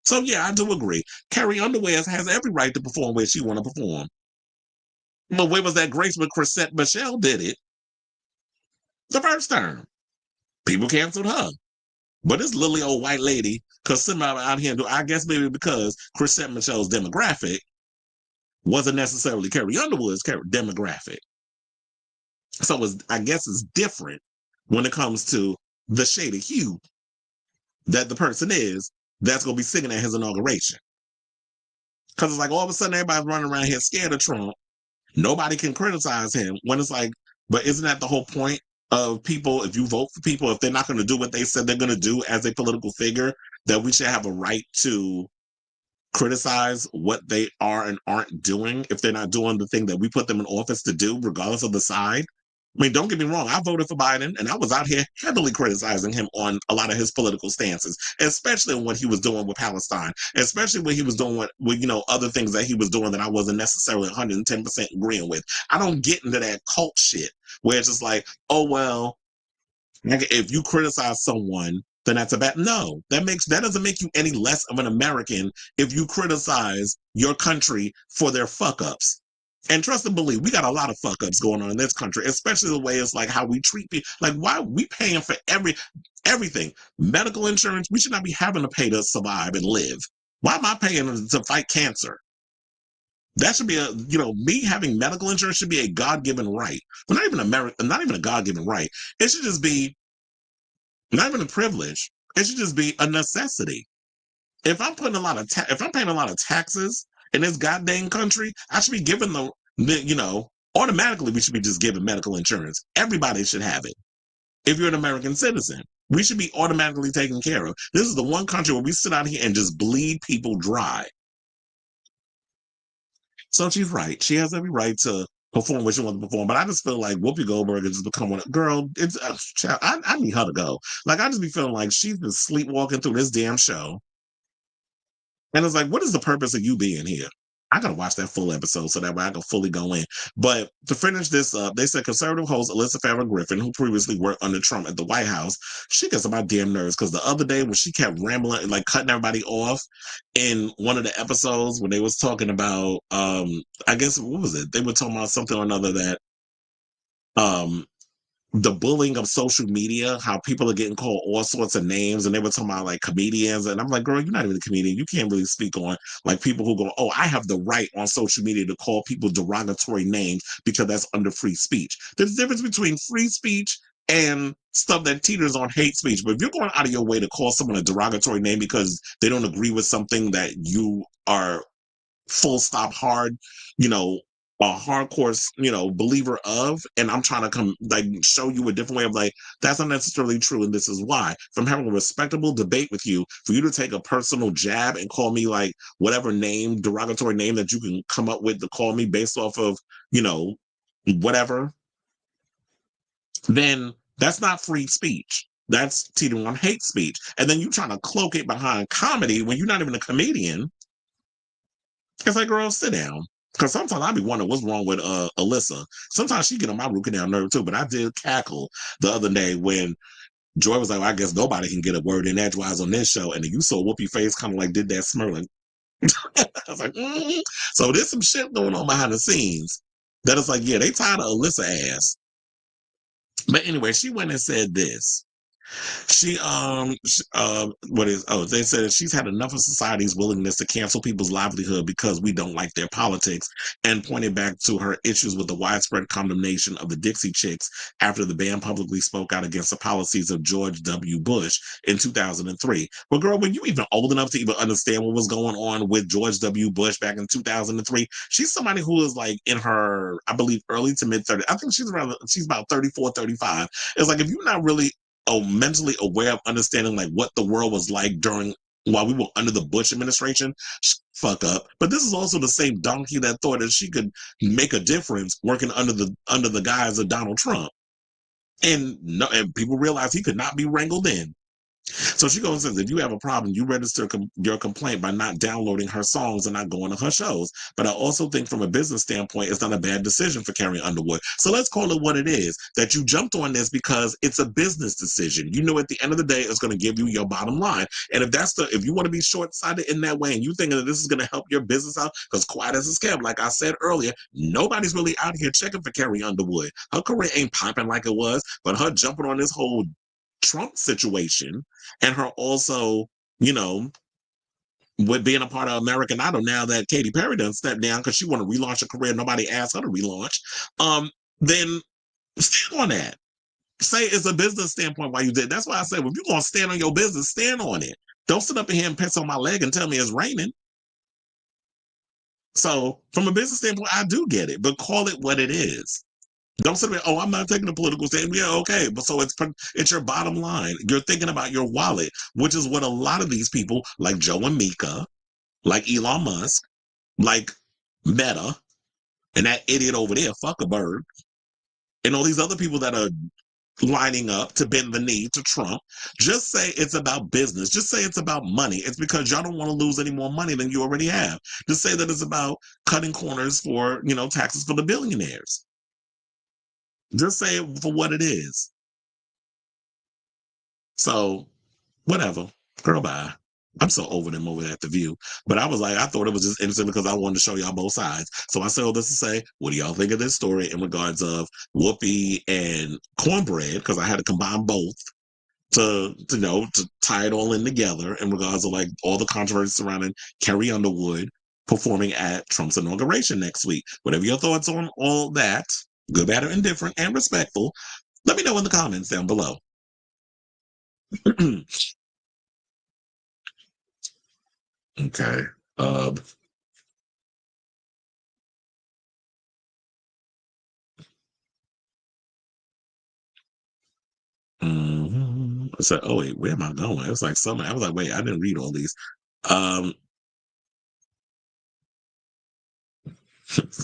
So yeah, I do agree. Carrie Underwood has every right to perform where she want to perform. But where was that grace when Chrisette Michelle did it the first term? People canceled her. But this lily old white lady, because somebody out here, I guess maybe because Chrisette Michelle's demographic wasn't necessarily Carrie Underwood's demographic. So I guess it's different when it comes to the shade of hue that the person is that's going to be singing at his inauguration. Because it's like all of a sudden everybody's running around here scared of Trump. Nobody can criticize him when it's like, but isn't that the whole point of people? If you vote for people, if they're not going to do what they said they're going to do as a political figure, that we should have a right to criticize what they are and aren't doing if they're not doing the thing that we put them in office to do, regardless of the side. I mean, don't get me wrong. I voted for Biden, and I was out here heavily criticizing him on a lot of his political stances, especially on what he was doing with Palestine, especially when he was doing other things that he was doing that I wasn't necessarily 110% agreeing with. I don't get into that cult shit where it's just like, oh, well, if you criticize someone, then that's a bad. No, that doesn't make you any less of an American if you criticize your country for their fuck ups. And trust and believe, we got a lot of fuck ups going on in this country, especially the way it's like how we treat people. Like, why are we paying for everything? Medical insurance, we should not be having to pay to survive and live. Why am I paying to fight cancer? That should be me having medical insurance should be a God-given right. But not even a God-given right. It should just be not even a privilege. It should just be a necessity. If I'm paying a lot of taxes in this goddamn country, I should be given automatically we should be just given medical insurance. Everybody should have it. If you're an American citizen, we should be automatically taken care of. This is the one country where we sit out here and just bleed people dry. So she's right. She has every right to perform what she wants to perform. But I just feel like Whoopi Goldberg has just become one. Girl, I need her to go. Like, I just be feeling like she's been sleepwalking through this damn show. And it's like, what is the purpose of you being here? I gotta watch that full episode so that way I can fully go in. But to finish this up, they said conservative host Alyssa Farrah Griffin, who previously worked under Trump at the White House, she gets on my damn nerves because the other day when she kept rambling and like cutting everybody off in one of the episodes when they was talking about, I guess what was it? They were talking about something or another that the bullying of social media, how people are getting called all sorts of names, and they were talking about like comedians, and I'm like, girl, you're not even a comedian. You can't really speak on like people who go, oh, I have the right on social media to call people derogatory names because that's under free speech. There's a difference between free speech and stuff that teeters on hate speech. But if you're going out of your way to call someone a derogatory name because they don't agree with something that you are full stop hard, a hardcore, believer of, and I'm trying to come like show you a different way of like, that's not necessarily true. And this is why. From having a respectable debate with you, for you to take a personal jab and call me like whatever name, derogatory name that you can come up with to call me based off of, whatever, then that's not free speech. That's teetering on hate speech. And then you trying to cloak it behind comedy when you're not even a comedian. It's like, girl, sit down. Because sometimes I be wondering what's wrong with Alyssa. Sometimes she get on my root canal nerve too. But I did cackle the other day when Joy was like, well, I guess nobody can get a word in edgewise on this show. And then you saw Whoopi face kind of like did that smirling. I was like, So there's some shit going on behind the scenes that is like, yeah, they tired of Alyssa ass. But anyway, she went and said this. What is, oh, they said she's had enough of society's willingness to cancel people's livelihood because we don't like their politics, and pointed back to her issues with the widespread condemnation of the Dixie Chicks after the band publicly spoke out against the policies of George W. Bush in 2003. Well, girl, when you even old enough to even understand what was going on with George W. Bush back in 2003, she's somebody who is like in her, I believe, early to mid 30s. I think she's about 34, 35. It's like if you're not really mentally aware of understanding like what the world was like during while we were under the Bush administration, fuck up. But this is also the same donkey that thought that she could make a difference working under the guise of Donald Trump. And no, and people realized he could not be wrangled in. So she goes and says, if you have a problem, you register your complaint by not downloading her songs and not going to her shows. But I also think from a business standpoint, it's not a bad decision for Carrie Underwood. So let's call it what it is, that you jumped on this because it's a business decision. You know, at the end of the day, it's going to give you your bottom line. And if you want to be short-sighted in that way and you think that this is going to help your business out, because quiet as it's kept, like I said earlier, nobody's really out here checking for Carrie Underwood. Her career ain't popping like it was, but her jumping on this whole Trump situation and her also, you know, with being a part of American Idol now that Katy Perry done stepped down because she want to relaunch her career. Nobody asked her to relaunch. Then stand on that. Say it's a business standpoint why you did. That's why I said, if you're going to stand on your business, stand on it. Don't sit up in here and piss on my leg and tell me it's raining. So from a business standpoint, I do get it, but call it what it is. Don't say, "Oh, I'm not taking a political stand." Yeah, okay, but so it's your bottom line. You're thinking about your wallet, which is what a lot of these people, like Joe and Mika, like Elon Musk, like Meta, and that idiot over there, Fuckerberg, and all these other people that are lining up to bend the knee to Trump. Just say it's about business. Just say it's about money. It's because y'all don't want to lose any more money than you already have. Just say that it's about cutting corners for taxes for the billionaires. Just say it for what it is. So, whatever. Girl, bye. I'm so over them over at The View. But I was like, I thought it was just interesting because I wanted to show y'all both sides. So I said all this to say, what do y'all think of this story in regards of Whoopi and Cornbread? Because I had to combine both to tie it all in together in regards of like all the controversy surrounding Carrie Underwood performing at Trump's inauguration next week. Whatever your thoughts on all that, good, bad, or indifferent, and respectful, let me know in the comments down below. Okay. Um, I said, oh wait, where am I going? It was like something. I was like, wait, I didn't read all these. Um,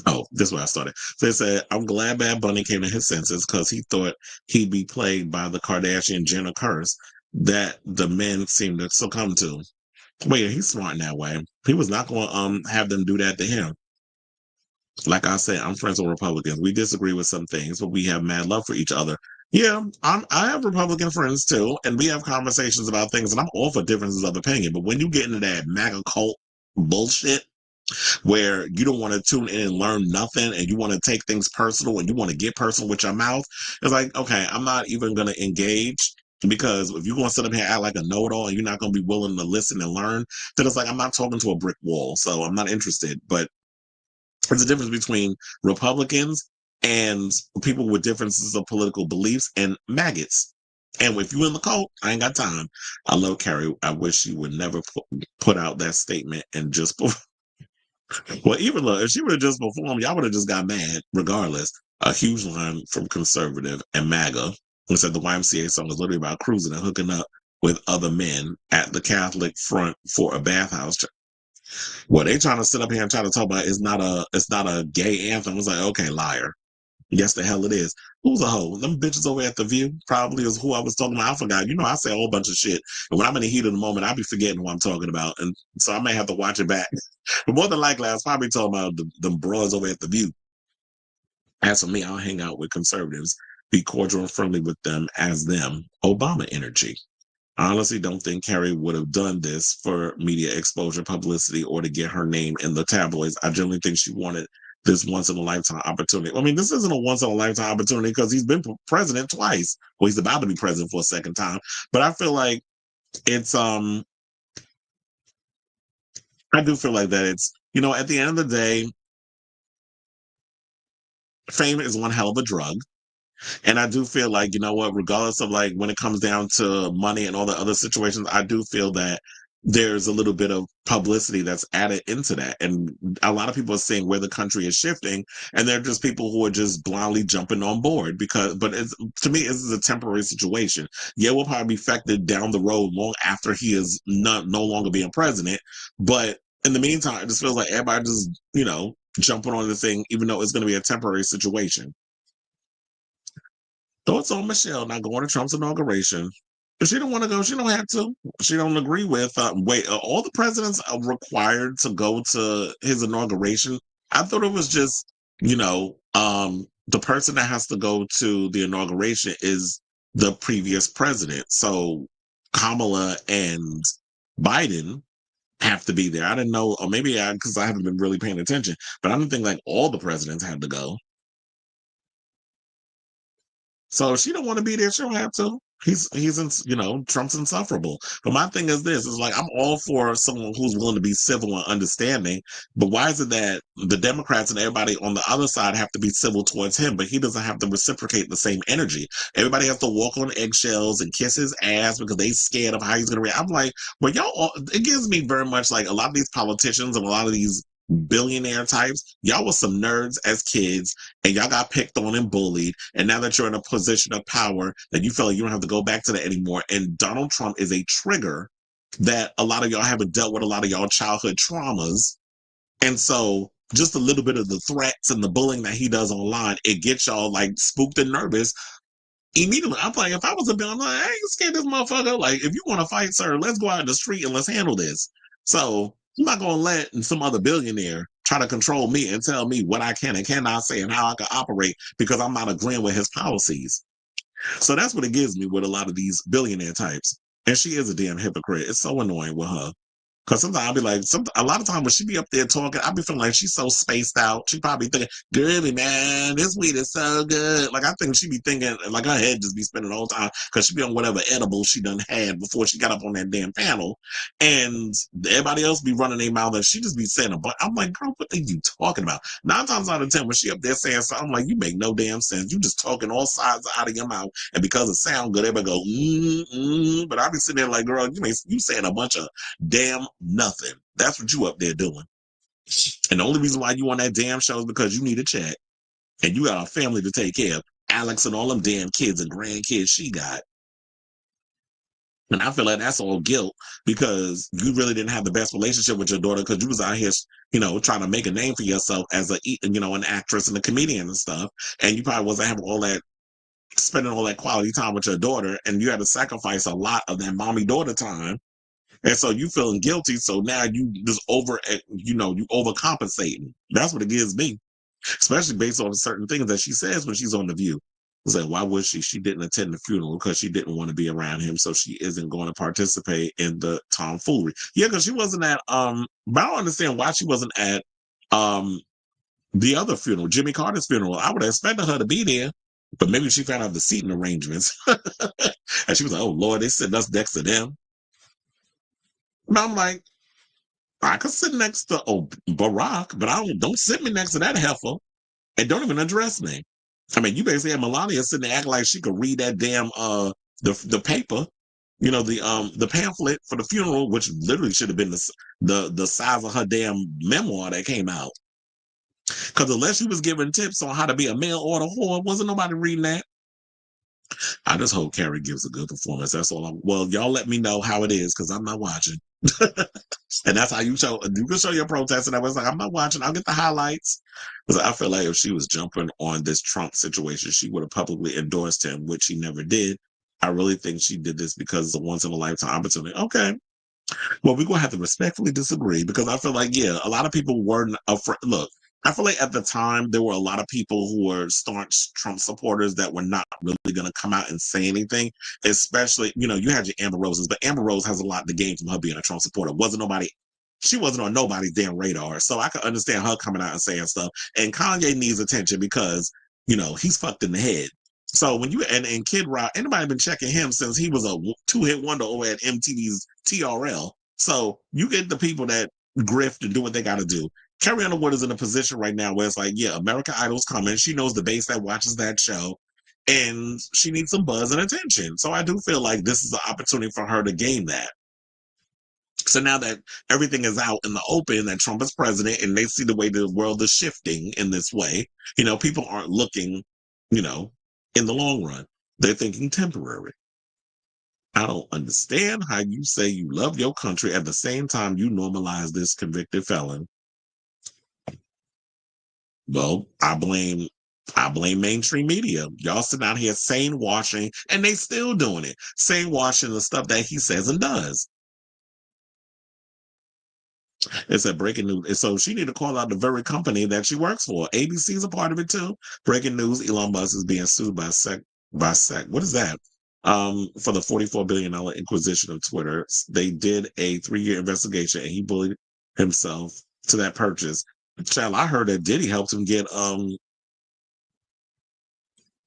oh, this is where I started. So they said, I'm glad Bad Bunny came to his senses because he thought he'd be plagued by the Kardashian Jenner curse that the men seem to succumb to. Wait, he's smart in that way. He was not going to have them do that to him. Like I said, I'm friends with Republicans. We disagree with some things, but we have mad love for each other. Yeah, I have Republican friends too, and we have conversations about things, and I'm all for differences of opinion. But when you get into that MAGA cult bullshit, where you don't want to tune in and learn nothing, and you want to take things personal, and you want to get personal with your mouth, it's like, okay, I'm not even going to engage. Because if you're going to sit up here and act like a know-it-all and you're not going to be willing to listen and learn, then it's like I'm not talking to a brick wall, so I'm not interested. But there's a difference between Republicans and people with differences of political beliefs and maggots. And if you in the cult, I ain't got time. I love Carrie. I wish she would never put out that statement and just. Well, even though if she would have just performed, y'all would have just got mad regardless. A huge line from conservative and MAGA who said the YMCA song is literally about cruising and hooking up with other men at the Catholic front for a bathhouse. What they trying to sit up here and try to talk about is not a gay anthem. It's like, okay, liar. Yes, the hell it is. Who's a hoe? Them bitches over at The View probably is who I was talking about. I forgot. You know, I say a whole bunch of shit. And when I'm in the heat of the moment, I'll be forgetting who I'm talking about. And so I may have to watch it back. But more than likely, I was probably talking about them broads over at The View. As for me, I'll hang out with conservatives, be cordial and friendly with them as them. Obama energy. I honestly don't think Carrie would have done this for media exposure, publicity, or to get her name in the tabloids. I generally think she wanted this once in a lifetime opportunity. I mean, this isn't a once in a lifetime opportunity because he's been president twice. Well, he's about to be president for a second time. But I feel like it's I do feel like that it's, at the end of the day, fame is one hell of a drug. And I do feel like, regardless of like when it comes down to money and all the other situations, I do feel that there's a little bit of publicity that's added into that. And a lot of people are seeing where the country is shifting, and they're just people who are just blindly jumping on board but to me, this is a temporary situation. Yeah, we'll probably be affected down the road long after he is no longer being president. But in the meantime, it just feels like everybody just, jumping on the thing, even though it's going to be a temporary situation. Thoughts on Michelle not going to Trump's inauguration? If she don't want to go, she don't have to. She don't agree with. All the presidents are required to go to his inauguration? I thought it was just, the person that has to go to the inauguration is the previous president. So Kamala and Biden have to be there. I didn't know, or maybe because I haven't been really paying attention, but I don't think like all the presidents had to go. So if she don't want to be there, she don't have to. Trump's insufferable. But my thing is this: is like I'm all for someone who's willing to be civil and understanding. But why is it that the Democrats and everybody on the other side have to be civil towards him, but he doesn't have to reciprocate the same energy? Everybody has to walk on eggshells and kiss his ass because they scared of how he's going to react. I'm like, well, it gives me very much like a lot of these politicians and a lot of these billionaire types. Y'all was some nerds as kids, and y'all got picked on and bullied, and now that you're in a position of power that you feel like you don't have to go back to that anymore, and Donald Trump is a trigger that a lot of y'all haven't dealt with, a lot of y'all childhood traumas, and so just a little bit of the threats and the bullying that he does online, it gets y'all like spooked and nervous immediately. I'm like, if I was a bill, I'm like, I ain't scared of this motherfucker. Like, if you want to fight, sir, let's go out in the street and let's handle this. So I'm not gonna let some other billionaire try to control me and tell me what I can and cannot say and how I can operate because I'm not agreeing with his policies. So that's what it gives me with a lot of these billionaire types. And she is a damn hypocrite. It's so annoying with her. Cause sometimes I'll be like, a lot of times when she be up there talking, I'll be feeling like she's so spaced out. She probably thinking, girly man, this weed is so good. Like I think she be thinking, like her head just be spinning the whole time because she be on whatever edible she done had before she got up on that damn panel. And everybody else be running their mouth and she just be saying but I'm like, girl, what are you talking about? 9 times out of 10, when she up there saying something, I'm like, you make no damn sense. You just talking all sides out of your mouth. And because it sound good, everybody go, But I be sitting there like, girl, you saying a bunch of damn nothing. That's what you up there doing. And the only reason why you on that damn show is because you need a check. And you got a family to take care of. Alex and all them damn kids and grandkids she got. And I feel like that's all guilt because you really didn't have the best relationship with your daughter because you was out here, trying to make a name for yourself as an actress and a comedian and stuff. And you probably wasn't having spending all that quality time with your daughter. And you had to sacrifice a lot of that mommy-daughter time. And so you feeling guilty. So now you just you overcompensating. That's what it gives me, especially based on certain things that she says when she's on The View. It's like, why would she? She didn't attend the funeral because she didn't want to be around him. So she isn't going to participate in the tomfoolery. Yeah, because she wasn't at, but I don't understand why she wasn't at the other funeral, Jimmy Carter's funeral. I would have expected her to be there, but maybe she found out the seating arrangements. And she was like, oh, Lord, they sitting us next to them. And I'm like, I could sit next to Barack, but don't sit me next to that heifer and don't even address me. I mean, you basically had Melania sitting there acting like she could read that damn the paper, the pamphlet for the funeral, which literally should have been the size of her damn memoir that came out. Because unless she was giving tips on how to be a mail order whore, wasn't nobody reading that. I just hope Carrie gives a good performance. That's all. Well, y'all let me know how it is because I'm not watching. And that's how you can show your protest. And I was like, I'm not watching. I'll get the highlights. Because I feel like if she was jumping on this Trump situation, she would have publicly endorsed him, which she never did. I really think she did this because it's a once in a lifetime opportunity. Okay. Well, we're going to have to respectfully disagree because I feel like, yeah, a lot of people weren't afraid. Look, I feel like at the time, there were a lot of people who were staunch Trump supporters that were not really going to come out and say anything, especially, you had your Amber Roses, but Amber Rose has a lot to gain from her being a Trump supporter. Wasn't nobody she wasn't on nobody's damn radar. So I could understand her coming out and saying stuff. And Kanye needs attention because, he's fucked in the head. So when and Kid Rock, anybody been checking him since he was a two-hit wonder over at MTV's TRL. So you get the people that grift and do what they got to do. Carrie Underwood is in a position right now where it's like, yeah, American Idol's coming. She knows the base that watches that show, and she needs some buzz and attention. So I do feel like this is an opportunity for her to gain that. So now that everything is out in the open, that Trump is president, and they see the way the world is shifting in this way, people aren't looking, in the long run. They're thinking temporary. I don't understand how you say you love your country at the same time you normalize this convicted felon. Well, I blame mainstream media. Y'all sit down here saying washing, and they still doing it. Saying washing the stuff that he says and does. It's a breaking news. So she need to call out the very company that she works for. ABC is a part of it too. Breaking news: Elon Musk is being sued by SEC. What is that? For the $44 billion acquisition of Twitter. They did a 3-year investigation, and he bullied himself to that purchase. Child, I heard that Diddy helped him get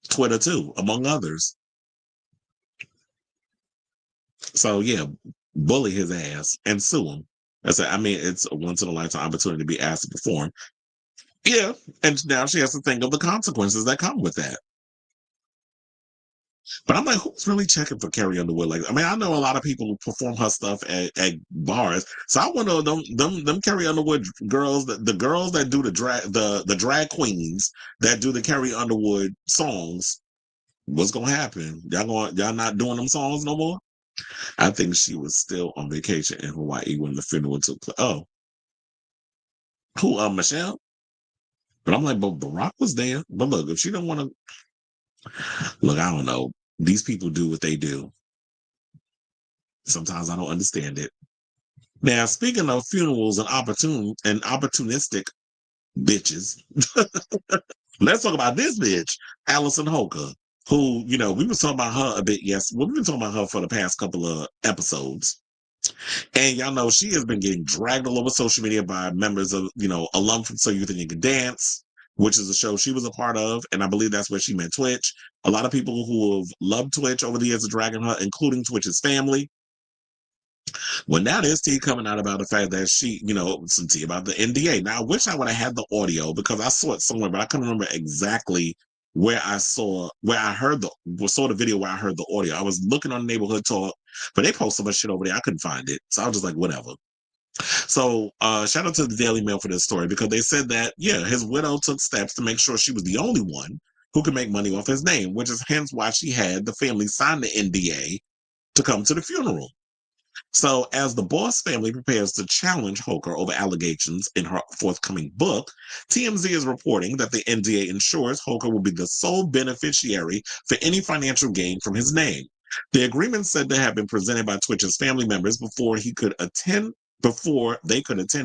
Twitter too, among others. So yeah, bully his ass and sue him. It's a once in a lifetime opportunity to be asked to perform. Yeah, and now she has to think of the consequences that come with that. But I'm like, who's really checking for Carrie Underwood? I know a lot of people who perform her stuff at bars. So I wonder them Carrie Underwood girls, the girls that do the drag queens that do the Carrie Underwood songs. What's gonna happen? Y'all not doing them songs no more? I think she was still on vacation in Hawaii when the funeral took place. Oh, who? Michelle. But I'm like, but Barack was there. But look, if she don't want to, look, I don't know. These people do what they do. Sometimes I don't understand it. Now, speaking of funerals and opportunistic bitches, let's talk about this bitch, Allison Holker, who, we were talking about her a bit. Yes, we've been talking about her for the past couple of episodes. And y'all know she has been getting dragged all over social media by members of, alum from So You Think You Can Dance, which is a show she was a part of. And I believe that's where she met Twitch. A lot of people who have loved Twitch over the years are dragging her, including Twitch's family. Well, now there's tea coming out about the fact that she, some tea about the NDA. Now, I wish I would have had the audio because I saw it somewhere, but I couldn't remember exactly where I saw the video where I heard the audio. I was looking on Neighborhood Talk, but they posted my shit over there. I couldn't find it. So I was just like, whatever. So shout out to the Daily Mail for this story because they said that, yeah, his widow took steps to make sure she was the only one who could make money off his name, which is hence why she had the family sign the NDA to come to the funeral. So, as the Boss family prepares to challenge Holker over allegations in her forthcoming book, TMZ is reporting that the NDA ensures Holker will be the sole beneficiary for any financial gain from his name. The agreement said to have been presented by Twitch's family members before they could attend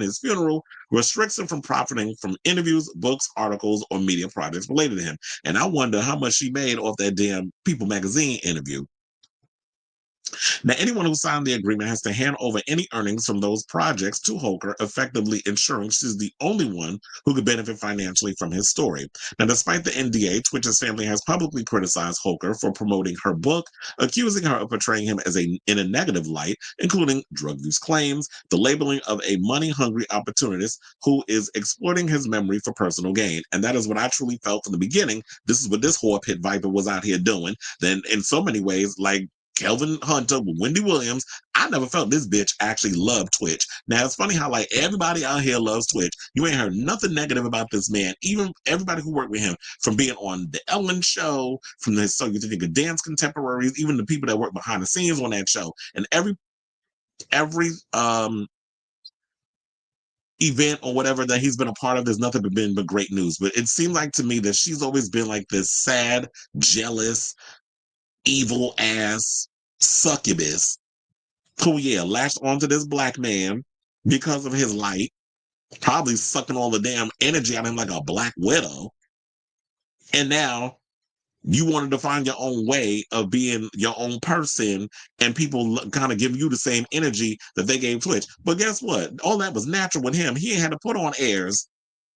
his funeral, restricts him from profiting from interviews, books, articles, or media projects related to him. And I wonder how much she made off that damn People magazine interview. Now, anyone who signed the agreement has to hand over any earnings from those projects to Holker, effectively ensuring she's the only one who could benefit financially from his story. Now, despite the NDA, Twitch's family has publicly criticized Holker for promoting her book, accusing her of portraying him in a negative light, including drug use claims, the labeling of a money-hungry opportunist who is exploiting his memory for personal gain. And that is what I truly felt from the beginning. This is what this whore pit viper was out here doing. Then, in so many ways, like Kelvin Hunter with Wendy Williams, I never felt this bitch actually loved Twitch. Now, it's funny how, everybody out here loves Twitch. You ain't heard nothing negative about this man. Even everybody who worked with him, from being on the Ellen show, from the So You Think You Could Dance contemporaries, even the people that work behind the scenes on that show. And every event or whatever that he's been a part of, there's nothing but great news. But it seemed like to me that she's always been like this sad, jealous, evil ass succubus who, latched onto this black man because of his light, probably sucking all the damn energy out of him like a black widow. And now You wanted to find your own way of being your own person, and people kind of give you the same energy that they gave Twitch. But guess what? All that was natural with him. He ain't had to put on airs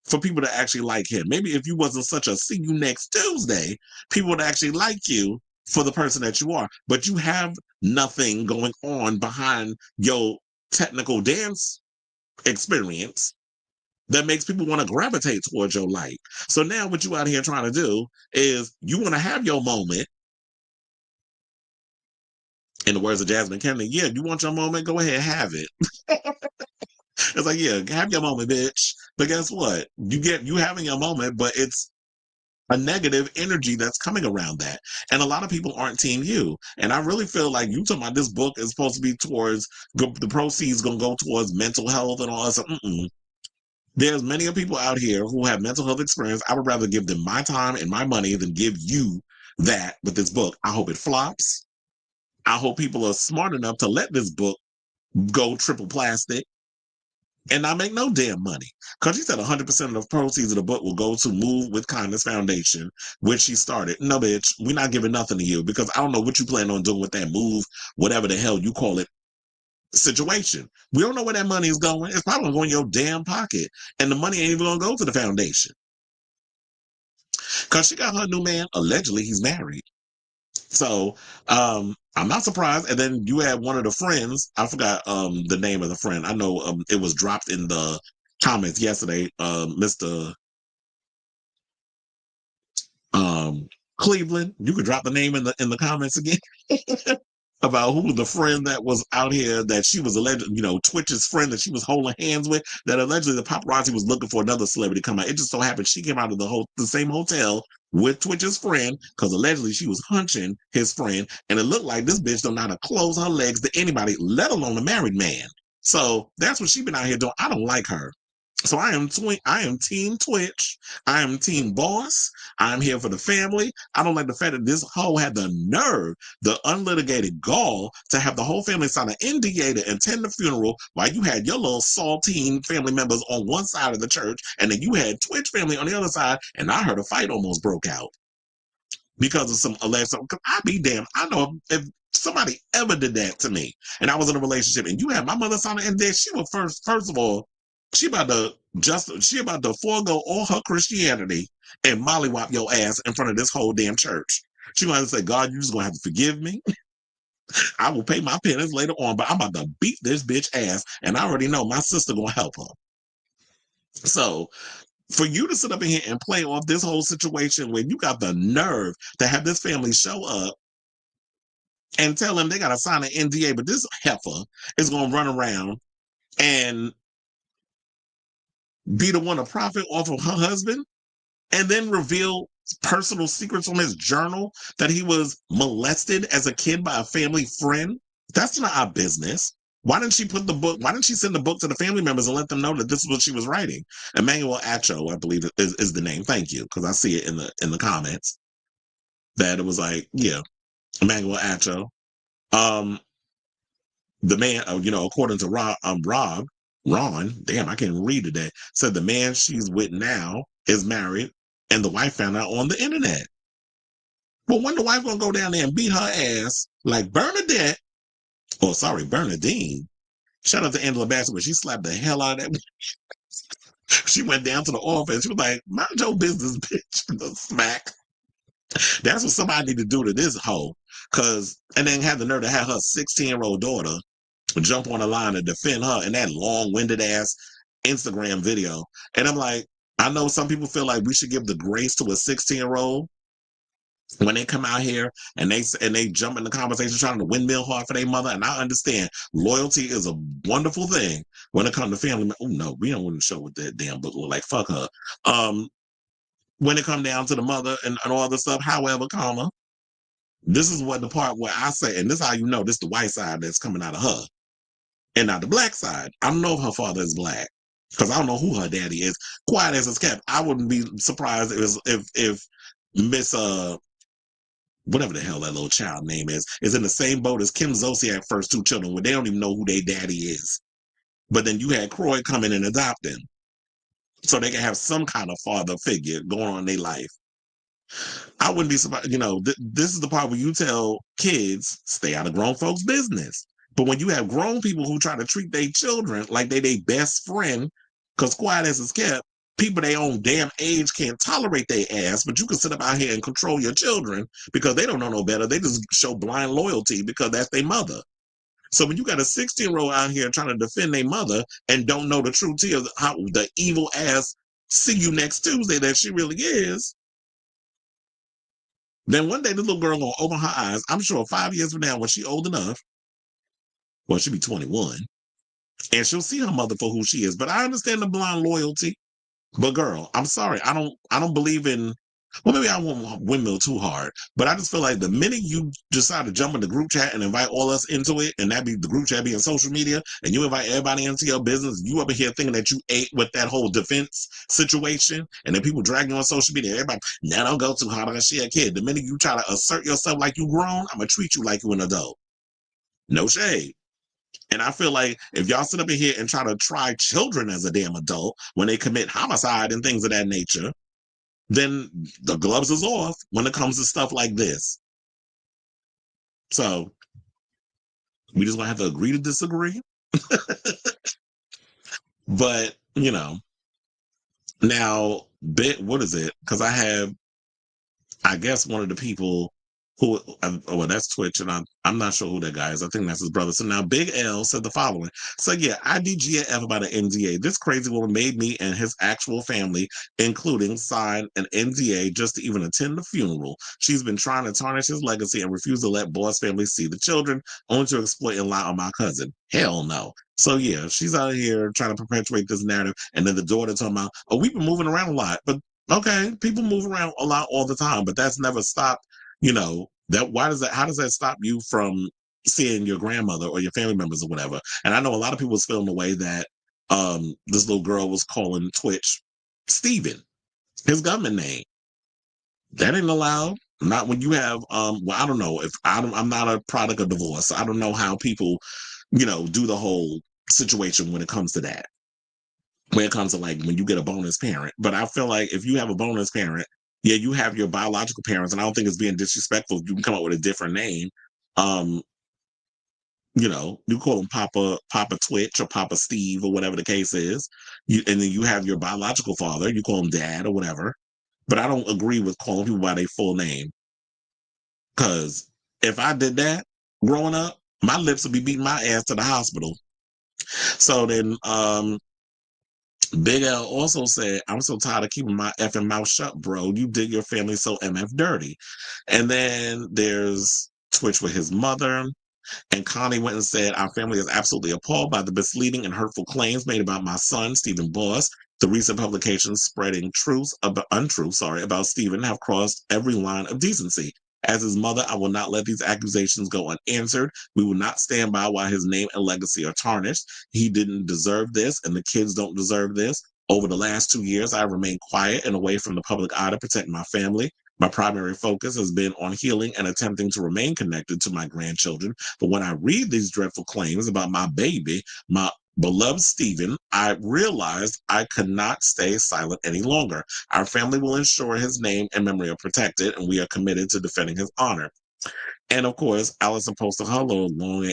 for people to actually like him. Maybe if you wasn't such a see you next Tuesday, people would actually like you for the person that you are. But you have nothing going on behind your technical dance experience that makes people want to gravitate towards your light. So now what you out here trying to do is you want to have your moment. In the words of Jasmine Kennedy, yeah, you want your moment, go ahead, have it. It's like, yeah, have your moment, bitch. But guess what? You having your moment, but it's a negative energy that's coming around that. And a lot of people aren't team you. And I really feel like you talking about this book is supposed to be towards the proceeds going to go towards mental health and all that stuff. There's many of people out here who have mental health experience. I would rather give them my time and my money than give you that with this book. I hope it flops. I hope people are smart enough to let this book go triple plastic and not make no damn money. Because she said 100% of the proceeds of the book will go to Move with Kindness Foundation, which she started. No, bitch, we're not giving nothing to you because I don't know what you plan on doing with that Move, whatever the hell you call it, situation. We don't know where that money is going. It's probably going to go in your damn pocket. And the money ain't even going to go to the foundation. Because she got her new man. Allegedly, he's married. So I'm not surprised. And then you had one of the friends. I forgot the name of the friend. I know it was dropped in the comments yesterday. Mr. Cleveland. You could drop the name in the comments again. About who the friend that was out here that she was alleged, Twitch's friend that she was holding hands with, that allegedly the paparazzi was looking for another celebrity to come out. It just so happened she came out of the same hotel with Twitch's friend because allegedly she was hunching his friend, and it looked like this bitch don't know how to close her legs to anybody, let alone a married man. So that's what she been out here doing. I don't like her. So I am team Twitch. I am team boss. I'm here for the family. I don't like the fact that this hoe had the nerve, the unlitigated gall to have the whole family sign an NDA to attend the funeral while you had your little saltine family members on one side of the church and then you had Twitch family on the other side, and I heard a fight almost broke out because of some alleged something. I be damned. I know if somebody ever did that to me and I was in a relationship and you had my mother sign it, and then she was first of all, she about to forego all her Christianity and mollywop your ass in front of this whole damn church. She gonna say, God, you just gonna have to forgive me. I will pay my penance later on, but I'm about to beat this bitch ass, and I already know my sister gonna help her. So for you to sit up in here and play off this whole situation when you got the nerve to have this family show up and tell them they got to sign an NDA, but this heifer is going to run around and be the one to profit off of her husband and then reveal personal secrets from his journal that he was molested as a kid by a family friend. That's not our business. Why didn't she why didn't she send the book to the family members and let them know that this is what she was writing? Emmanuel Acho, I believe is the name. Thank you. Because I see it in the comments that it was like, yeah, Emmanuel Acho. The man, according to Ron, damn, I can't read today, said the man she's with now is married and the wife found out on the internet. Well, when the wife gonna go down there and beat her ass like Bernadette, Bernadine. Shout out to Angela Bassett when she slapped the hell out of that. She went down to the office. She was like, mind your business, bitch. The smack. That's what somebody need to do to this hoe. And then have the nerve to have her 16-year-old daughter jump on the line and defend her in that long-winded ass Instagram video. And I'm like, I know some people feel like we should give the grace to a 16-year-old when they come out here and they jump in the conversation trying to windmill hard for their mother. And I understand loyalty is a wonderful thing when it comes to family. Oh no, we don't want to show what that damn book look like. Fuck her. When it come down to the mother and all the stuff, however, this is what the part where I say, and this is how you know this the white side that's coming out of her and not the black side. I don't know if her father is black because I don't know who her daddy is. Quiet as it's kept. I wouldn't be surprised if Miss whatever the hell that little child name is in the same boat as Kim Zolciak's first two children where they don't even know who their daddy is. But then you had Croy come in and adopt them so they can have some kind of father figure going on in their life. I wouldn't be surprised. This is the part where you tell kids stay out of grown folks' business. But when you have grown people who try to treat their children like they their best friend, because quiet as is kept, people their own damn age can't tolerate their ass, but you can sit up out here and control your children because they don't know no better. They just show blind loyalty because that's their mother. So when you got a 16-year-old out here trying to defend their mother and don't know the true tea of how the evil ass see you next Tuesday that she really is, then one day the little girl gonna open her eyes. I'm sure 5 years from now, when she old enough, well, she'll be 21, and she'll see her mother for who she is. But I understand the blind loyalty. But girl, I'm sorry, I don't believe in. Well, maybe I won't windmill too hard, but I just feel like the minute you decide to jump in the group chat and invite all us into it, and that be the group chat being social media, and you invite everybody into your business, you over here thinking that you ate with that whole defense situation, and then people drag you on social media, everybody, now don't go too hard on she a kid. The minute you try to assert yourself like you grown, I'm gonna treat you like you an adult. No shade. And I feel like if y'all sit up in here and try children as a damn adult when they commit homicide and things of that nature, then the gloves is off when it comes to stuff like this. So we just gonna have to agree to disagree. But now what is it? Because I guess one of the people who, well, that's Twitch, and I'm not sure who that guy is. I think that's his brother. So now Big L said the following. So yeah, I DGAF about an NDA. This crazy woman made me and his actual family, including, sign an NDA just to even attend the funeral. She's been trying to tarnish his legacy and refuse to let Boss family see the children, only to exploit and lie on my cousin. Hell no. So yeah, she's out here trying to perpetuate this narrative, and then the daughter talking about, oh, we've been moving around a lot, but okay, people move around a lot all the time, but that's never stopped. How does that stop you from seeing your grandmother or your family members or whatever? And I know a lot of people was feeling the way that this little girl was calling Twitch Steven, his government name. That ain't allowed. Not when you have well, I don't know, if I'm not a product of divorce. I don't know how people, do the whole situation when it comes to that. When it comes to like when you get a bonus parent. But I feel like if you have a bonus parent, yeah, you have your biological parents, and I don't think it's being disrespectful if you can come up with a different name. Um, you call him Papa Twitch or Papa Steve or whatever the case is. And then you have your biological father, you call him Dad or whatever. But I don't agree with calling people by their full name. Because if I did that growing up, my lips would be beating my ass to the hospital. So then Big L also said, I'm so tired of keeping my effing mouth shut, bro. You did your family so MF dirty. And then there's Twitch with his mother. And Connie went and said, our family is absolutely appalled by the misleading and hurtful claims made about my son, Stephen Boss. The recent publications spreading untruth about Stephen have crossed every line of decency. As his mother, I will not let these accusations go unanswered. We will not stand by while his name and legacy are tarnished. He didn't deserve this, and the kids don't deserve this. Over the last 2 years, I have remained quiet and away from the public eye to protect my family. My primary focus has been on healing and attempting to remain connected to my grandchildren. But when I read these dreadful claims about my baby, my beloved Stephen, I realized I could not stay silent any longer. Our family will ensure his name and memory are protected, and we are committed to defending his honor. And of course, Allison posted her little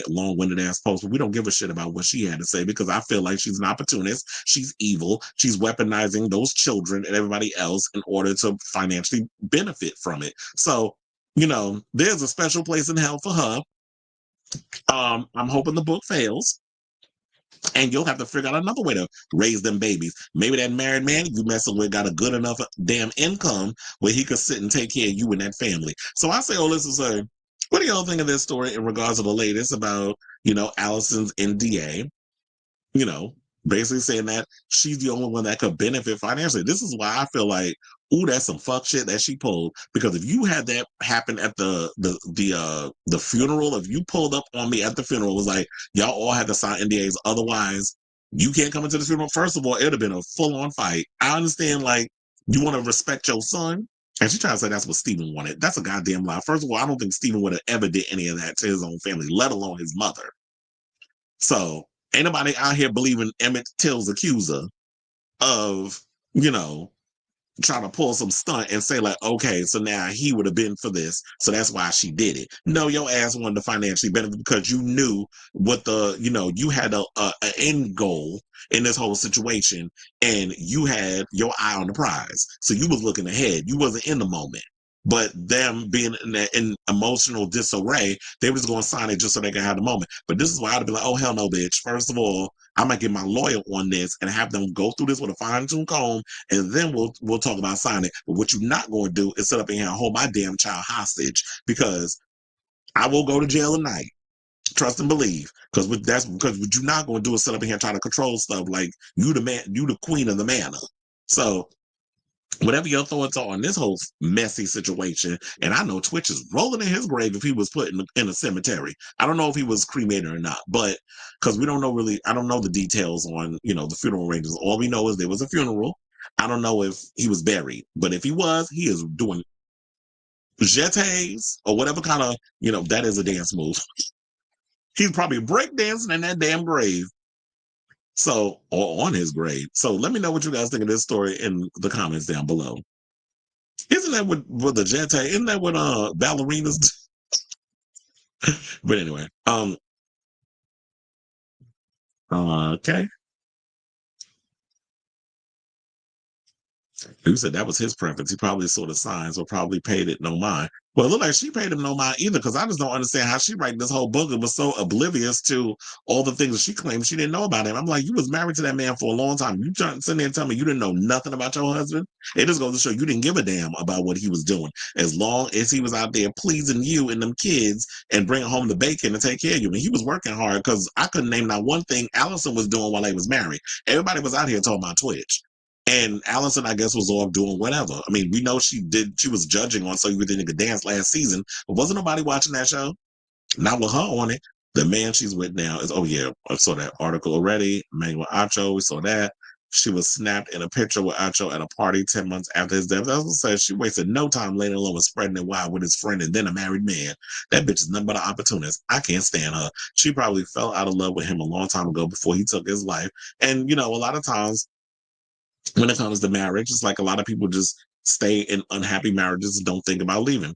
long-winded ass post, but we don't give a shit about what she had to say because I feel like she's an opportunist. She's evil. She's weaponizing those children and everybody else in order to financially benefit from it. So, there's a special place in hell for her. I'm hoping the book fails. And you'll have to figure out another way to raise them babies. Maybe that married man you messing with got a good enough damn income where he could sit and take care of you and that family. So I say, listen, sir, what do y'all think of this story in regards to the latest about, Allison's NDA? you know, basically saying that she's the only one that could benefit financially. This is why I feel like, ooh, that's some fuck shit that she pulled. Because if you had that happen at the funeral, if you pulled up on me at the funeral, it was like y'all all had to sign NDAs, otherwise you can't come into the funeral. First of all, it'd have been a full-on fight. I understand, like, you want to respect your son. And she tried to say that's what Stephen wanted. That's a goddamn lie. First of all, I don't think Stephen would have ever did any of that to his own family, let alone his mother. So ain't nobody out here believing Emmett Till's accuser of, you know, try to pull some stunt and say like, okay, so now he would have been for this, so that's why she did it. No, your ass wanted to financially benefit because you knew what you had a end goal in this whole situation, and you had your eye on the prize, so you was looking ahead. You wasn't in the moment. But them being in emotional disarray, they were just going to sign it just so they can have the moment. But this is why I'd be like, oh, hell no, bitch. First of all, I'm going to get my lawyer on this and have them go through this with a fine-tooth comb, and then we'll talk about signing. But what you're not going to do is sit up in here and hold my damn child hostage, because I will go to jail tonight. Trust and believe, because what you're not going to do is sit up in here and try to control stuff like you the man, you the queen of the manor. So whatever your thoughts are on this whole messy situation, and I know tWitch is rolling in his grave if he was put in a cemetery. I don't know if he was cremated or not, but because we don't know really, I don't know the details on the funeral arrangements. All we know is there was a funeral. I don't know if he was buried, but if he was, he is doing jetés or whatever kind of that is a dance move. He's probably breakdancing in that damn grave. So, or on his grave. So let me know what you guys think of this story in the comments down below. Isn't that what the jeté? Isn't that what ballerinas do? But anyway, okay. Who said that was his preference? He probably saw the signs or probably paid it no mind. Well, it looked like she paid him no mind either, because I just don't understand how she writing this whole book and was so oblivious to all the things that she claimed she didn't know about him. I'm like, you was married to that man for a long time. You trying to sit there and tell me you didn't know nothing about your husband? It just goes to show you didn't give a damn about what he was doing. As long as he was out there pleasing you and them kids and bringing home the bacon and take care of you. And he was working hard, because I couldn't name not one thing Allison was doing while they was married. Everybody was out here talking about tWitch. And Allison, I guess, was off doing whatever. I mean, we know she was judging on So You Think You Could Dance last season, but wasn't nobody watching that show? Not with her on it. The man she's with now is, oh yeah, I saw that article already. Manuel Acho, we saw that. She was snapped in a picture with Acho at a party 10 months after his death. That's what says she wasted no time laying alone with spreading it wild with his friend and then a married man. That bitch is nothing but an opportunist. I can't stand her. She probably fell out of love with him a long time ago before he took his life. And, a lot of times, when it comes to marriage, it's like a lot of people just stay in unhappy marriages and don't think about leaving.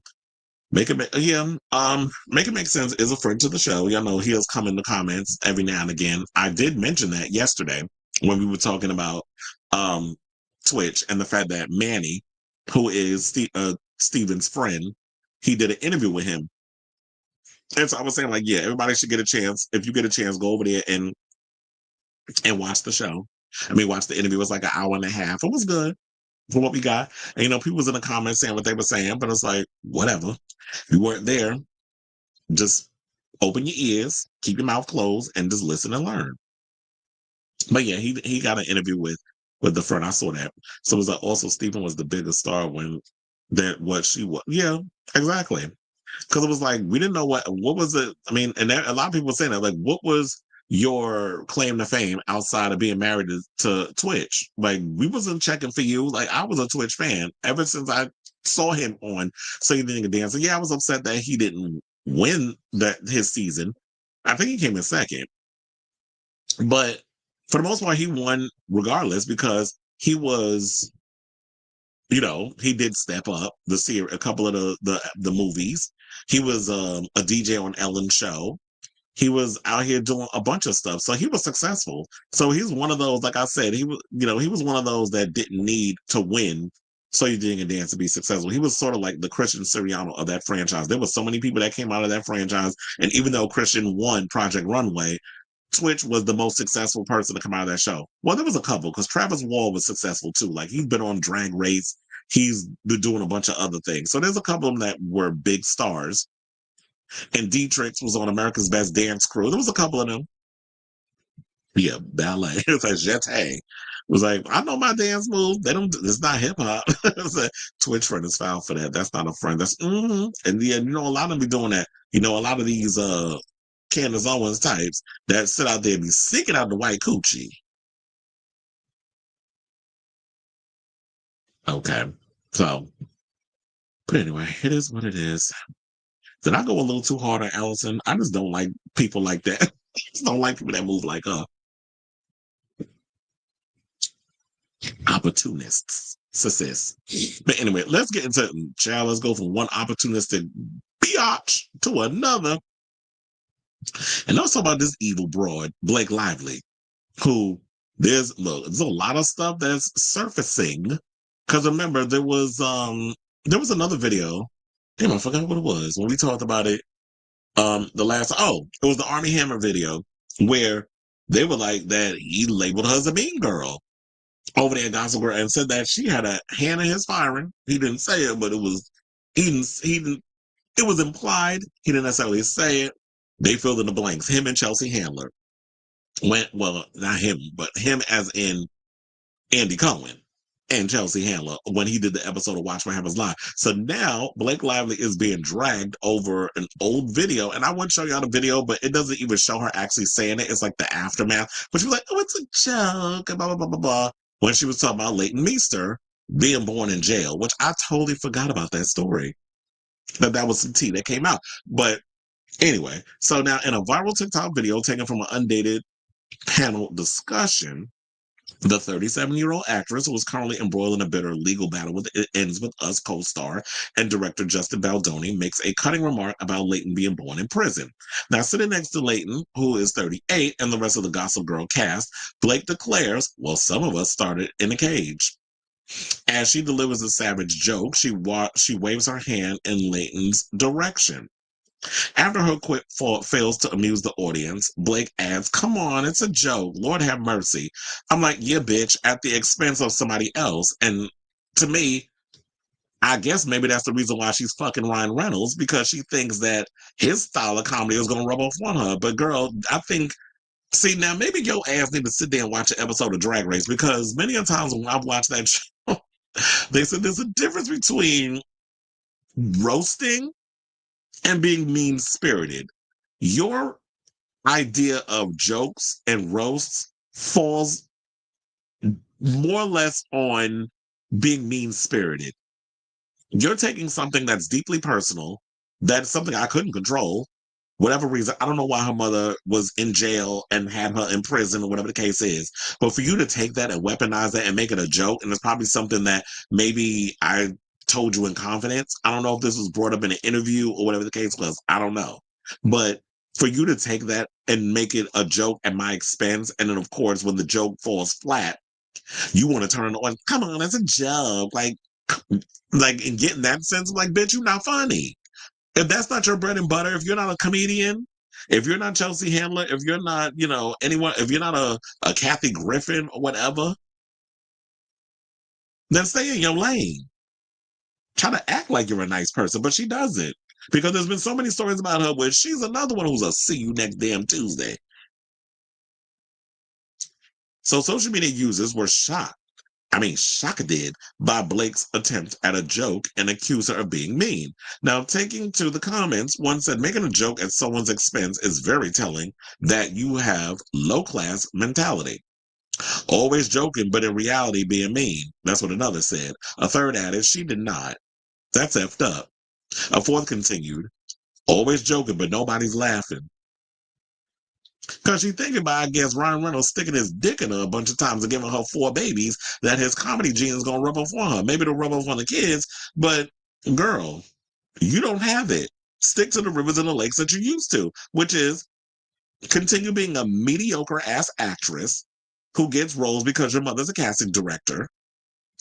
Make it make sense is a friend to the show. Y'all know he'll come in the comments every now and again. I did mention that yesterday when we were talking about tWitch and the fact that Manny, who is Steven's friend, he did an interview with him. And so I was saying, like, yeah, everybody should get a chance. If you get a chance, go over there and watch the show. I mean, watch the interview. It was like an hour and a half. It was good for what we got. And people was in the comments saying what they were saying, but it's like, whatever. You weren't there. Just open your ears, keep your mouth closed, and just listen and learn. But yeah, he got an interview with the friend. I saw that. So it was like also Stephen was the biggest star when what she was. Yeah, exactly. Because it was like we didn't know what was it. I mean, and a lot of people were saying that, like, what was your claim to fame outside of being married to tWitch? Like, we wasn't checking for you. Like, I was a tWitch fan ever since I saw him on So You Think You Could Dance. And yeah, I was upset that he didn't win his season. I think he came in second, but for the most part, he won regardless, because he was, he did step up a couple of the movies. He was a DJ on Ellen's show. He was out here doing a bunch of stuff. So he was successful. So he's one of those, like I said, he was one of those that didn't need to win So You Think You Could Dance to be successful. He was sort of like the Christian Siriano of that franchise. There were so many people that came out of that franchise. And even though Christian won Project Runway, tWitch was the most successful person to come out of that show. Well, there was a couple, because Travis Wall was successful too. Like, he's been on Drag Race. He's been doing a bunch of other things. So there's a couple of them that were big stars. And Dietrich was on America's Best Dance Crew. There was a couple of them. Yeah, ballet. It's like jeté. It was like, I know my dance moves. They don't. It's not hip hop. tWitch friend is foul for that. That's not a friend. That's And yeah, a lot of them be doing that. A lot of these Candace Owens types that sit out there and be seeking out the white coochie. Okay, so, but anyway, it is what it is. Did I go a little too hard on Allison? I just don't like people like that. I just don't like people that move like her. Opportunists. Sis. But anyway, let's get into child. Let's go from one opportunistic biatch to another. And let's talk about this evil broad, Blake Lively, who there's a lot of stuff that's surfacing. Because remember, there was another video. Damn, I forgot what it was when we talked about it. It was the Army Hammer video where they were like that he labeled her as a mean girl over there at Gossip Girl and said that she had a hand in his firing. He didn't say it, but it was implied. He didn't necessarily say it. They filled in the blanks. Him and Chelsea Handler not him, but him as in Andy Cohen and Chelsea Handler when he did the episode of Watch My Hammers Live. So now Blake Lively is being dragged over an old video, and I wouldn't show y'all the video, but it doesn't even show her actually saying it. It's like the aftermath, but she was like, "Oh, it's a joke," and blah blah blah blah blah. When she was talking about Leighton Meester being born in jail, which I totally forgot about that story. That was some tea that came out. But anyway, so now in a viral TikTok video taken from an undated panel discussion, the 37-year-old actress, who is currently embroiled in a bitter legal battle with It Ends With Us co-star and director Justin Baldoni, makes a cutting remark about Leighton being born in prison. Now, sitting next to Leighton, who is 38, and the rest of the Gossip Girl cast, Blake declares, "Well, some of us started in a cage." As she delivers a savage joke, she waves her hand in Leighton's direction. After her quip fails to amuse the audience, Blake adds, "Come on, it's a joke. Lord have mercy." I'm like, "Yeah, bitch," at the expense of somebody else. And to me, I guess maybe that's the reason why she's fucking Ryan Reynolds, because she thinks that his style of comedy is going to rub off on her. But girl, I think, see, now maybe your ass need to sit there and watch an episode of Drag Race, because many a times when I've watched that show, they said there's a difference between roasting and being mean-spirited. Your idea of jokes and roasts falls more or less on being mean-spirited. You're taking something that's deeply personal, that's something I couldn't control, whatever reason. I don't know why her mother was in jail and had her in prison or whatever the case is. But for you to take that and weaponize that and make it a joke, and it's probably something that maybe I told you in confidence. I don't know if this was brought up in an interview or whatever the case was. I don't know. But for you to take that and make it a joke at my expense, and then of course when the joke falls flat, you want to turn it on. Come on, it's a joke. Like and get in that sense, like, bitch, you're not funny. If that's not your bread and butter, if you're not a comedian, if you're not Chelsea Handler, if you're not, anyone, if you're not a Kathy Griffin or whatever, then stay in your lane. Try to act like you're a nice person, but she doesn't. Because there's been so many stories about her where she's another one who's a see you next damn Tuesday. So social media users were shocked by Blake's attempt at a joke and accused her of being mean. Now, taking to the comments, one said, "Making a joke at someone's expense is very telling that you have low-class mentality. Always joking, but in reality being mean." That's what another said. A third added, "She did not. That's effed up." A fourth continued, "Always joking, but nobody's laughing." Because she's thinking about, I guess, Ryan Reynolds sticking his dick in her a bunch of times and giving her 4 babies, that his comedy gene is going to rub off on her. Maybe it'll rub off on the kids, but girl, you don't have it. Stick to the rivers and the lakes that you're used to, which is continue being a mediocre ass actress who gets roles because your mother's a casting director.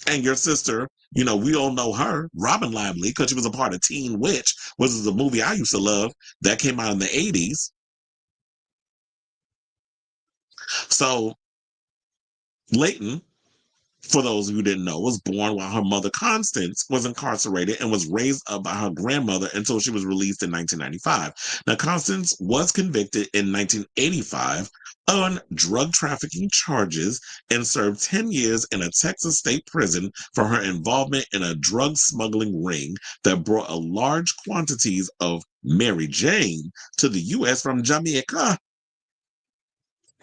And your sister, we all know her, Robin Lively, because she was a part of Teen Witch, which is a movie I used to love that came out in the 80s. So Leighton, for those who didn't know, was born while her mother Constance was incarcerated and was raised up by her grandmother until she was released in 1995. Now, Constance was convicted in 1985 on drug trafficking charges and served 10 years in a Texas state prison for her involvement in a drug smuggling ring that brought a large quantities of Mary Jane to the U.S. from Jamaica.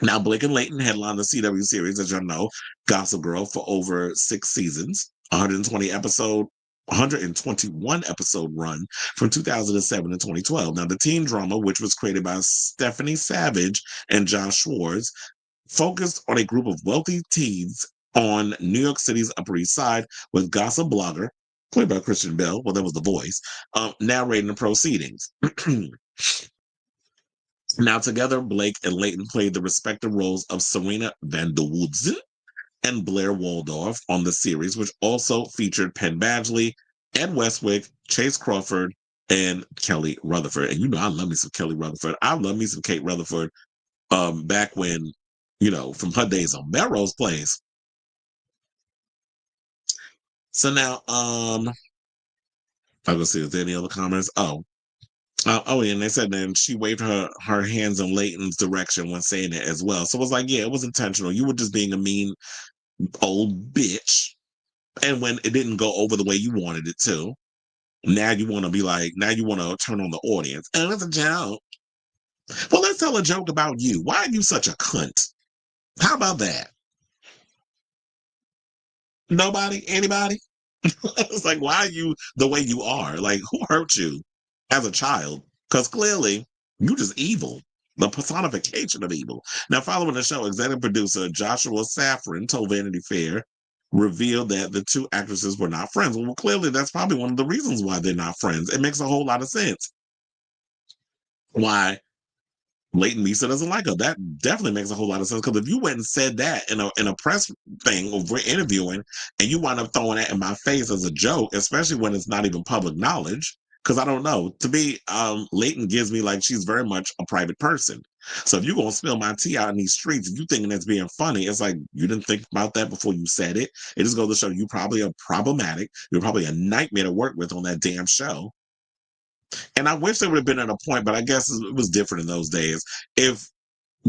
Now, Blake and Leighton headlined the CW series, as y'all know, Gossip Girl, for over 6 seasons, 121 episode run from 2007 to 2012. Now, the teen drama, which was created by Stephanie Savage and Josh Schwartz, focused on a group of wealthy teens on New York City's Upper East Side with gossip blogger, played by Christian Bale, well, that was the voice, narrating the proceedings. Now, together, Blake and Leighton played the respective roles of Serena van der Woodsen and Blair Waldorf on the series, which also featured Penn Badgley, Ed Westwick, Chase Crawford, and Kelly Rutherford. And you know, I love me some Kelly Rutherford. I love me some Kate Rutherford. Back when, from her days on Melrose Place. So now, I'm gonna see if there any other comments. And they said then she waved her hands in Leighton's direction when saying it as well. So it was like, yeah, it was intentional. You were just being a mean old bitch. And when it didn't go over the way you wanted it to, now you want to turn on the audience. And it's a joke. Well, let's tell a joke about you. Why are you such a cunt? How about that? Nobody? Anybody? It's like, why are you the way you are? Like, who hurt you as a child? Because clearly, you just evil. The personification of evil. Now, following the show, executive producer Joshua Safran told Vanity Fair, revealed that the two actresses were not friends. Well, clearly, that's probably one of the reasons why they're not friends. It makes a whole lot of sense. Why Leighton Meester doesn't like her. That definitely makes a whole lot of sense. Because if you went and said that in a press thing or we're interviewing, and you wind up throwing that in my face as a joke, especially when it's not even public knowledge. Because I don't know. To me, Leighton gives me like she's very much a private person. So if you're gonna spill my tea out in these streets and you thinking that's being funny, it's like you didn't think about that before you said it. It just goes to show you probably are problematic. You're probably a nightmare to work with on that damn show. And I wish there would have been at a point, but I guess it was different in those days. If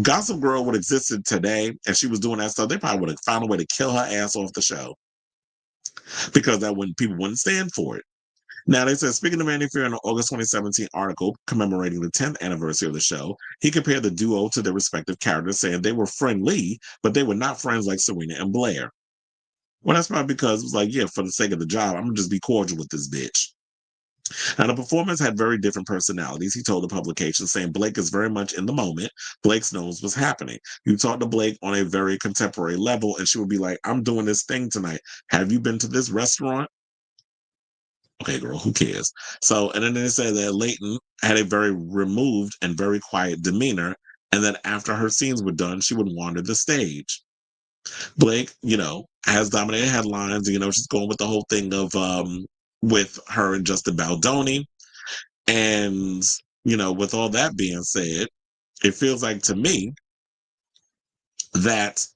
Gossip Girl would have existed today and she was doing that stuff, they probably would have found a way to kill her ass off the show because people wouldn't stand for it. Now, they said, speaking of Vanity Fair in an August 2017 article commemorating the 10th anniversary of the show, he compared the duo to their respective characters, saying they were friendly, but they were not friends like Serena and Blair. Well, that's probably because it was like, yeah, for the sake of the job, I'm going to just be cordial with this bitch. Now, the performers had very different personalities, he told the publication, saying Blake is very much in the moment. Blake knows what's happening. You talk to Blake on a very contemporary level, and she would be like, I'm doing this thing tonight. Have you been to this restaurant? Okay, girl, who cares? So, and then they said that Leighton had a very removed and very quiet demeanor, and that after her scenes were done, she would wander the stage. Blake, has dominated headlines. She's going with the whole thing of with her and Justin Baldoni. And, with all that being said, it feels like to me that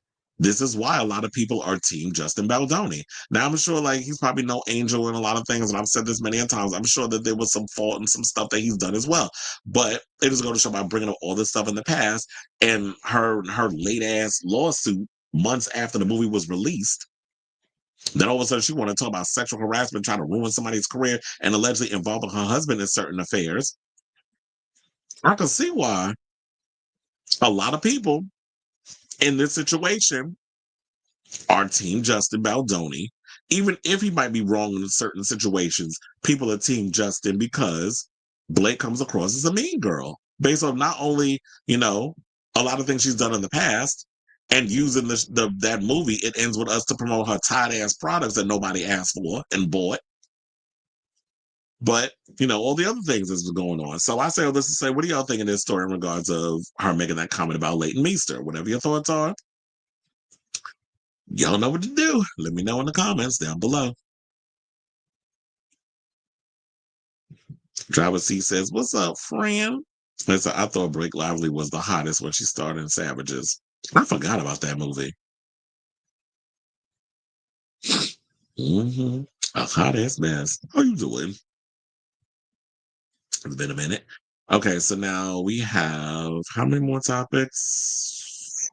this is why a lot of people are team Justin Baldoni. Now, I'm sure like he's probably no angel in a lot of things, and I've said this many times. I'm sure that there was some fault in some stuff that he's done as well. But it is going to show by bringing up all this stuff in the past and her late ass lawsuit months after the movie was released. Then all of a sudden she wanted to talk about sexual harassment, trying to ruin somebody's career, and allegedly involving her husband in certain affairs. I can see why a lot of people in this situation are team Justin Baldoni. Even if he might be wrong in certain situations, people are team Justin because Blake comes across as a mean girl based on not only, a lot of things she's done in the past, and using that movie, it ends with us to promote her tight ass products that nobody asked for and bought. But, all the other things that's going on. So I say all this to say, what do y'all think of this story in regards of her making that comment about Leighton Meester? Whatever your thoughts are, y'all know what to do. Let me know in the comments down below. Driver C says, what's up, friend? I thought Blake Lively was the hottest when she starred in Savages. I forgot about that movie. A hot ass mess. How you doing? It's been a minute. Okay, so now we have how many more topics?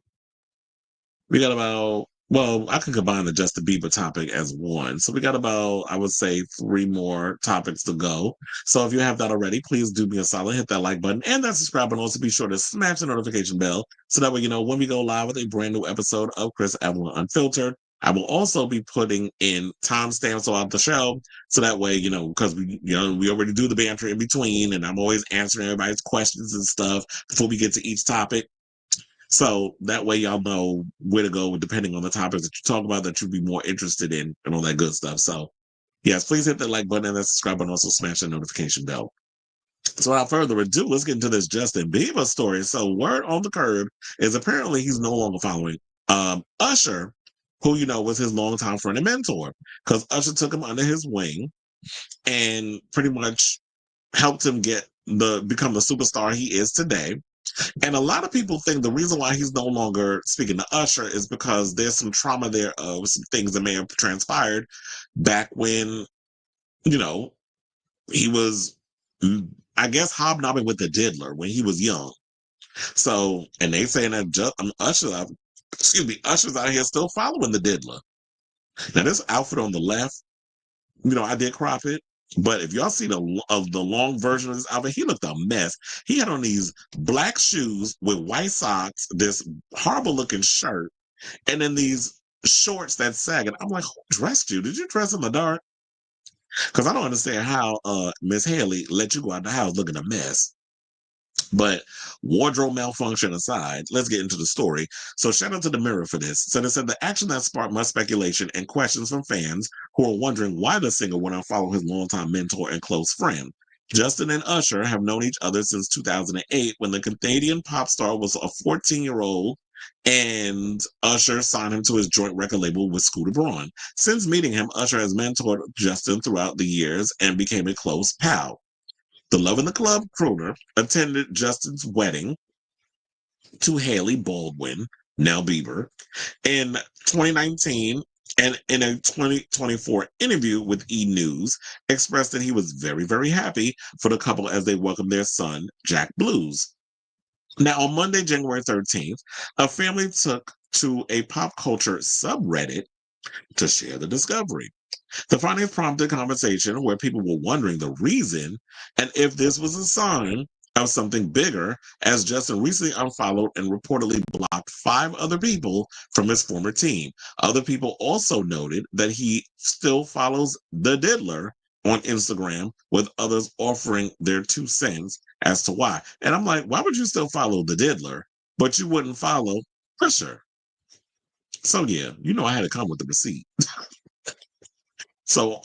We got I can combine the Justin Bieber topic as one. So we got about, I would say, 3 more topics to go. So if you have that already, please do me a solid, hit that like button and that subscribe button. Also be sure to smash the notification bell so that way when we go live with a brand new episode of Chris Avalon Unfiltered. I will also be putting in timestamps throughout the show, so that way, because we already do the banter in between, and I'm always answering everybody's questions and stuff before we get to each topic. So that way y'all know where to go depending on the topics that you talk about that you'd be more interested in and all that good stuff. So yes, please hit the like button and that subscribe button. Also smash the notification bell. So without further ado, let's get into this Justin Bieber story. So word on the curb is apparently he's no longer following Usher, who was his longtime friend and mentor, because Usher took him under his wing and pretty much helped him become the superstar he is today. And a lot of people think the reason why he's no longer speaking to Usher is because there's some trauma there of some things that may have transpired back when, he was, I guess, hobnobbing with the diddler when he was young. So, and they saying that Usher's out here still following the diddler. Now, this outfit on the left, I did crop it. But if y'all see the long version of this outfit, he looked a mess. He had on these black shoes with white socks, this horrible looking shirt, and then these shorts that sag. And I'm like, who dressed you? Did you dress in the dark? Because I don't understand how Miss Haley let you go out the house looking a mess. But wardrobe malfunction aside, let's get into the story. So shout out to the Mirror for this. So they said the action that sparked much speculation and questions from fans who are wondering why the singer would unfollow his longtime mentor and close friend. Justin and Usher have known each other since 2008 when the Canadian pop star was a 14-year-old and Usher signed him to his joint record label with Scooter Braun. Since meeting him, Usher has mentored Justin throughout the years and became a close pal. The Love in the Club crooner attended Justin's wedding to Haley Baldwin, now Bieber, in 2019, and in a 2024 interview with E! News, expressed that he was very, very happy for the couple as they welcomed their son, Jack Blues. Now, on Monday, January 13th, a family took to a pop culture subreddit to share the discovery. The findings prompted conversation where people were wondering the reason and if this was a sign of something bigger, as Justin recently unfollowed and reportedly blocked 5 other people from his former team. Other people also noted that he still follows the diddler on Instagram, with others offering their 2 cents as to why. And I'm like, why would you still follow the diddler, but you wouldn't follow Usher? So yeah, I had to come with the receipt. So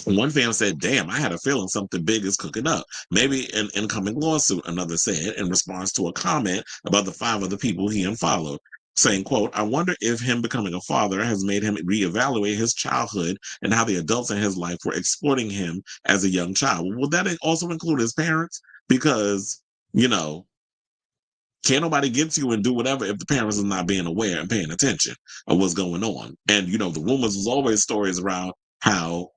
one fan said, damn, I had a feeling something big is cooking up. Maybe an incoming lawsuit, another said, in response to a comment about the 5 other people he unfollowed, saying, quote, I wonder if him becoming a father has made him reevaluate his childhood and how the adults in his life were exploiting him as a young child. Will that also include his parents? Because, can't nobody get to you and do whatever if the parents are not being aware and paying attention of what's going on. And, the rumors was always stories around how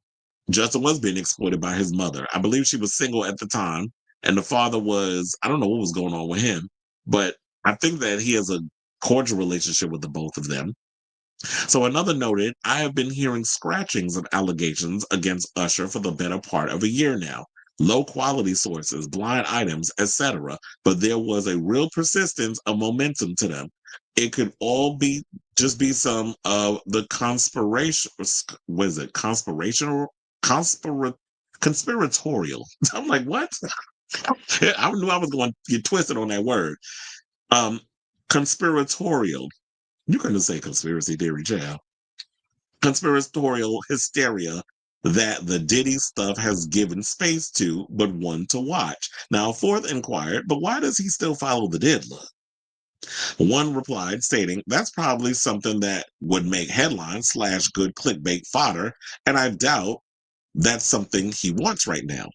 Justin was being exploited by his mother. I believe she was single at the time, and the father was, I don't know what was going on with him, but I think that he has a cordial relationship with the both of them. So another noted, I have been hearing scratchings of allegations against Usher for the better part of a year now. Low quality sources, blind items, etc. But there was a real persistence of momentum to them. It could all just be some of the conspiration. What is it? Conspiratorial. I'm like, what? I knew I was going to get twisted on that word. Conspiratorial. You couldn't say conspiracy theory, child. Conspiratorial hysteria that the Diddy stuff has given space to, but one to watch. Now, a fourth inquired, but why does he still follow the diddler? One replied, stating, that's probably something that would make headlines / good clickbait fodder, and I doubt that's something he wants right now.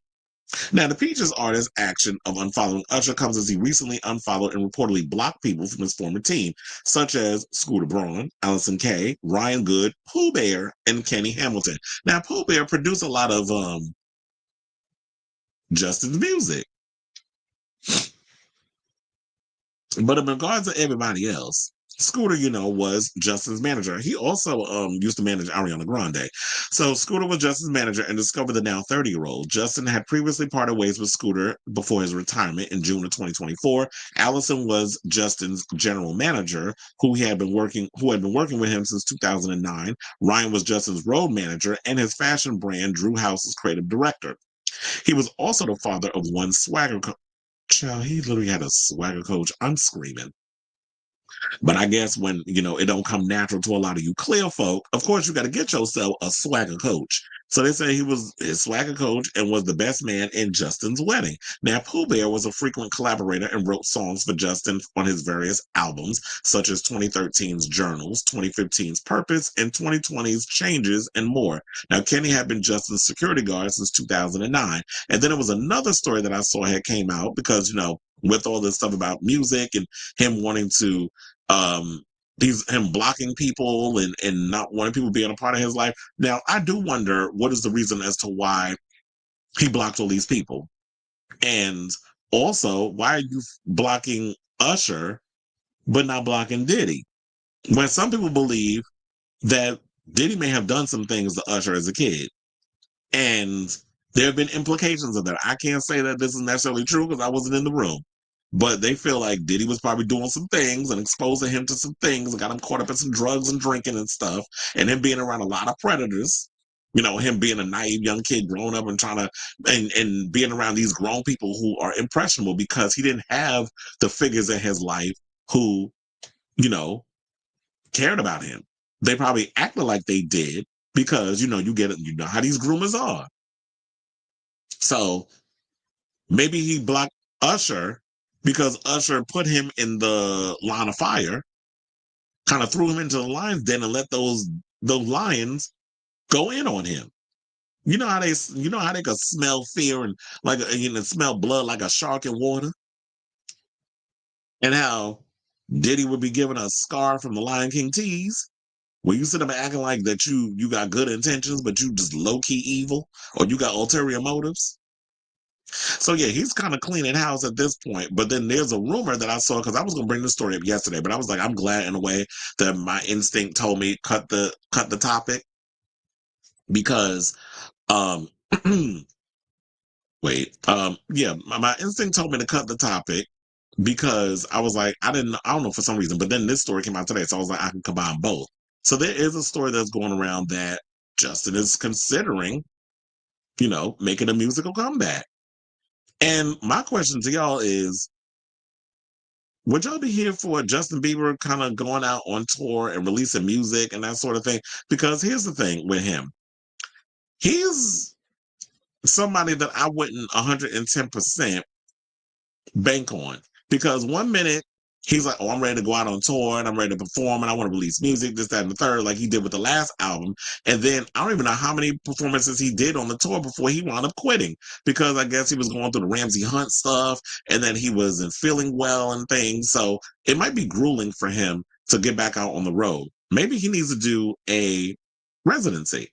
Now, the Peaches artist's action of unfollowing Usher comes as he recently unfollowed and reportedly blocked people from his former team, such as Scooter Braun, Allison Kay, Ryan Good, Pooh Bear, and Kenny Hamilton. Now, Pooh Bear produced a lot of Justin's music. But in regards to everybody else, Scooter, was Justin's manager. He also used to manage Ariana Grande. So Scooter was Justin's manager and discovered the now 30-year-old. Justin had previously parted ways with Scooter before his retirement in June of 2024. Allison was Justin's general manager, who had been working with him since 2009. Ryan was Justin's road manager and his fashion brand Drew House's creative director. He was also the father of one swagger Child, he literally had a swagger coach. I'm screaming. But I guess when, it don't come natural to a lot of you clear folk, of course you got to get yourself a swagger coach. So they say he was his swagger coach and was the best man in Justin's wedding. Now, Pooh Bear was a frequent collaborator and wrote songs for Justin on his various albums, such as 2013's Journals, 2015's Purpose, and 2020's Changes, and more. Now, Kenny had been Justin's security guard since 2009. And then it was another story that I saw had came out because, with all this stuff about music and him wanting to him blocking people and not wanting people being a part of his life. Now, I do wonder what is the reason as to why he blocked all these people. And also, why are you blocking Usher but not blocking Diddy? When some people believe that Diddy may have done some things to Usher as a kid. And there have been implications of that. I can't say that this is necessarily true because I wasn't in the room. But they feel like Diddy was probably doing some things and exposing him to some things and got him caught up in some drugs and drinking and stuff. And him being around a lot of predators, him being a naive young kid growing up and trying to, and being around these grown people who are impressionable because he didn't have the figures in his life who, cared about him. They probably acted like they did because, you get it, how these groomers are. So maybe he blocked Usher because Usher put him in the line of fire, kind of threw him into the lion's den and let those lions go in on him. You know how they could smell fear and smell blood like a shark in water, and how Diddy would be given a scar from the Lion King tease. Where you sit up and acting like that you got good intentions, but you just low key evil, or you got ulterior motives. So yeah, he's kind of cleaning house at this point. But then there's a rumor that I saw because I was gonna bring this story up yesterday, but I was like, I'm glad in a way that my instinct told me cut the topic because my instinct told me to cut the topic because I was like, I don't know for some reason, but then this story came out today, so I was like, I can combine both. So there is a story that's going around that Justin is considering, making a musical comeback. And my question to y'all is, would y'all be here for Justin Bieber kind of going out on tour and releasing music and that sort of thing? Because here's the thing with him. He's somebody that I wouldn't 110% bank on. Because one minute he's like, oh, I'm ready to go out on tour and I'm ready to perform and I want to release music, this, that, and the third, like he did with the last album. And then I don't even know how many performances he did on the tour before he wound up quitting because I guess he was going through the Ramsey Hunt stuff and then he wasn't feeling well and things. So it might be grueling for him to get back out on the road. Maybe he needs to do a residency.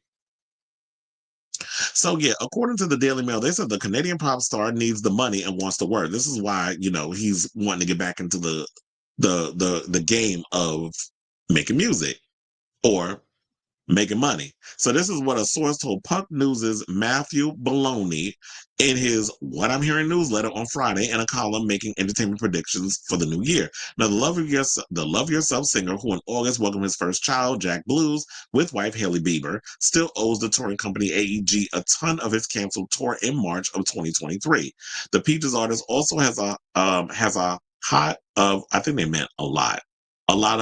So yeah, according to the Daily Mail, they said the Canadian pop star needs the money and wants to work. This is why he's wanting to get back into the game of making music or making money. So this is what a source told Puck News's Matthew Baloney in his What I'm Hearing newsletter on Friday in a column making entertainment predictions for the new year. Now, the Love Yourself singer, who in August welcomed his first child, Jack Blues, with wife Hailey Bieber, still owes the touring company AEG a ton of his canceled tour in March of 2023. The Peaches artist also has a hot of, I think they meant a lot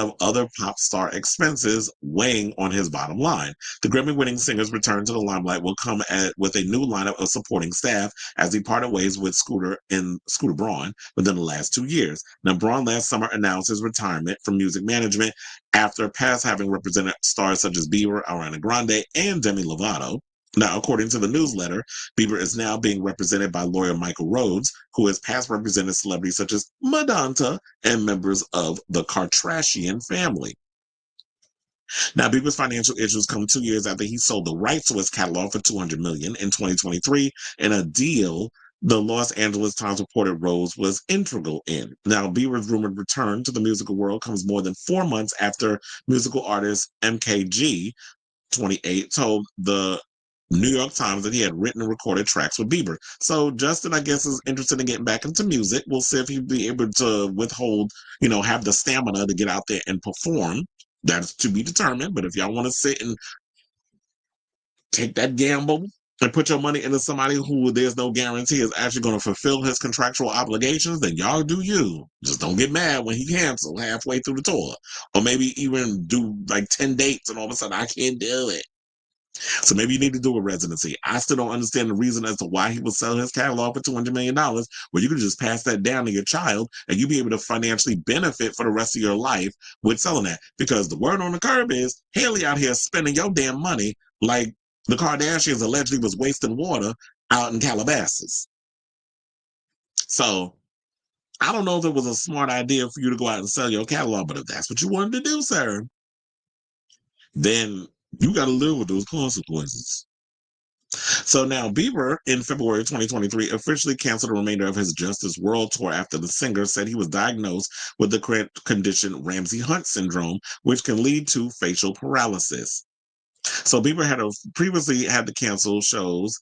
of other pop star expenses weighing on his bottom line. The Grammy-winning singer's return to the limelight will come with a new lineup of supporting staff as he parted ways with Scooter Braun within the last 2 years. Now, Braun last summer announced his retirement from music management after past having represented stars such as Bieber, Ariana Grande, and Demi Lovato. Now, according to the newsletter, Bieber is now being represented by lawyer Michael Rhodes, who has past represented celebrities such as Madonna and members of the Kardashian family. Now, Bieber's financial issues come 2 years after he sold the rights to his catalog for $200 million in 2023 in a deal the Los Angeles Times reported Rhodes was integral in. Now, Bieber's rumored return to the musical world comes more than 4 months after musical artist MKG 28 told the New York Times that he had written and recorded tracks with Bieber. So Justin, I guess, is interested in getting back into music. We'll see if he'll be able to have the stamina to get out there and perform. That's to be determined. But if y'all want to sit and take that gamble and put your money into somebody who there's no guarantee is actually going to fulfill his contractual obligations, then y'all do you. Just don't get mad when he cancels halfway through the tour. Or maybe even do like 10 dates and all of a sudden I can't do it. So maybe you need to do a residency. I still don't understand the reason as to why he was selling his catalog for $200 million, where you could just pass that down to your child and you be able to financially benefit for the rest of your life with selling that. Because the word on the curb is Haley out here spending your damn money like the Kardashians allegedly was wasting water out in Calabasas. So I don't know if it was a smart idea for you to go out and sell your catalog, but if that's what you wanted to do, sir, then you got to live with those consequences. So now Bieber in February 2023 officially canceled the remainder of his Justice World Tour after the singer said he was diagnosed with the condition Ramsay-Hunt syndrome, which can lead to facial paralysis. So Bieber had previously had to cancel shows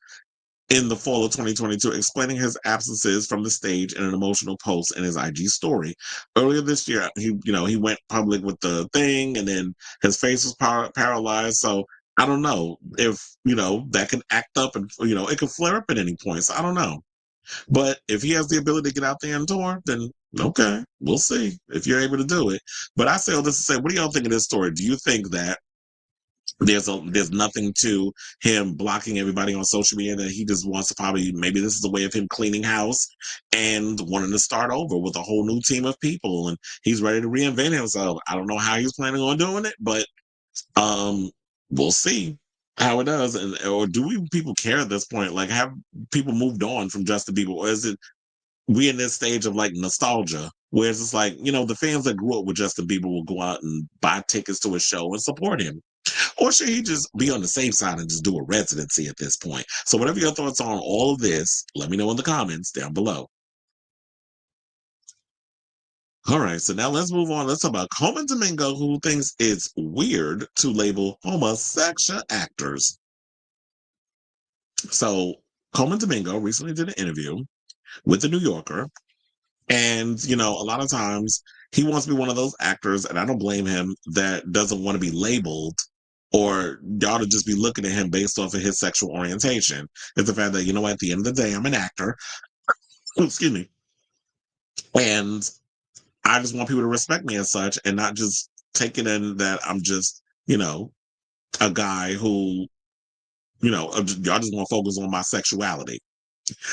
in the fall of 2022, explaining his absences from the stage in an emotional post in his IG story. Earlier this year, he went public with the thing, and then his face was paralyzed. So I don't know if that can act up, and it could flare up at any point. So I don't know. But if he has the ability to get out there and tour, then okay, we'll see if you're able to do it. But I say all this to say, what do y'all think of this story? Do you think that there's nothing to him blocking everybody on social media, that he just wants to maybe this is a way of him cleaning house and wanting to start over with a whole new team of people, and he's ready to reinvent himself? I don't know how he's planning on doing it, but we'll see how it does. Or do people care at this point? Like, have people moved on from Justin Bieber, or is it we in this stage of like nostalgia, where it's just like, the fans that grew up with Justin Bieber will go out and buy tickets to his show and support him? Or should he just be on the safe side and just do a residency at this point? So whatever your thoughts are on all of this, let me know in the comments down below. All right, so now let's move on. Let's talk about Colman Domingo, who thinks it's weird to label homosexual actors. So Colman Domingo recently did an interview with the New Yorker. And, a lot of times he wants to be one of those actors, and I don't blame him, that doesn't want to be labeled, or y'all to just be looking at him based off of his sexual orientation. It's the fact that, at the end of the day, I'm an actor. Excuse me. And I just want people to respect me as such and not just take it in that I'm just, a guy who, y'all just want to focus on my sexuality.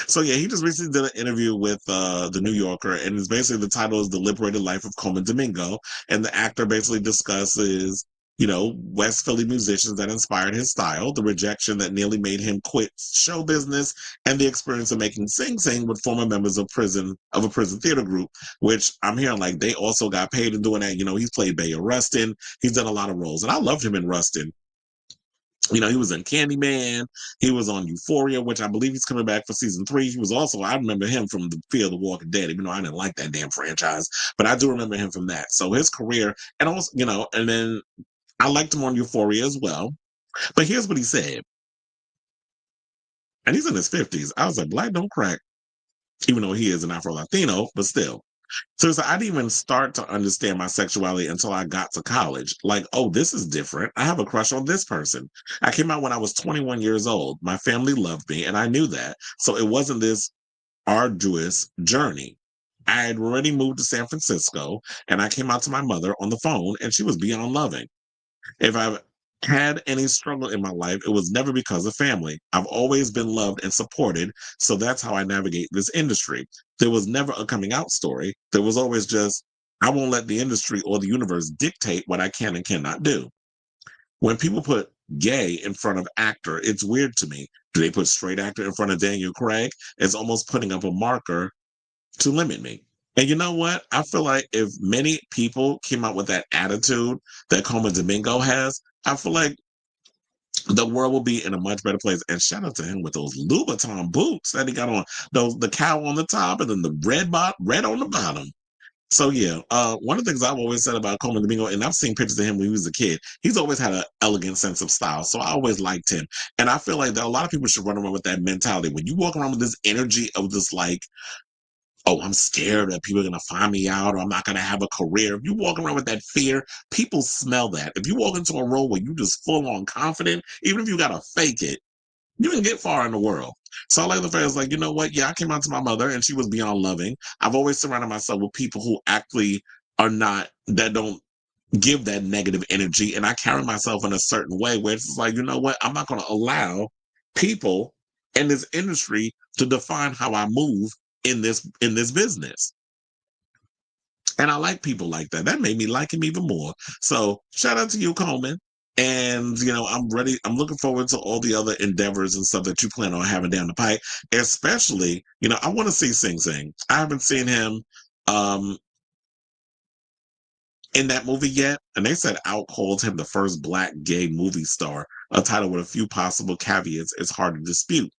So yeah, he just recently did an interview with the New Yorker, and it's basically, the title is "The Liberated Life of Colman Domingo," and the actor basically discusses, West Philly musicians that inspired his style, the rejection that nearly made him quit show business, and the experience of making Sing Sing with former members of a prison theater group, which I'm hearing like they also got paid in doing that. He's played Bayard Rustin. He's done a lot of roles, and I loved him in Rustin. He was in Candyman. He was on Euphoria, which I believe he's coming back for season 3. He was also, I remember him from the Fear of the Walking Dead, even though I didn't like that damn franchise, but I do remember him from that. So his career, and also, and then I liked him on Euphoria as well. But here's what he said. And he's in his 50s. I was like, black don't crack, even though he is an Afro-Latino, but still. So I didn't even start to understand my sexuality until I got to college. Like, oh, this is different. I have a crush on this person. I came out when I was 21 years old. My family loved me, and I knew that. So it wasn't this arduous journey. I had already moved to San Francisco, and I came out to my mother on the phone, and she was beyond loving. If I've had any struggle in my life, it was never because of family. I've always been loved and supported, so that's how I navigate this industry. There was never a coming out story. There was always just, I won't let the industry or the universe dictate what I can and cannot do. When people put gay in front of actor, it's weird to me. Do they put straight actor in front of Daniel Craig? It's almost putting up a marker to limit me. And you know what? I feel like if many people came out with that attitude that Colman Domingo has, I feel like the world will be in a much better place. And shout out to him with those Louboutin boots that he got on, the cow on the top and then the red on the bottom. So yeah, one of the things I've always said about Colman Domingo, and I've seen pictures of him when he was a kid, he's always had an elegant sense of style. So I always liked him. And I feel like that a lot of people should run around with that mentality. When you walk around with this energy of this like, oh, I'm scared that people are going to find me out, or I'm not going to have a career. If you walk around with that fear, people smell that. If you walk into a role where you just full on confident, even if you got to fake it, you can get far in the world. So I like the fact is like, you know what? Yeah, I came out to my mother and she was beyond loving. I've always surrounded myself with people who actually are not, that don't give that negative energy. And I carry myself in a certain way where it's like, you know what? I'm not going to allow people in this industry to define how I move in this business. And I like people like that. That made me like him even more. So shout out to you, Colman. And I'm ready. I'm looking forward to all the other endeavors and stuff that you plan on having down the pipe. Especially, I want to see Sing Sing. I haven't seen him um in that movie yet. And they said Out called him the first black gay movie star, a title with a few possible caveats it's hard to dispute.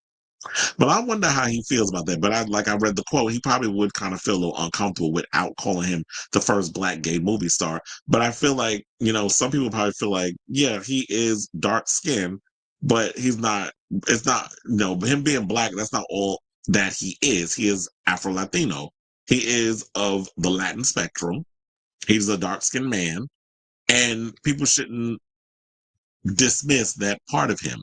But I wonder how he feels about that. But I read the quote, he probably would kind of feel a little uncomfortable without calling him the first black gay movie star. But I feel like, some people probably feel like, yeah, he is dark skinned, but he's not, it's not, him being black, that's not all that he is. He is Afro Latino. He is of the Latin spectrum. He's a dark skinned man. And people shouldn't dismiss that part of him.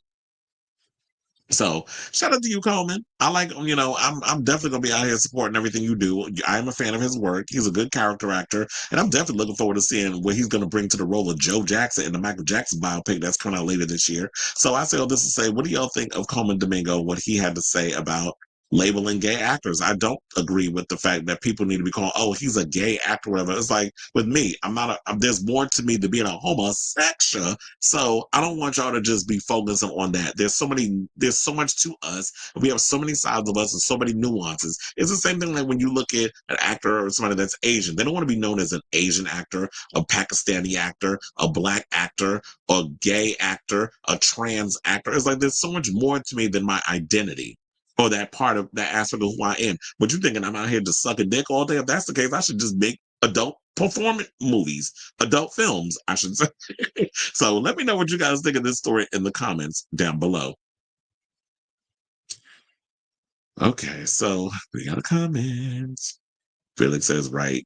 So shout out to you, Coleman. I like, I'm definitely gonna be out here supporting everything you do. I am a fan of his work. He's a good character actor, and I'm definitely looking forward to seeing what he's gonna bring to the role of Joe Jackson in the Michael Jackson biopic that's coming out later this year. So I say all this to say, what do y'all think of Coleman Domingo? What he had to say about labeling gay actors? I don't agree with the fact that people need to be called, oh, he's a gay actor, whatever. It's like with me, there's more to me than being a homosexual. So I don't want y'all to just be focusing on that. There's so much to us. We have so many sides of us and so many nuances. It's the same thing like when you look at an actor or somebody that's Asian. They don't want to be known as an Asian actor, a Pakistani actor, a black actor, a gay actor, a trans actor. It's like there's so much more to me than my identity or that part of that aspect of who I am. But you thinking I'm out here to suck a dick all day? If that's the case, I should just make adult performance movies, adult films, I should say. So let me know what you guys think of this story in the comments down below. Okay, so we got a comment. Felix says, right.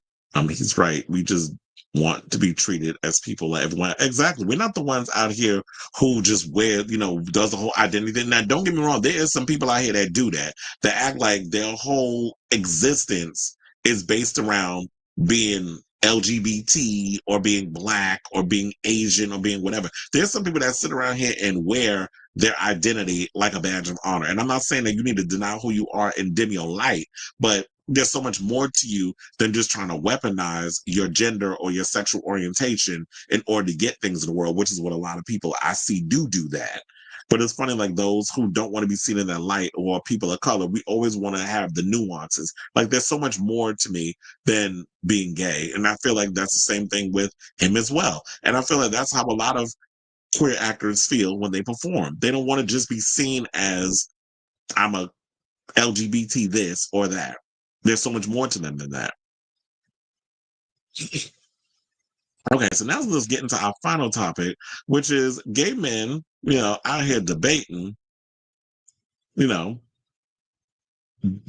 He's right. We just want to be treated as people like everyone. Exactly. We're not the ones out here who just does the whole identity thing. Now, don't get me wrong. There is some people out here that do that act like their whole existence is based around being LGBT or being black or being Asian or being whatever. There's some people that sit around here and wear their identity like a badge of honor. And I'm not saying that you need to deny who you are and dim your light, but there's so much more to you than just trying to weaponize your gender or your sexual orientation in order to get things in the world, which is what a lot of people I see do that. But it's funny, like those who don't want to be seen in that light or people of color, we always want to have the nuances. Like there's so much more to me than being gay. And I feel like that's the same thing with him as well. And I feel like that's how a lot of queer actors feel when they perform. They don't want to just be seen as I'm a LGBT this or that. There's so much more to them than that. Okay, so now let's get into our final topic, which is gay men, out here debating,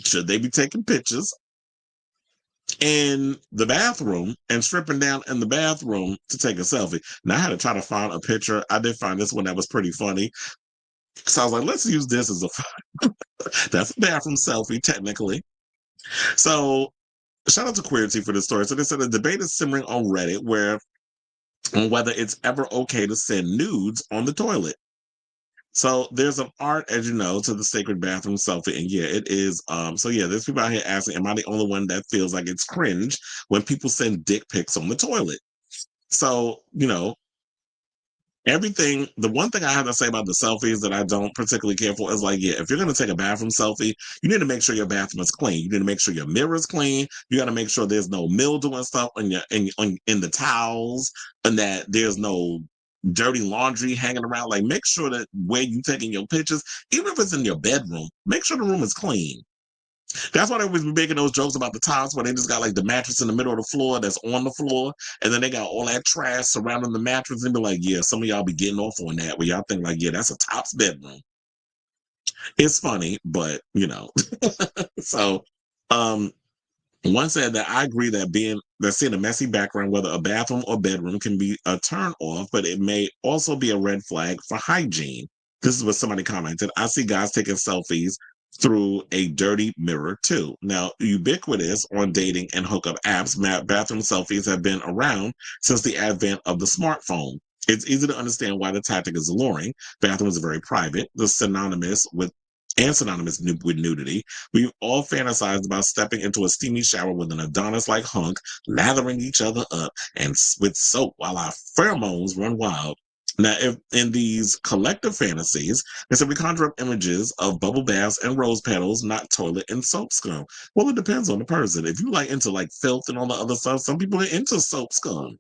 should they be taking pictures in the bathroom and stripping down in the bathroom to take a selfie. Now I had to try to find a picture. I did find this one that was pretty funny. So I was like, let's use this as that's a bathroom selfie, technically. So shout out to Queerty for this story. So they said a debate is simmering on Reddit on whether it's ever okay to send nudes on the toilet. So there's an art, as you know, to the sacred bathroom selfie. And yeah, it is. So yeah, there's people out here asking, am I the only one that feels like it's cringe when people send dick pics on the toilet? So, the one thing I have to say about the selfies that I don't particularly care for is like, yeah, if you're going to take a bathroom selfie, you need to make sure your bathroom is clean. You need to make sure your mirror is clean. You got to make sure there's no mildew and stuff in the towels and that there's no dirty laundry hanging around. Like, make sure that where you taking your pictures, even if it's in your bedroom, make sure the room is clean. That's why they always be making those jokes about the tops where they just got like the mattress in the middle of the floor that's on the floor, and then they got all that trash surrounding the mattress and be like, yeah, some of y'all be getting off on that where y'all think like, yeah, that's a top's bedroom. It's funny, but So one said that I agree that seeing a messy background, whether a bathroom or bedroom, can be a turn off, but it may also be a red flag for hygiene. This is what somebody commented. I see guys taking selfies through a dirty mirror too. Now, ubiquitous on dating and hookup apps, bathroom selfies have been around since the advent of the smartphone. It's easy to understand why the tactic is alluring. Bathrooms are very private, synonymous with nudity. We've all fantasized about stepping into a steamy shower with an Adonis-like hunk, lathering each other up and with soap while our pheromones run wild. Now, if in these collective fantasies, they said we conjure up images of bubble baths and rose petals, not toilet and soap scum. Well, it depends on the person. If you like into like filth and all the other stuff, some people are into soap scum.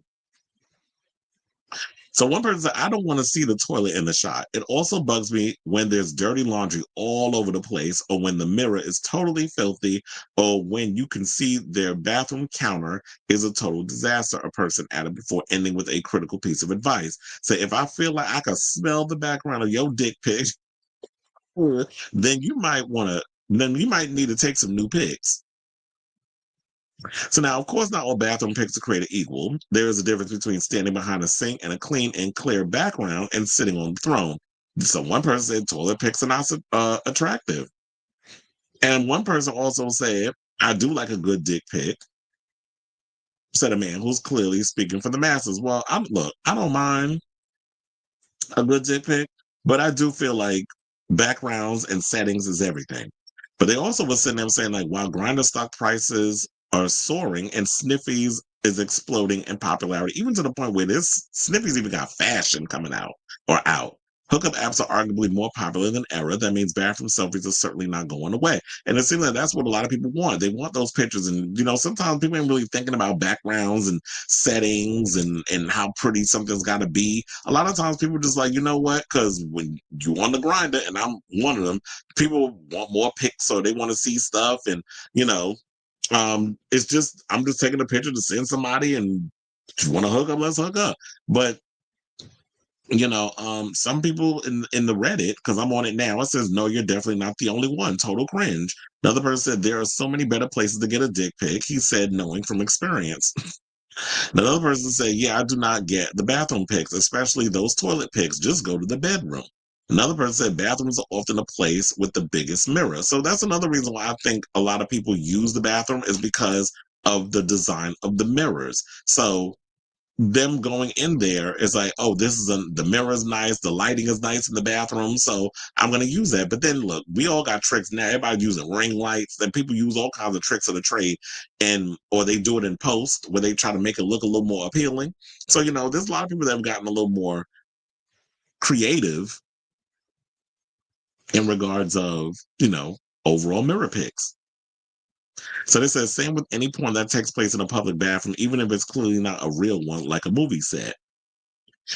So one person said, I don't want to see the toilet in the shot. It also bugs me when there's dirty laundry all over the place, or when the mirror is totally filthy, or when you can see their bathroom counter is a total disaster, a person added before ending with a critical piece of advice. So if I feel like I can smell the background of your dick pic, then you might need to take some new pics. So now, of course, not all bathroom pics are created equal. There is a difference between standing behind a sink and a clean and clear background and sitting on the throne. So one person said toilet pics are not attractive. And one person also said, I do like a good dick pic, said a man who's clearly speaking for the masses. Well, I don't mind a good dick pic, but I do feel like backgrounds and settings is everything. But they also were sitting there saying, like, while Grande stock prices are soaring and Sniffies is exploding in popularity, even to the point where this Sniffies even got fashion coming out or out. Hookup apps are arguably more popular than ever. That means bathroom selfies are certainly not going away. And it seems like that's what a lot of people want. They want those pictures. And, sometimes people ain't really thinking about backgrounds and settings and how pretty something's got to be. A lot of times people just like, you know what? Because when you on the grinder, and I'm one of them, people want more pics or they want to see stuff. And, it's just, I'm just taking a picture to send somebody, and if you want to hook up, let's hook up. But some people in the Reddit, because I'm on it now, it says, no, you're definitely not the only one. Total cringe. Another person said, there are so many better places to get a dick pic. He said, knowing from experience. Another person said, yeah, I do not get the bathroom pics, especially those toilet pics. Just go to the bedroom. Another person said, bathrooms are often a place with the biggest mirror. So that's another reason why I think a lot of people use the bathroom, is because of the design of the mirrors. So them going in there is like, oh, the mirror is nice, the lighting is nice in the bathroom, so I'm going to use that. But then look, we all got tricks now. Everybody's using ring lights, and people use all kinds of tricks of the trade, or they do it in post where they try to make it look a little more appealing. So there's a lot of people that have gotten a little more creative in regards of overall mirror pics. So this says, same with any porn that takes place in a public bathroom, even if it's clearly not a real one, like a movie set.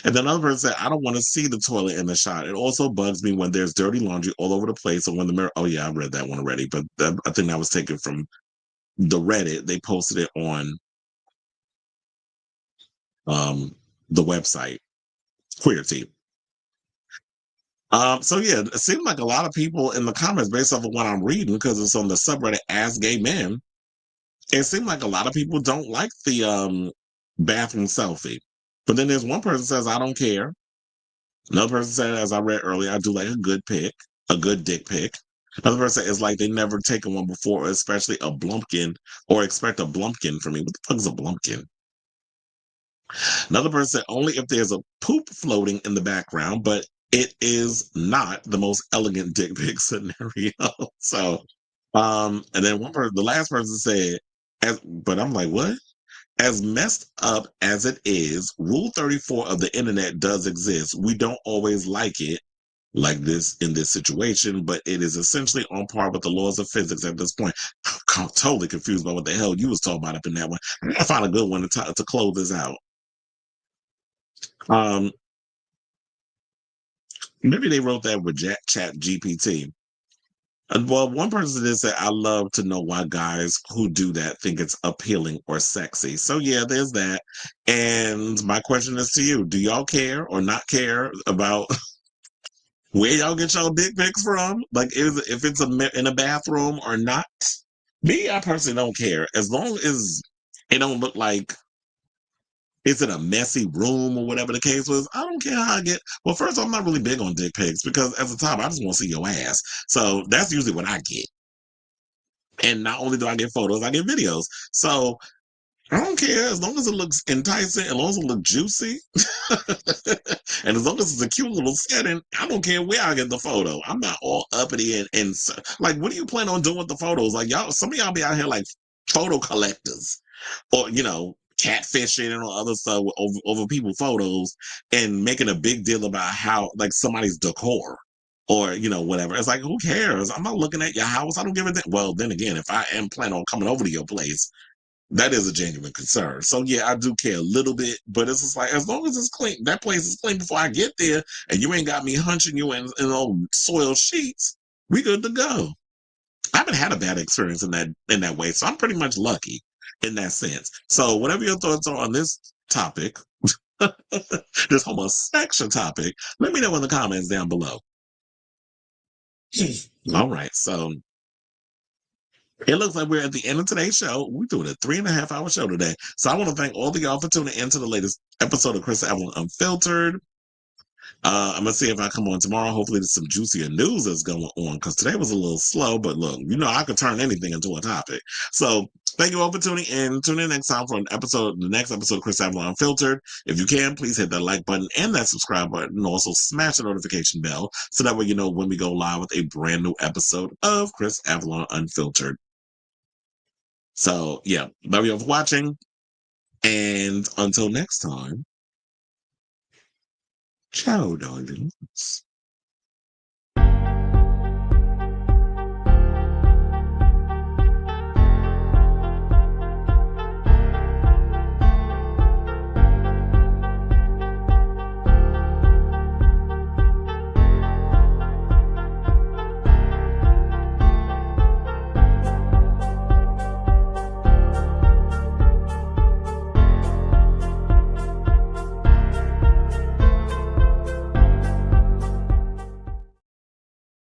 And then another person said, I don't want to see the toilet in the shot. It also bugs me when there's dirty laundry all over the place, or when the mirror. Oh yeah, I read that one already, but I think that was taken from the Reddit. They posted it on the website Queer Team. So yeah, it seemed like a lot of people in the comments, based off of what I'm reading, because it's on the subreddit Ask Gay Men, it seemed like a lot of people don't like the bathroom selfie. But then there's one person says, I don't care. Another person said, as I read earlier, I do like a good dick pic. Another person said, it's like they never taken one before, especially a blumpkin, or expect a blumpkin from me. What the fuck is a blumpkin? Another person said, only if there's a poop floating in the background, but it is not the most elegant dick pic scenario. So, and then the last person said, but I'm like, what? As messed up as it is, Rule 34 of the internet does exist. We don't always like it like this in this situation, but it is essentially on par with the laws of physics at this point. I'm totally confused by what the hell you was talking about up in that one. I gotta find a good one to close this out. Maybe they wrote that with Chat GPT. Well, one person did say, I love to know why guys who do that think it's appealing or sexy. So, yeah, there's that. And my question is to you, do y'all care or not care about where y'all get y'all dick pics from? Like, if it's in a bathroom or not? Me, I personally don't care. As long as it don't look like Is it a messy room or whatever the case was? I don't care how I get. Well, first, I'm not really big on dick pics because as a top, I just want to see your ass. So that's usually what I get. And not only do I get photos, I get videos. So I don't care as long as it looks enticing, as long as it looks juicy, and as long as it's a cute little setting. I don't care where I get the photo. I'm not all uppity and like, what do you plan on doing with the photos? Like y'all, some of y'all be out here like photo collectors, or catfishing and all other stuff over people's photos and making a big deal about how like somebody's decor. Or whatever. It's like, who cares? I'm not looking at your house. I don't give a damn. Well, then again, if I am planning on coming over to your place, that is a genuine concern. So yeah, I do care a little bit, but it's just like as long as it's clean, that place is clean before I get there, and you ain't got me hunching you in old soiled sheets, we good to go. I haven't had a bad experience in that way, so I'm pretty much lucky in that sense. So whatever your thoughts are on this topic, this homosexual topic, let me know in the comments down below. All right, so it looks like we're at the end of today's show. We're doing a 3.5 hour show today. So I want to thank all of y'all for tuning into the latest episode of Chris Avalon Unfiltered. I'm going to see if I come on tomorrow. Hopefully there's some juicier news that's going on because today was a little slow, but look, I could turn anything into a topic. So thank you all for tuning in. Tune in next time for the next episode of Chris Avalon Unfiltered. If you can, please hit that like button and that subscribe button, and also smash the notification bell so that way you know when we go live with a brand new episode of Chris Avalon Unfiltered. So, yeah, love you all for watching. And until next time, ciao, darlings.